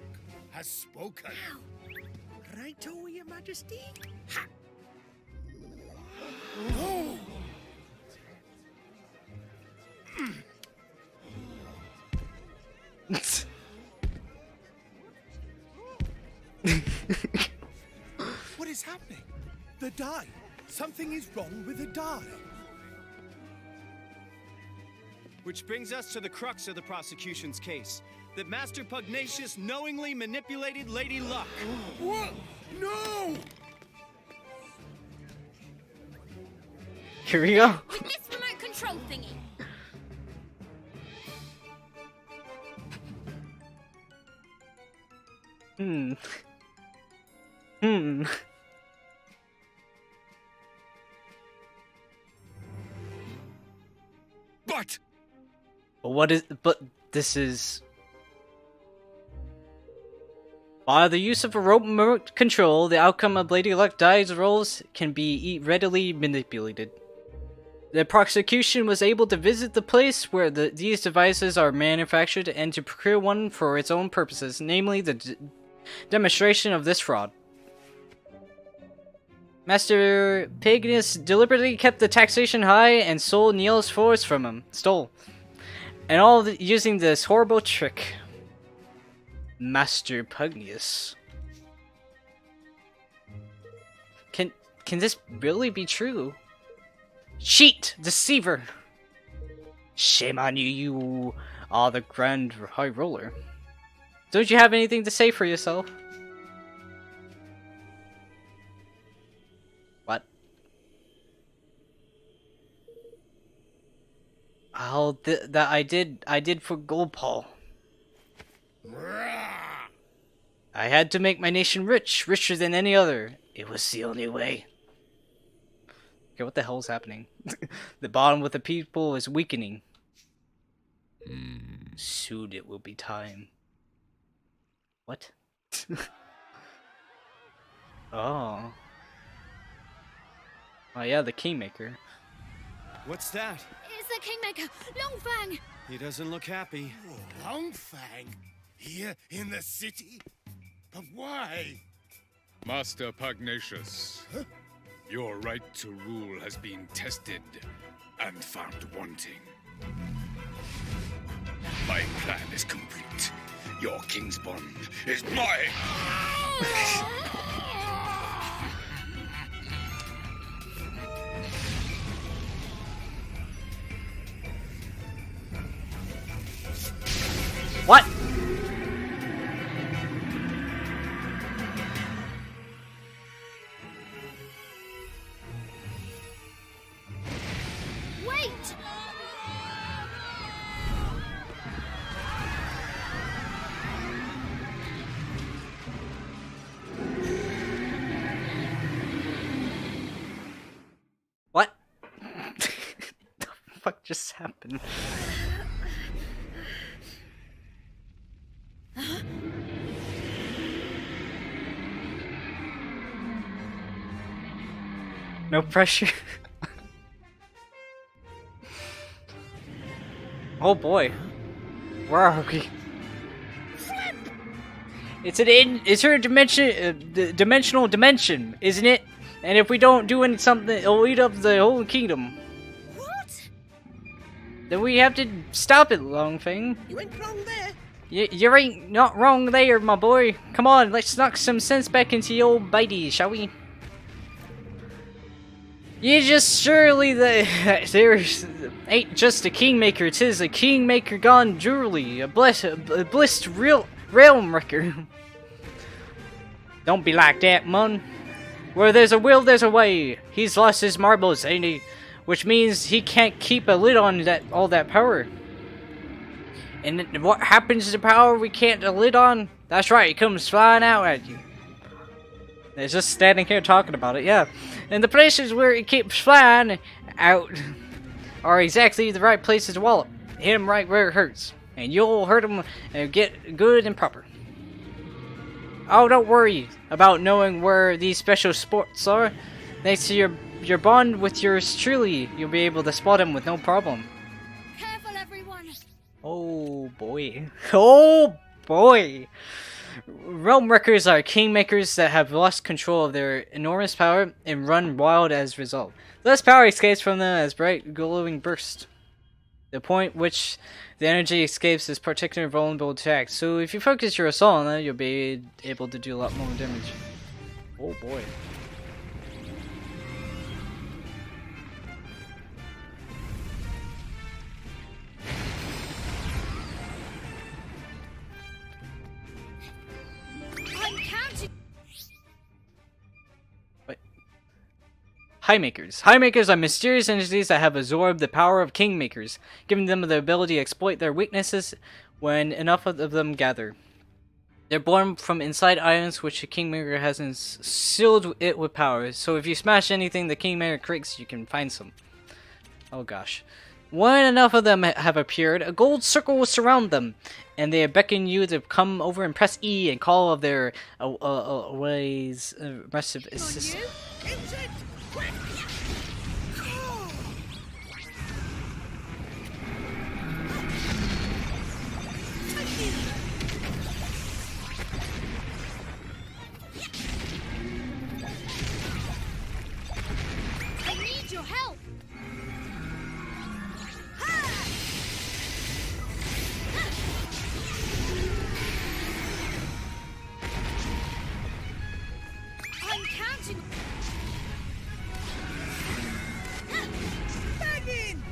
has spoken. Righto, Your Majesty. Oh. What is happening? The die. Something is wrong with the die. Which brings us to the crux of the prosecution's case. That Master Pugnacious knowingly manipulated Lady Luck. What? No! Here we go. With this remote control thingy. But This is... By the use of a remote control, the outcome of Lady Luck dice rolls can be readily manipulated. The prosecution was able to visit the place where these devices are manufactured and to procure one for its own purposes, namely the demonstration of this fraud. Master Pugnius deliberately kept the taxation high and stole Neil's force from him. And all using this horrible trick. Master Pugnius. Can this really be true? Cheat! Deceiver! Shame on you, you are the Grand High Roller. Don't you have anything to say for yourself? What? Oh, that I did for Goldpaw. I had to make my nation rich, richer than any other. It was the only way. Okay, what the hell is happening? The bond with the people is weakening. Soon it will be time. What? Oh. Oh yeah, the Kingmaker. What's that? It's the Kingmaker, Longfang! He doesn't look happy. Longfang? Here in the city? But why? Master Pugnacious, your right to rule has been tested and found wanting. My plan is complete. Your king's bond is mine! What? Wait! What? The fuck just happened? No pressure. Oh boy. Where are we? It's it's a dimensional dimension, isn't it? And if we don't do something, it'll eat up the whole kingdom. What? Then we have to stop it, Longfang. You ain't wrong there. You ain't not wrong there, my boy. Come on, let's knock some sense back into your old bitey, shall we? You just surely there's ain't just a Kingmaker, 'tis a Kingmaker gone truly, a blessed realm wrecker. Don't be like that, mun. Where there's a will, there's a way. He's lost his marbles, ain't he? Which means he can't keep a lid on all that power. And what happens to power we can't a lid on? That's right, it comes flying out at you. They're just standing here talking about it, yeah. And the places where it keeps flying out are exactly the right places to wallop. Hit him right where it hurts. And you'll hurt him and get good and proper. Oh, don't worry about knowing where these special spots are. Thanks to your bond with yours truly, you'll be able to spot him with no problem. Careful, everyone! Oh boy. Oh boy! Realm Wreckers are Kingmakers that have lost control of their enormous power and run wild as a result. Less power escapes from them as bright glowing bursts. The point which the energy escapes is particularly vulnerable to attack, so if you focus your assault on that, you'll be able to do a lot more damage. Oh boy. I'm counting! Highmakers. Highmakers are mysterious entities that have absorbed the power of Kingmakers, giving them the ability to exploit their weaknesses when enough of them gather. They're born from inside items which the Kingmaker has sealed it with power, so if you smash anything the Kingmaker creates, you can find some. Oh gosh. When enough of them have appeared, a gold circle will surround them, and they beckon you to come over and press E and call of their ways massive assist. I need your help! I'm counting! Begging!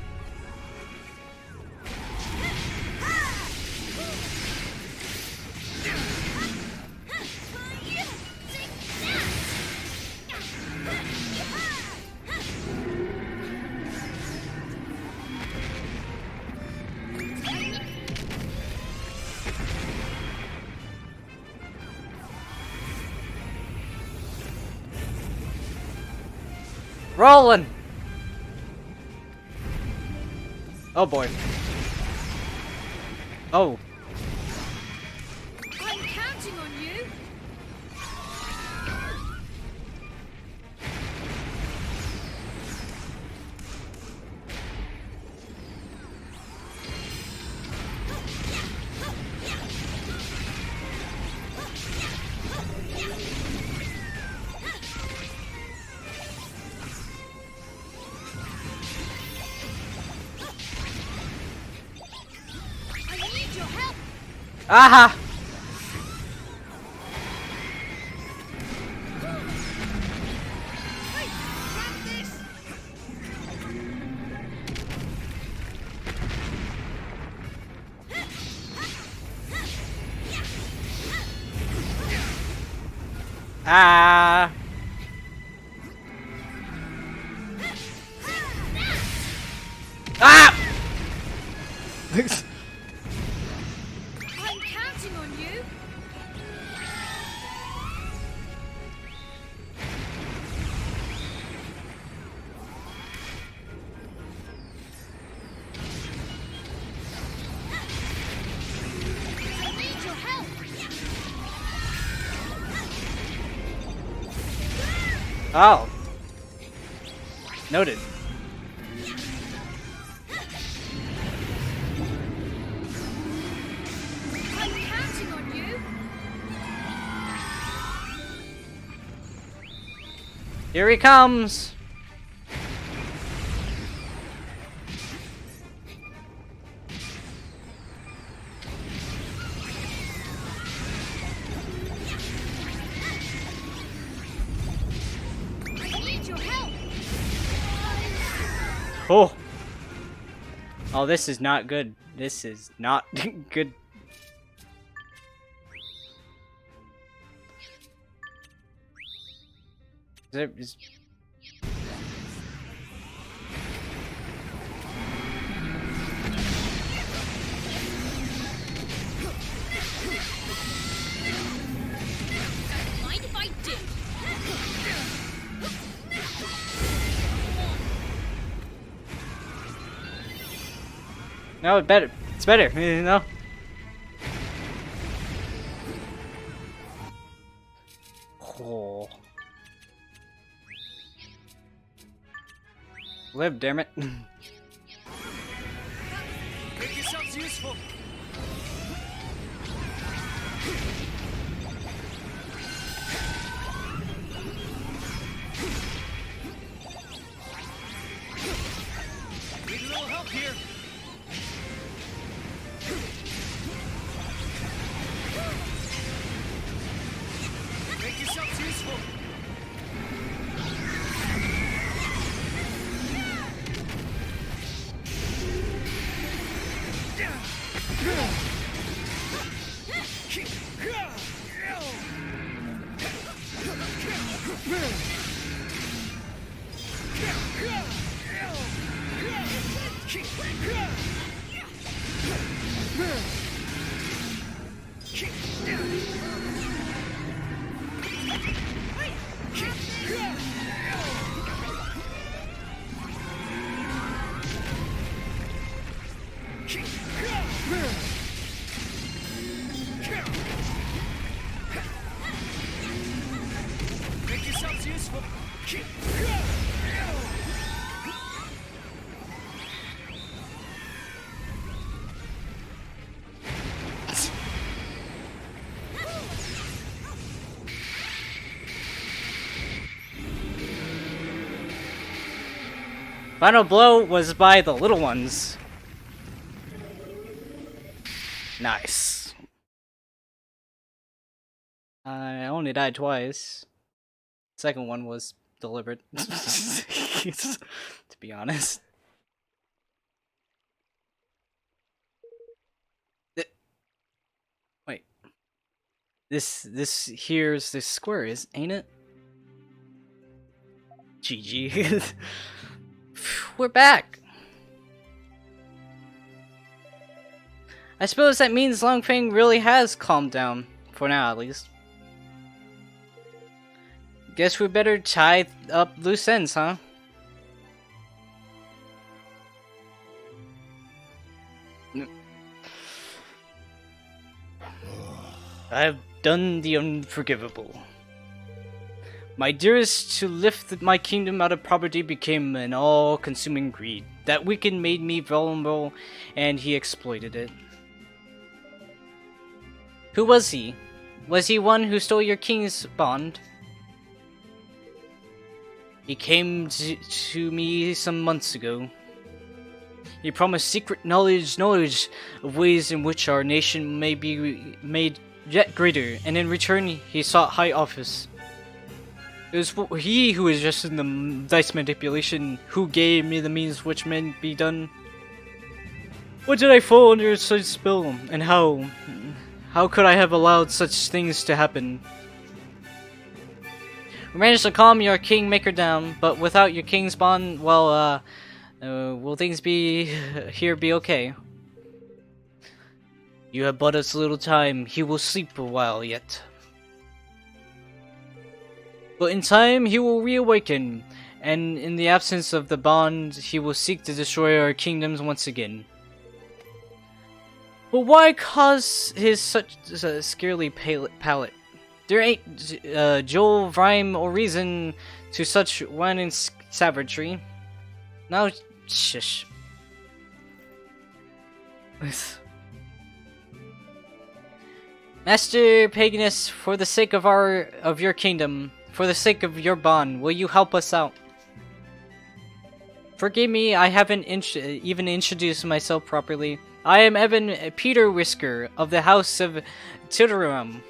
Rolling! Oh boy. Oh. I'm counting on you! Aha! Ah! Ah! I'm counting on you. I need your help. Oh. Noted. I'm counting on you. Here he comes. I need your help. Oh. Oh, this is not good. This is not good. Is Mind if I do? No, better. It's better, you know. Oh. Live, damn it. Make yourselves useful. Need a little help here. Make yourselves useful. Make yourselves useful. Final blow was by the little ones. Nice. I only died twice. Second one was deliberate. To be honest. Wait. This here's the square, ain't it? GG. We're back. I suppose that means Longfang really has calmed down. For now, at least. Guess we better tie up loose ends, huh? I've done the unforgivable. My dearest, to lift my kingdom out of poverty became an all-consuming greed. That wicked made me vulnerable, and he exploited it. Who was he? Was he one who stole your king's bond? He came to me some months ago. He promised secret knowledge of ways in which our nation may be made yet greater, and in return he sought high office. It was he who was just in the dice manipulation who gave me the means which may be done. What did I fall under such spell, and how? How could I have allowed such things to happen? We managed to calm your kingmaker down, but without your king's bond, well, will things be here be okay? You have but us little time. He will sleep a while yet. But in time, he will reawaken, and in the absence of the bond, he will seek to destroy our kingdoms once again. But why cause his such a scarily palate? There ain't Joel, rhyme, or reason to such whining savagery. Now, shush. Master Paganus, for the sake of your kingdom, for the sake of your bond, will you help us out? Forgive me, I haven't even introduced myself properly. I am Evan Peter Whisker of the House of Tiderum.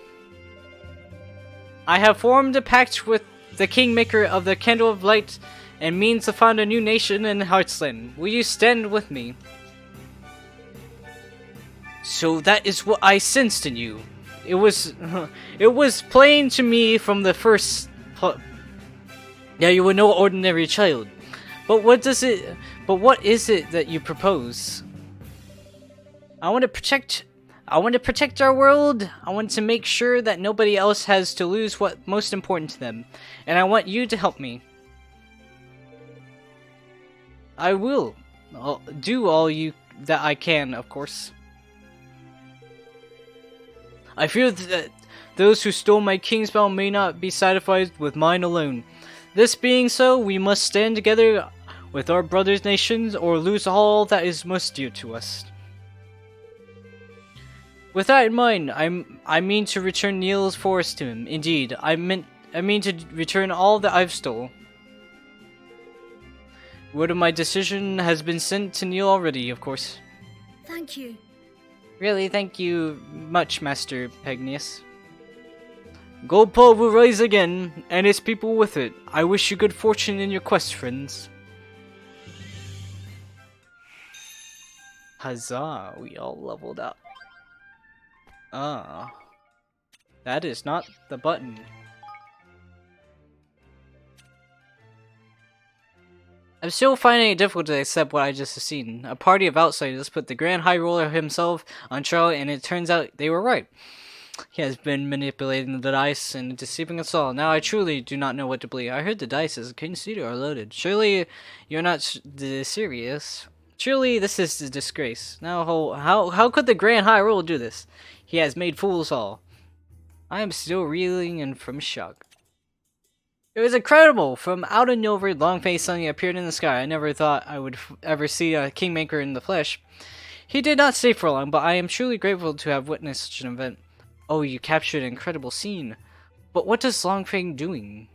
I have formed a pact with the Kingmaker of the Candle of Light and mean to found a new nation in Heartsland. Will you stand with me? So that is what I sensed in you. It was plain to me from the first that you were no ordinary child. But what is it that you propose? I want to protect our world. I want to make sure that nobody else has to lose what's most important to them. And I want you to help me. I will. I'll do all that I can, of course. I fear that those who stole my Kingspell may not be satisfied with mine alone. This being so, we must stand together with our brothers' nations or lose all that is most dear to us. With that in mind, I mean to return Neil's forest to him. Indeed, I mean to return all that I've stole. Word of my decision has been sent to Neil already, of course. Thank you. Really, thank you much, Master Pagnius. Goldpaw will rise again, and its people with it. I wish you good fortune in your quest, friends. Huzzah, we all leveled up. Ah. That is not the button. I'm still finding it difficult to accept what I just have seen. A party of outsiders put the Grand High Roller himself on trial, and it turns out they were right. He has been manipulating the dice and deceiving us all. Now I truly do not know what to believe. I heard the dice as King Cedar are loaded. Surely you're not serious. Surely this is a disgrace. Now how could the Grand High Roller do this? He has made fools all. I am still reeling and from shock. It was incredible! From out of nowhere, Longface suddenly appeared in the sky. I never thought I would ever see a Kingmaker in the flesh. He did not stay for long, but I am truly grateful to have witnessed such an event. Oh, you captured an incredible scene. But what is Longfang doing?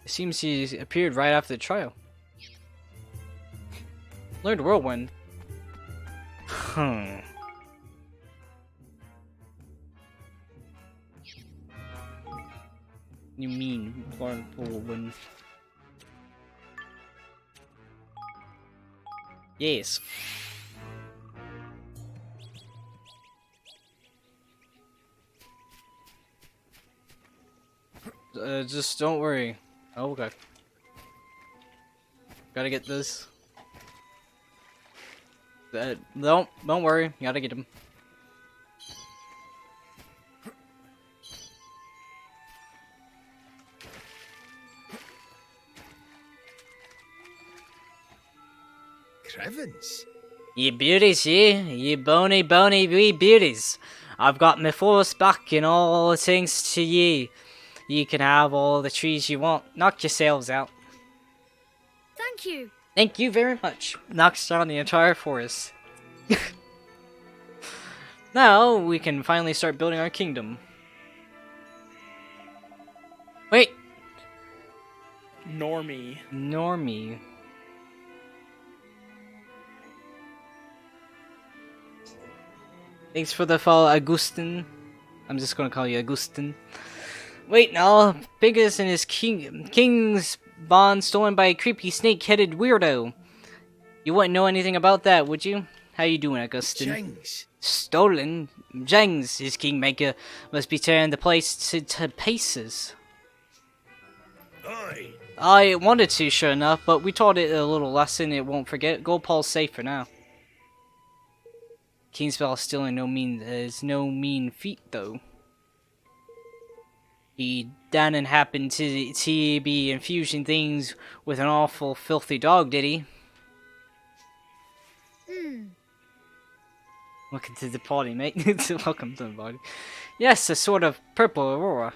It seems he appeared right after the trial. Learned Whirlwind. You mean Learned Whirlwind? Yes. Just don't worry. Oh, okay. Gotta get this. Don't worry. Gotta get him. Crevens? Ye beauties, ye bony wee beauties. I've got my force back and all thanks to ye. You can have all the trees you want. Knock yourselves out. Thank you. Thank you very much. Knocks down the entire forest. Now we can finally start building our kingdom. Wait. Normie. Thanks for the follow, Augustin. I'm just gonna call you Augustin. Wait, now, Biggest and his king's bond stolen by a creepy snake-headed weirdo. You wouldn't know anything about that, would you? How you doing, Augustin? Jengs. Stolen? Jengs, his kingmaker, must be tearing the place to pieces. Aye. I wanted to, sure enough, but we taught it a little lesson it won't forget. Goldpaul's safe for now. Kingspell stealing is no mean feat, though. He didn't happen to be infusing things with an awful filthy dog, did he? Welcome to the party, mate. Welcome to the party. Yes, a sort of purple aurora.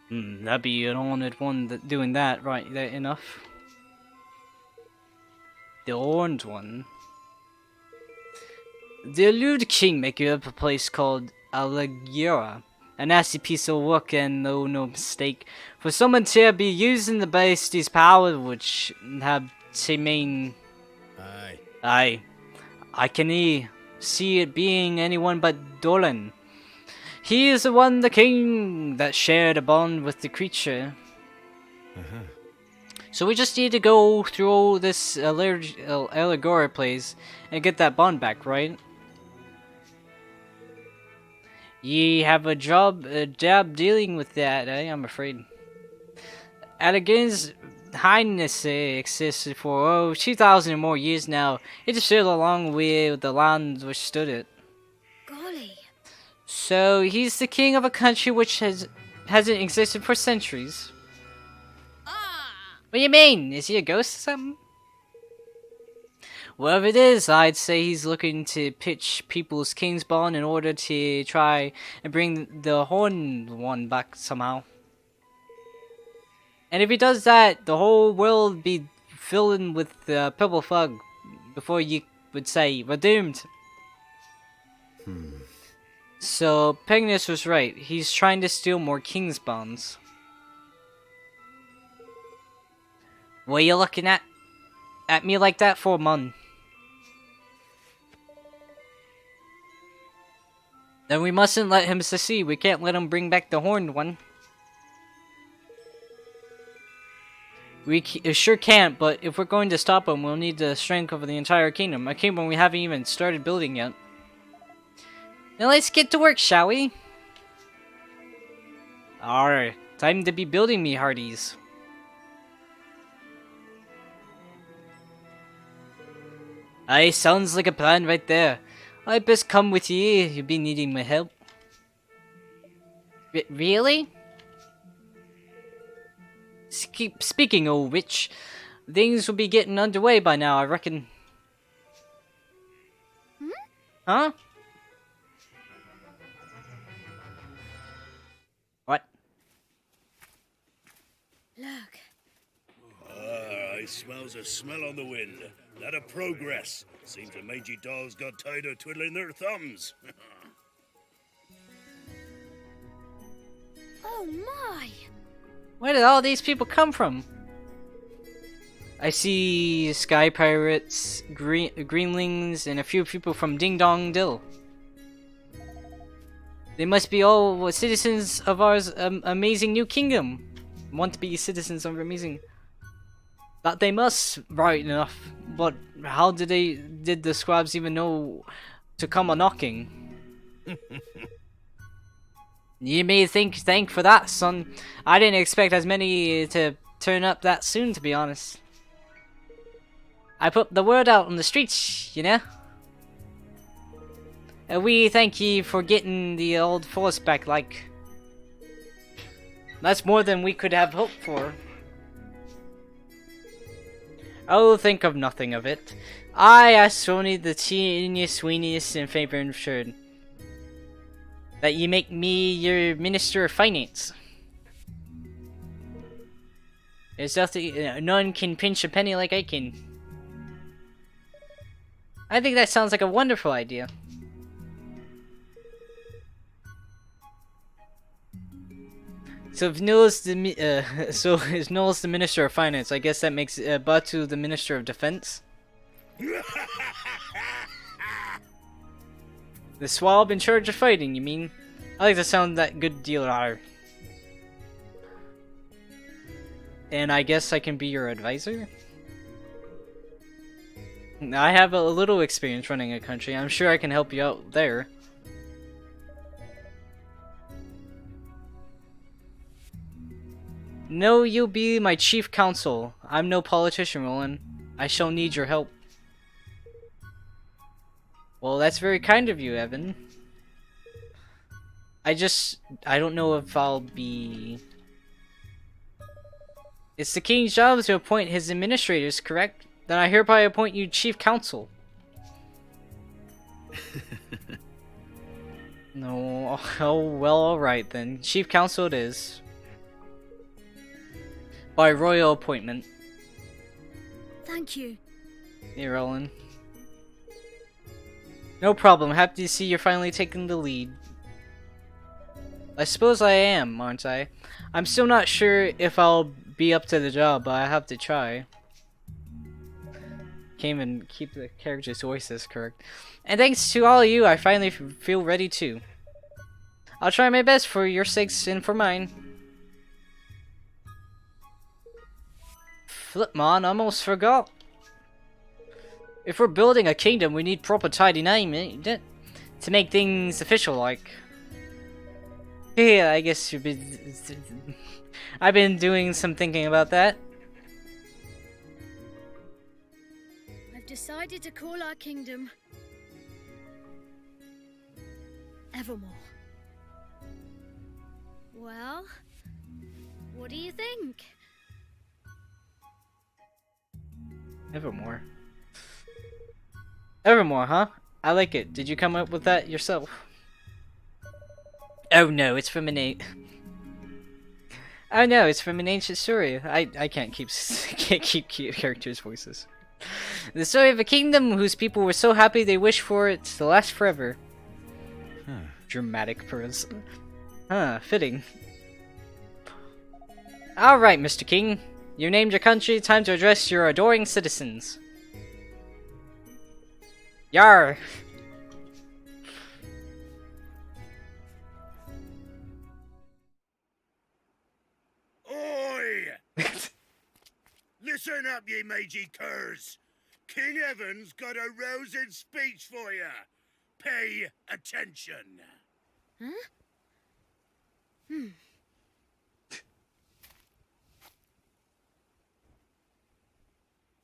That'd be an honored one doing that, right there enough. The orange one. The elude kingmaker of a place called Allegra. A nasty piece of work and no mistake. For someone to be using the bestie's power, which have to mean... Aye. I can see it being anyone but Dolan. He is the king that shared a bond with the creature. So we just need to go through all this allegory plays and get that bond back, right? Ye have a job dealing with that, eh? I'm afraid. Allegan's Highness existed for 2,000 or more years now. It just sailed along with the land which stood it. Golly. So he's the king of a country which hasn't existed for centuries. What do you mean? Is he a ghost or something? Whatever it is, I'd say he's looking to pitch people's king's bond in order to try and bring the horned one back somehow. And if he does that, the whole world would be filled with purple fog before you would say, we're doomed. So, Pegnus was right. He's trying to steal more king's bonds. What are you looking at me like that for, man? Then we mustn't let him succeed. We can't let him bring back the horned one. We sure can't, but if we're going to stop him, we'll need the strength of the entire kingdom. A kingdom we haven't even started building yet. Now let's get to work, shall we? Alright, time to be building, me hearties. Aye, sounds like a plan right there. I best come with you. You'll be needing my help. Really? Speaking of which, things will be getting underway by now, I reckon. Huh? What? Look. I smells a smell on the wind. That a progress. Seems the mangy dolls got tired of twiddling their thumbs. Oh my! Where did all these people come from? I see sky pirates, greenlings, and a few people from Ding Dong Dill. They must be all citizens of our amazing new kingdom. Want to be citizens of our amazing... That they must, right enough. But how did the scribes even know to come a knocking? You may thank for that, son. I didn't expect as many to turn up that soon, to be honest. I put the word out on the streets, you know. We thank ye for getting the old force back, like. That's more than we could have hoped for. Oh, think of nothing of it. I ask only the teeniest, weeniest, and favor ensured. That you make me your Minister of Finance. There's nothing, none can pinch a penny like I can. I think that sounds like a wonderful idea. So if Noel's the Minister of Finance, I guess that makes Batu the Minister of Defense. The swab in charge of fighting, you mean? I like the sound of that good dealer. And I guess I can be your advisor? I have a little experience running a country. I'm sure I can help you out there. No, you'll be my chief counsel. I'm no politician, Roland. I shall need your help. Well, that's very kind of you, Evan. I don't know if I'll be... It's the king's job to appoint his administrators, correct? Then I hereby appoint you chief counsel. No, oh well, alright then. Chief counsel it is. By royal appointment. Thank you. Hey, Roland. No problem. Happy to see you're finally taking the lead. I suppose I am, aren't I? I'm still not sure if I'll be up to the job, but I have to try. Can't even keep the characters' voices correct. And thanks to all of you, I finally feel ready too. I'll try my best for your sakes and for mine. Flipmon, almost forgot. If we're building a kingdom, we need proper tidy naming to make things official like. Yeah, I guess you've been... I've been doing some thinking about that. I've decided to call our kingdom Evermore. Well, what do you think? Evermore. Evermore, huh? I like it. Did you come up with that yourself? Oh no, it's from an Oh no, it's from an ancient story. I can't keep characters' voices. The story of a kingdom whose people were so happy they wished for it to last forever. Huh. Dramatic purse. Huh, fitting. Alright, Mr. King. You named your country, time to address your adoring citizens. Yar! Oi! Listen up, ye mangy curs. King Evan's got a rousing speech for you. Pay attention. Huh?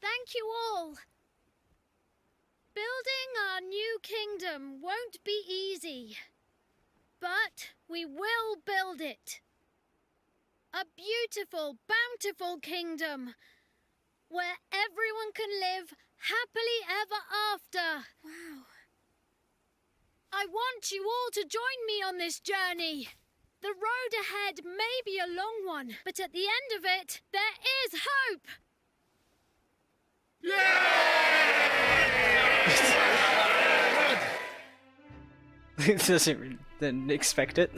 Thank you all. Building our new kingdom won't be easy, but we will build it. A beautiful, bountiful kingdom where everyone can live happily ever after. Wow. I want you all to join me on this journey. The road ahead may be a long one, but at the end of it, there is hope. Didn't expect it.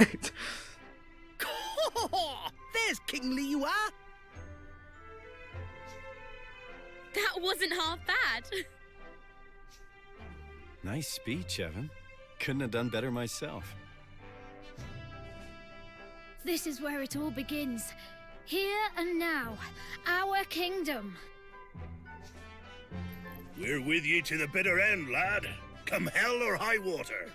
There's kingly you are. That wasn't half bad. Nice speech, Evan. Couldn't have done better myself. This is where it all begins. Here and now, our kingdom. We're with you to the bitter end, lad. Come hell or high water.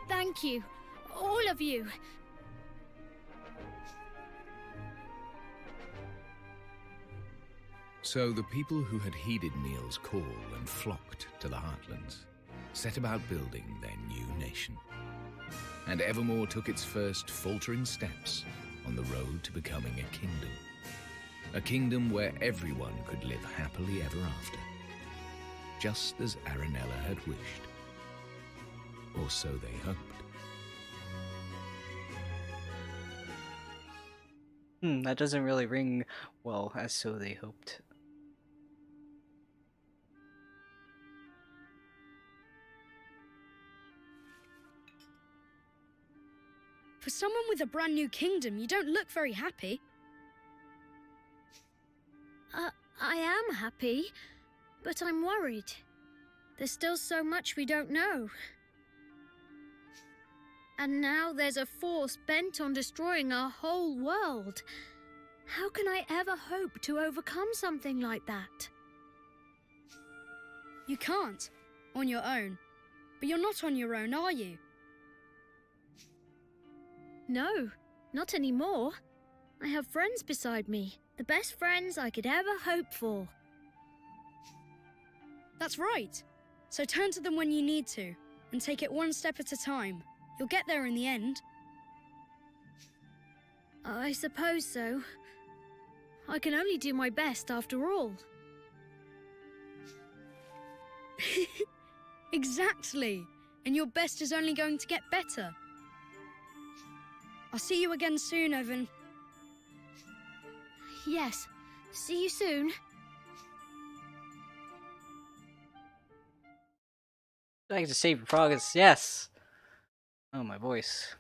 Thank you, all of you. So the people who had heeded Neil's call and flocked to the Heartlands set about building their new nation. And Evermore took its first faltering steps on the road to becoming a kingdom. A kingdom where everyone could live happily ever after. Just as Aranella had wished. Or so they hoped. That doesn't really ring well, as so they hoped. For someone with a brand new kingdom, you don't look very happy. I am happy, but I'm worried. There's still so much we don't know. And now there's a force bent on destroying our whole world. How can I ever hope to overcome something like that? You can't, on your own. But you're not on your own, are you? No, not anymore. I have friends beside me. The best friends I could ever hope for. That's right. So turn to them when you need to, and take it one step at a time. You'll get there in the end. I suppose so. I can only do my best after all. Exactly. And your best is only going to get better. I'll see you again soon, Evan. Yes. See you soon. I get to save your progress. Yes. Oh, my voice.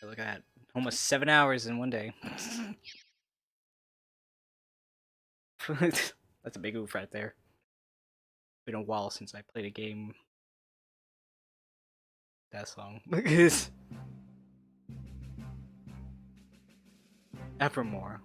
Look at that. Almost 7 hours in one day. That's a big oof right there. Been a while since I played a game that song. Evermore.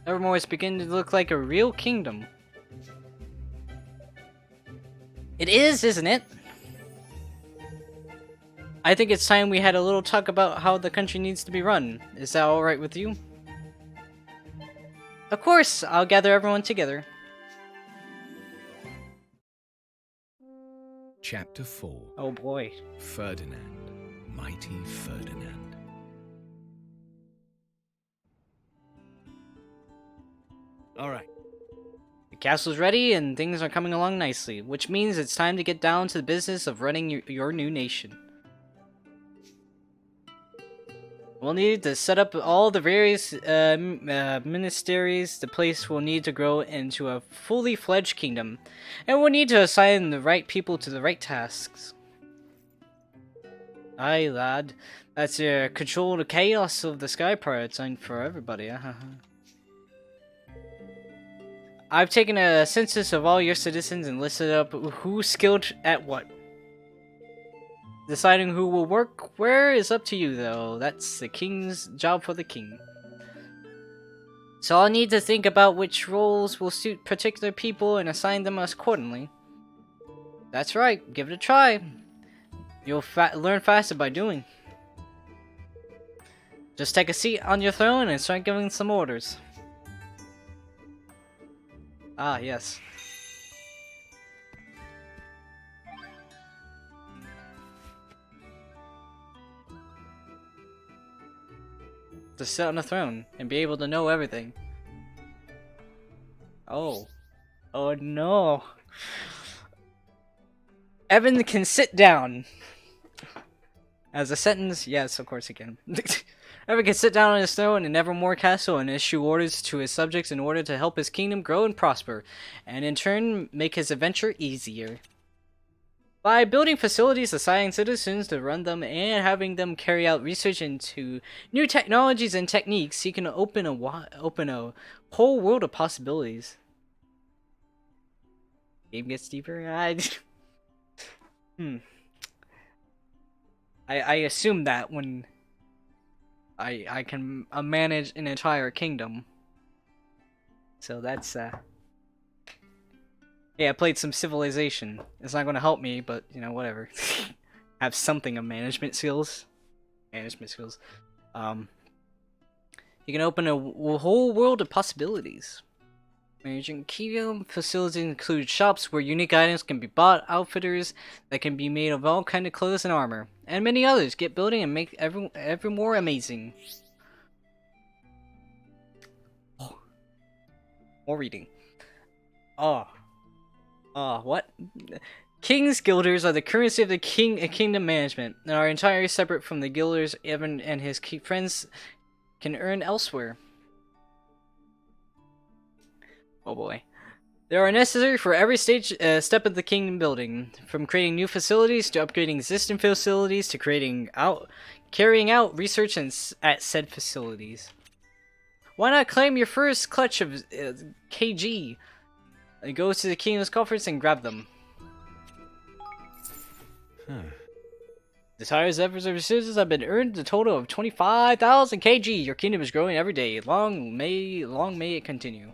Evermore is beginning to look like a real kingdom. It is, isn't it? I think it's time we had a little talk about how the country needs to be run. Is that alright with you? Of course, I'll gather everyone together. Chapter 4. Oh boy. Ferdinand. Mighty Ferdinand. Alright. The castle's ready and things are coming along nicely, which means it's time to get down to the business of running your new nation. We'll need to set up all the various ministries. The place will need to grow into a fully fledged kingdom, and we'll need to assign the right people to the right tasks. Aye, lad. That's control the chaos of the sky part assigned for everybody. I've taken a census of all your citizens and listed up who's skilled at what. Deciding who will work where is up to you, though. That's the king's job for the king. So I'll need to think about which roles will suit particular people and assign them accordingly. That's right, give it a try. You'll learn faster by doing. Just take a seat on your throne and start giving some orders. Ah, yes. To sit on a throne and be able to know everything. Oh. Oh no. Evan can sit down. As a sentence, yes, of course he can. Evan can sit down on his throne in Evermore Castle and issue orders to his subjects in order to help his kingdom grow and prosper, and in turn make his adventure easier. By building facilities, assigning citizens to run them, and having them carry out research into new technologies and techniques, he can open a whole world of possibilities. Game gets deeper. I assume that when I can manage an entire kingdom. So that's yeah, I played some Civilization. It's not going to help me, but you know, whatever. Have something of management skills. You can open a whole world of possibilities. Managing kingdom facilities include shops where unique items can be bought, outfitters that can be made of all kinds of clothes and armor, and many others. Get building and make ever more amazing. Oh. More reading. Oh. Oh, what? King's guilders are the currency of the kingdom management, and are entirely separate from the guilders Evan and his friends can earn elsewhere. Oh boy. They are necessary for every step of the kingdom building, from creating new facilities to upgrading existing facilities to carrying out research at said facilities. Why not claim your first clutch of KG? Go to the kingdom's coffers and grab them. The tire's efforts and resources have been earned a total of 25,000 KG. Your kingdom is growing every day. Long may it continue.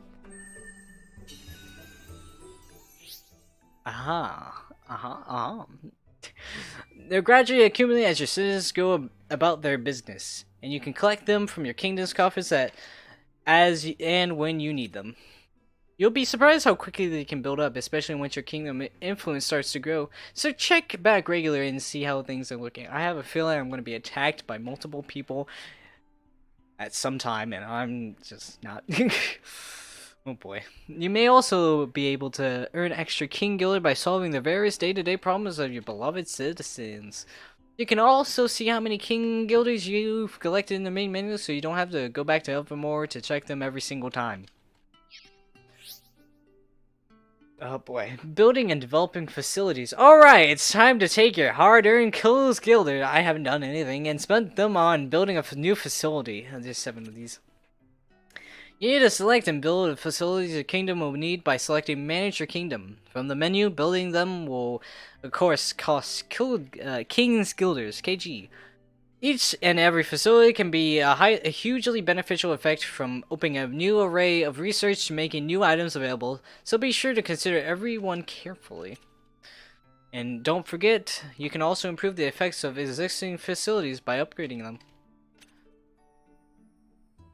They'll gradually accumulate as your citizens go about their business, and you can collect them from your kingdom's coffers as and when you need them. You'll be surprised how quickly they can build up, especially once your kingdom influence starts to grow. So check back regularly and see how things are looking. I have a feeling I'm going to be attacked by multiple people at some time, and I'm just not... Oh boy. You may also be able to earn extra King Gilder by solving the various day-to-day problems of your beloved citizens. You can also see how many King Gilders you've collected in the main menu, so you don't have to go back to Elfamore to check them every single time. Oh boy. Building and developing facilities. Alright, it's time to take your hard-earned Kills Gilder, I haven't done anything, and spend them on building a new facility. There's 7 of these. You need to select and build the facilities your kingdom will need by selecting Manage Your Kingdom. From the menu, building them will, of course, cost King's Guilders, KG. Each and every facility can be a hugely beneficial effect, from opening a new array of research to making new items available, so be sure to consider every one carefully. And don't forget, you can also improve the effects of existing facilities by upgrading them.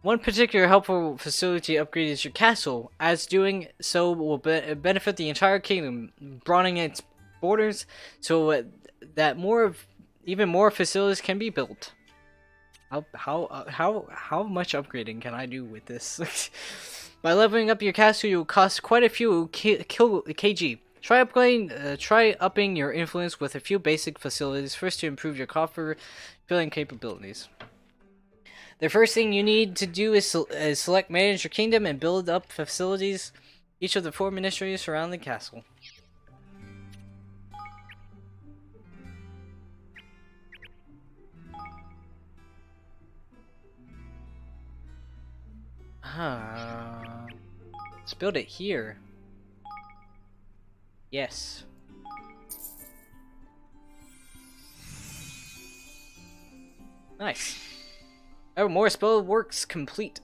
One particular helpful facility upgrade is your castle, as doing so will benefit the entire kingdom, broadening its borders so that even more facilities can be built. How much upgrading can I do with this? By leveling up your castle, you will cost quite a few KG. Try upping your influence with a few basic facilities first to improve your coffer filling capabilities. The first thing you need to do is select Manage Your Kingdom and build up facilities. Each of the 4 ministries surround the castle. Let's build it here. Yes. Nice. Oh, more spell works complete.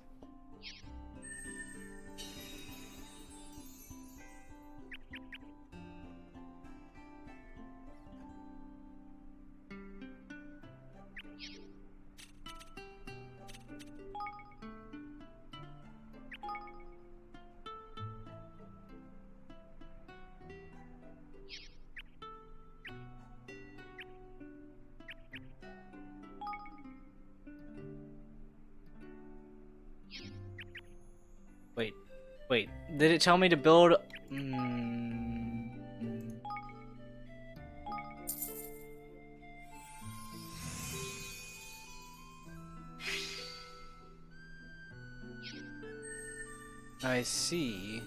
Wait, did it tell me to build? I see.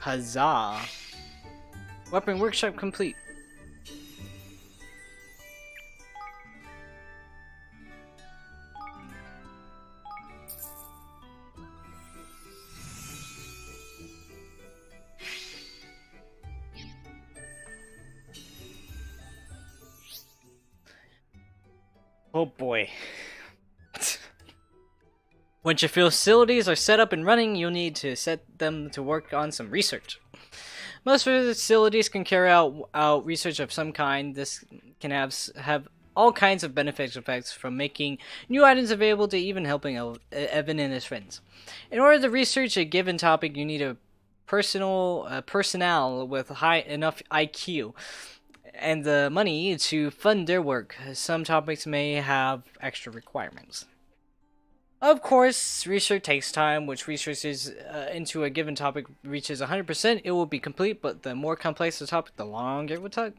Huzzah. Weapon workshop complete. Oh boy. Once your facilities are set up and running, you'll need to set them to work on some research. Most facilities can carry out research of some kind. This can have all kinds of beneficial effects, from making new items available to even helping Evan and his friends. In order to research a given topic, you need a personnel with high enough IQ and the money to fund their work. Some topics may have extra requirements. Of course, research takes time. Which researches into a given topic reaches 100%, it will be complete, but the more complex the topic, the longer it will take.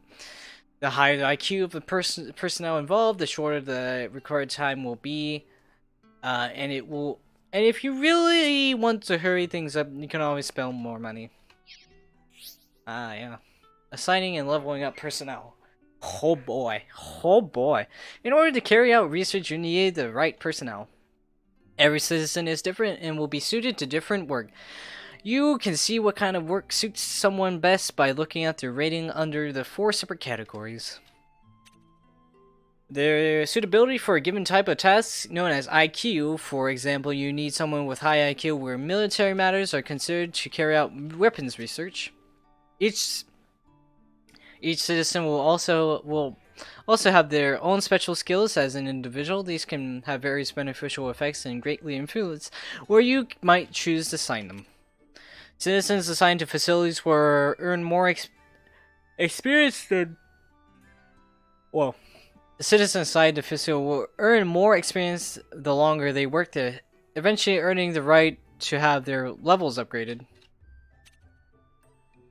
The higher the IQ of the personnel involved, the shorter the required time will be. And if you really want to hurry things up, you can always spend more money. Yeah. Assigning and leveling up personnel. Oh boy. Oh boy. In order to carry out research, you need the right personnel. Every citizen is different and will be suited to different work. You can see what kind of work suits someone best by looking at their rating under the 4 separate categories. Their suitability for a given type of task, known as IQ. For example, you need someone with high IQ where military matters are considered to carry out weapons research. Each citizen will also have their own special skills as an individual. These can have various beneficial effects and greatly influence where you might choose to assign them. Citizens assigned to facilities will earn more experience than... Well, citizens assigned to facility will earn more experience the longer they work there, eventually earning the right to have their levels upgraded.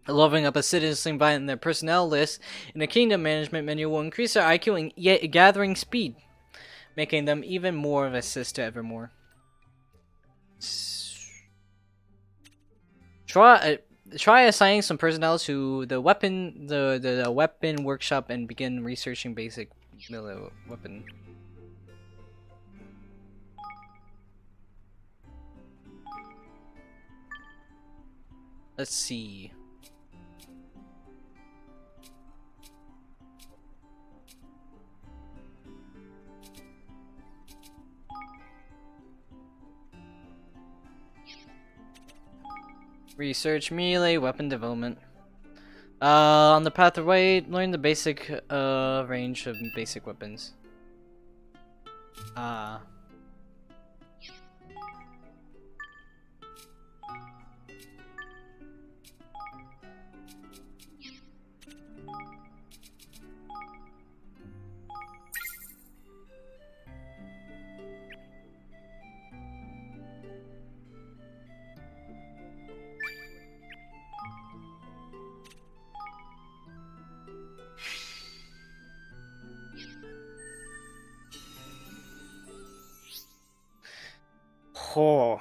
Leveling up a citizen by their personnel list in the kingdom management menu will increase their IQ and yet gathering speed, making them even more of an assist to Evermore. Try assigning some personnel to the weapon workshop and begin researching basic melee weapon. Let's see. Research melee weapon development. On the pathway, learn the basic range of basic weapons. Oh.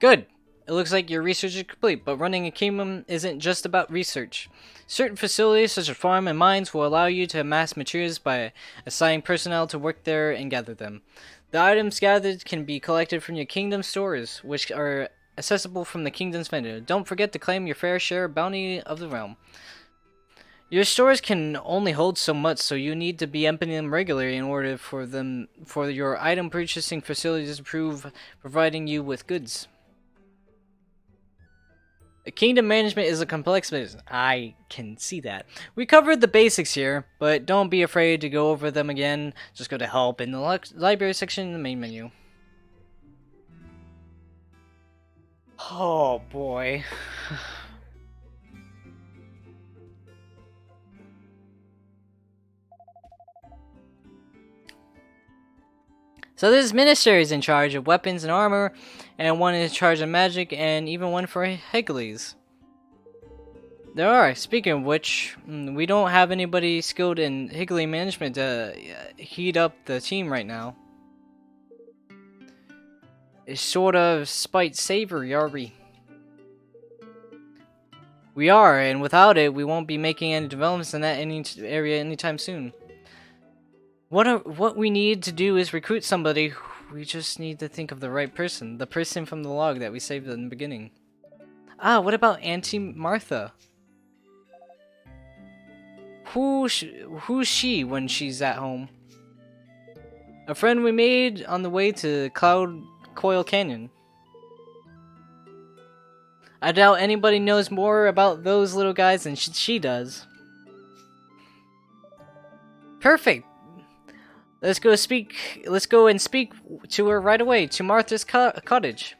Good. It looks like your research is complete, but running a kingdom isn't just about research. Certain facilities, such as farm and mines, will allow you to amass materials by assigning personnel to work there and gather them. The items gathered can be collected from your kingdom stores, which are accessible from the kingdom's vendor. Don't forget to claim your fair share bounty of the realm. Your stores can only hold so much, so you need to be emptying them regularly in order for your item purchasing facilities to improve providing you with goods. Kingdom management is a complex business. I can see that. We covered the basics here, but don't be afraid to go over them again. Just go to help in the library section in the main menu. Oh boy. So this minister is in charge of weapons and armor, and one is in charge of magic, and even one for Hercules. There are. Speaking of which, we don't have anybody skilled in Higgly management to heat up the team right now. It's sort of spite savory, are we? We are, and without it, we won't be making any developments in that area anytime soon. What we need to do is recruit somebody. We just need to think of the right person. The person from the log that we saved in the beginning. What about Auntie Martha? Who's she when she's at home? A friend we made on the way to Cloud Coil Canyon. I doubt anybody knows more about those little guys than she does. Perfect. Let's go and speak to her right away, to Martha's cottage.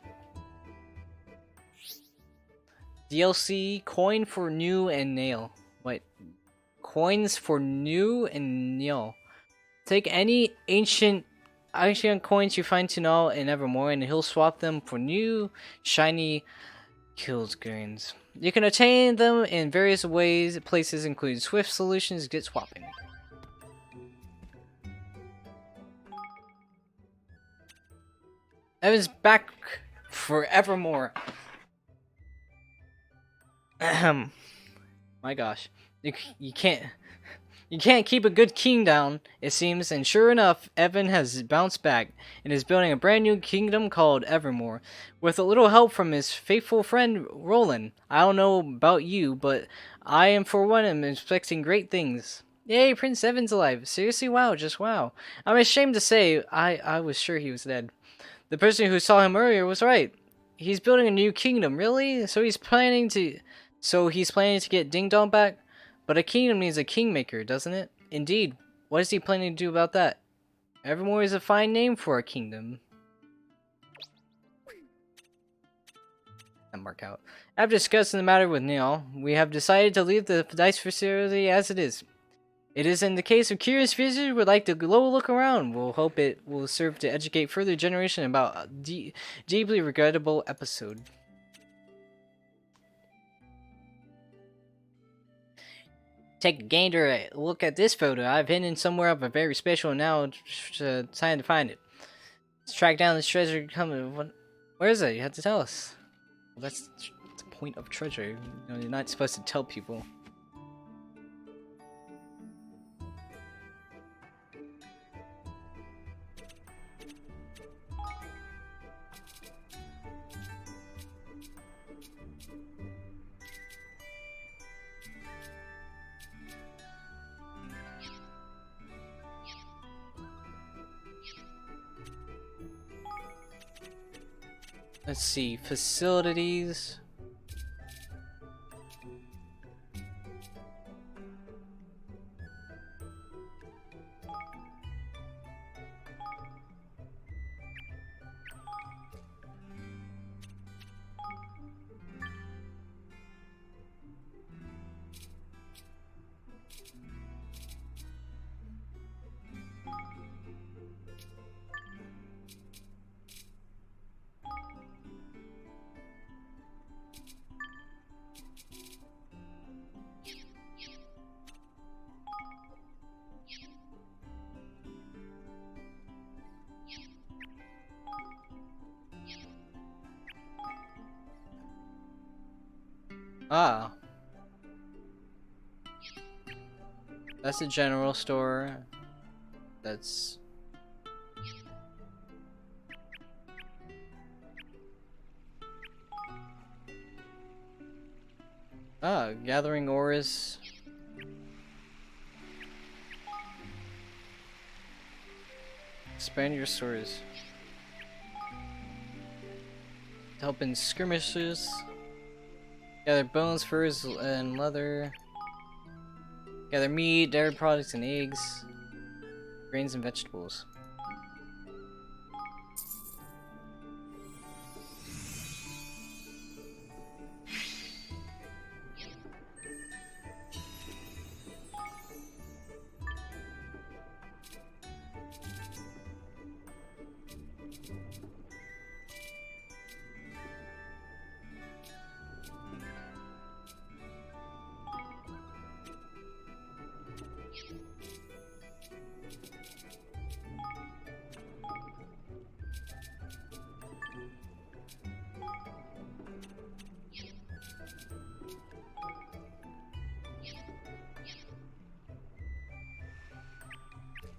DLC coin for new and nail. Wait, coins for new and nil. Take any ancient coins you find to null in Evermore, and he'll swap them for new, shiny kills grains. You can obtain them in various places, including Swift Solutions. Get swapping. Evan's back forevermore. Ahem. My gosh, you can't keep a good king down, it seems, and sure enough, Evan has bounced back and is building a brand new kingdom called Evermore, with a little help from his faithful friend Roland. I don't know about you, but I am for one am expecting great things. Yay, Prince Evan's alive. Seriously, wow, just wow. I'm ashamed to say, I was sure he was dead. The person who saw him earlier was right. He's building a new kingdom, really? So he's planning to get Ding Dong back? But a kingdom needs a kingmaker, doesn't it? Indeed. What is he planning to do about that? Evermore is a fine name for a kingdom. That mark out. After discussing the matter with Neil, we have decided to leave the dice facility as it is. It is in the case of curious visitors who would like to go look around. We'll hope it will serve to educate further generation about a deeply regrettable episode. Take a gander look at this photo. I've hidden somewhere up a very special, and now time to find it. Let's track down this treasure. Where is it? You have to tell us. Well, that's the point of treasure. You know, you're not supposed to tell people. Let's see, facilities. Ah. That's a general store. That's... Ah, gathering ores. Expand your stores. Help in skirmishes. Gather bones, furs, and leather. Gather meat, dairy products, and eggs. Grains and vegetables.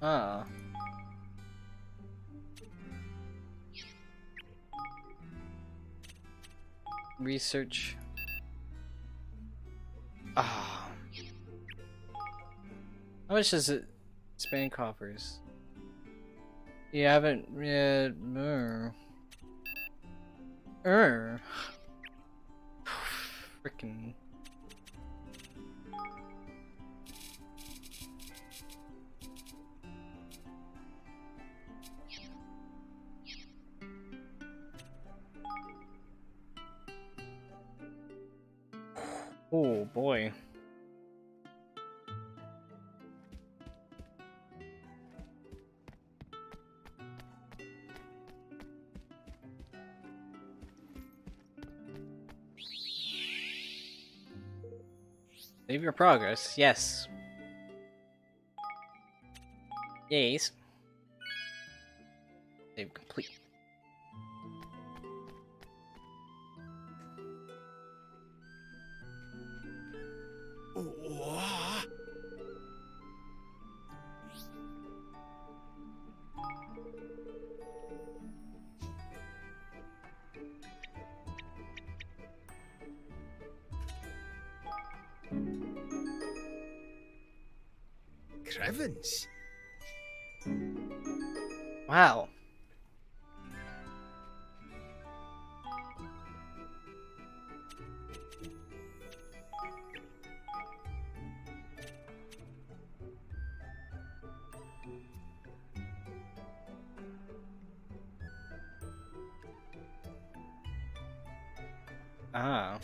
Ah. Research. Ah. How much does it expand coffers? You haven't yet. Frickin'. Oh boy. Save your progress. Yes. Yes. Save complete. Wha- Crevens? Wow. Ah.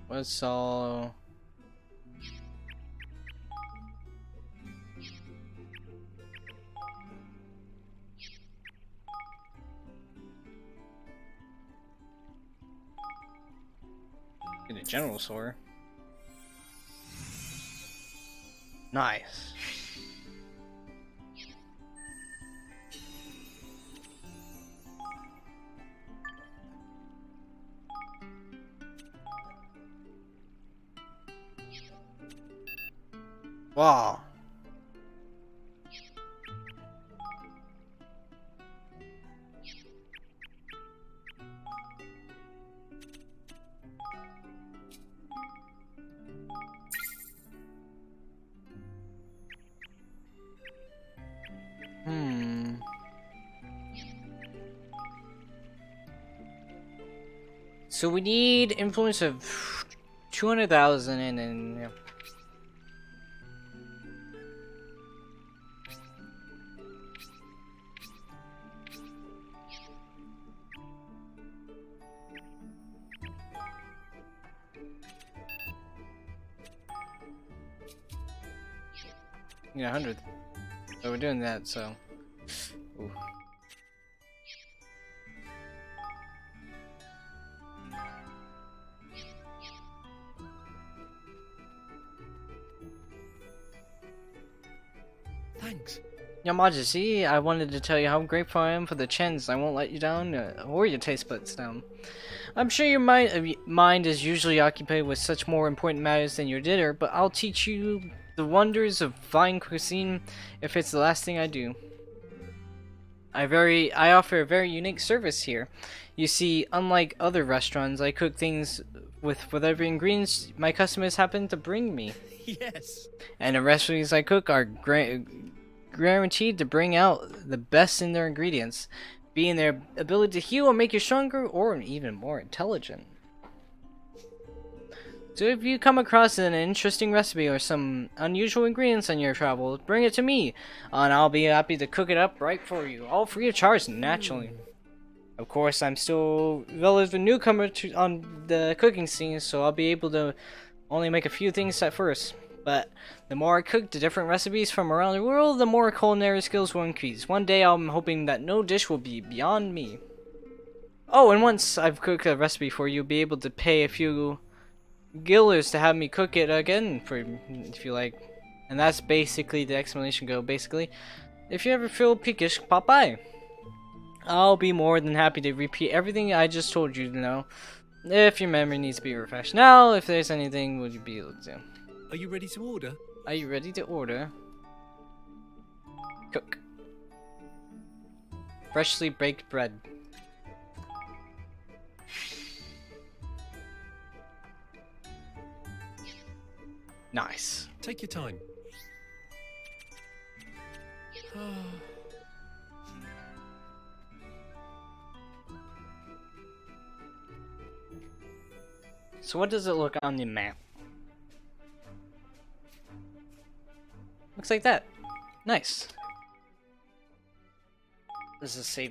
What's all? In a general store. Nice. Wow. Hmm. So we need influence of 200,000 and then yeah. Yeah, 100. So we're doing that, so. Ooh. Thanks. Your Majesty, I wanted to tell you how grateful I am for the chance. I won't let you down, or your taste buds down. I'm sure your mind is usually occupied with such more important matters than your dinner, but I'll teach you the wonders of fine cuisine if it's the last thing I do. I offer a very unique service here. You see, unlike other restaurants, I cook things with whatever ingredients my customers happen to bring me. Yes. And the recipes I cook are guaranteed to bring out the best in their ingredients, being their ability to heal or make you stronger or even more intelligent. So if you come across an interesting recipe or some unusual ingredients on your travels, bring it to me, and I'll be happy to cook it up right for you, all free of charge, naturally. Of course, I'm still a relative newcomer on the cooking scene, so I'll be able to only make a few things at first. But the more I cook the different recipes from around the world, the more culinary skills will increase. One day I'm hoping that no dish will be beyond me. Oh, and once I've cooked a recipe for you, you'll be able to pay a few guilders to have me cook it again for if you like. And that's basically the explanation go. Basically, if you ever feel peakish, pop by. I'll be more than happy to repeat everything I just told you to know. If your memory needs to be refreshed now, if there's anything, would you be able to? Are you ready to order? Are you ready to order? Cook. Freshly baked bread. Nice. Take your time. So what does it look on the map? Looks like that. Nice. This is save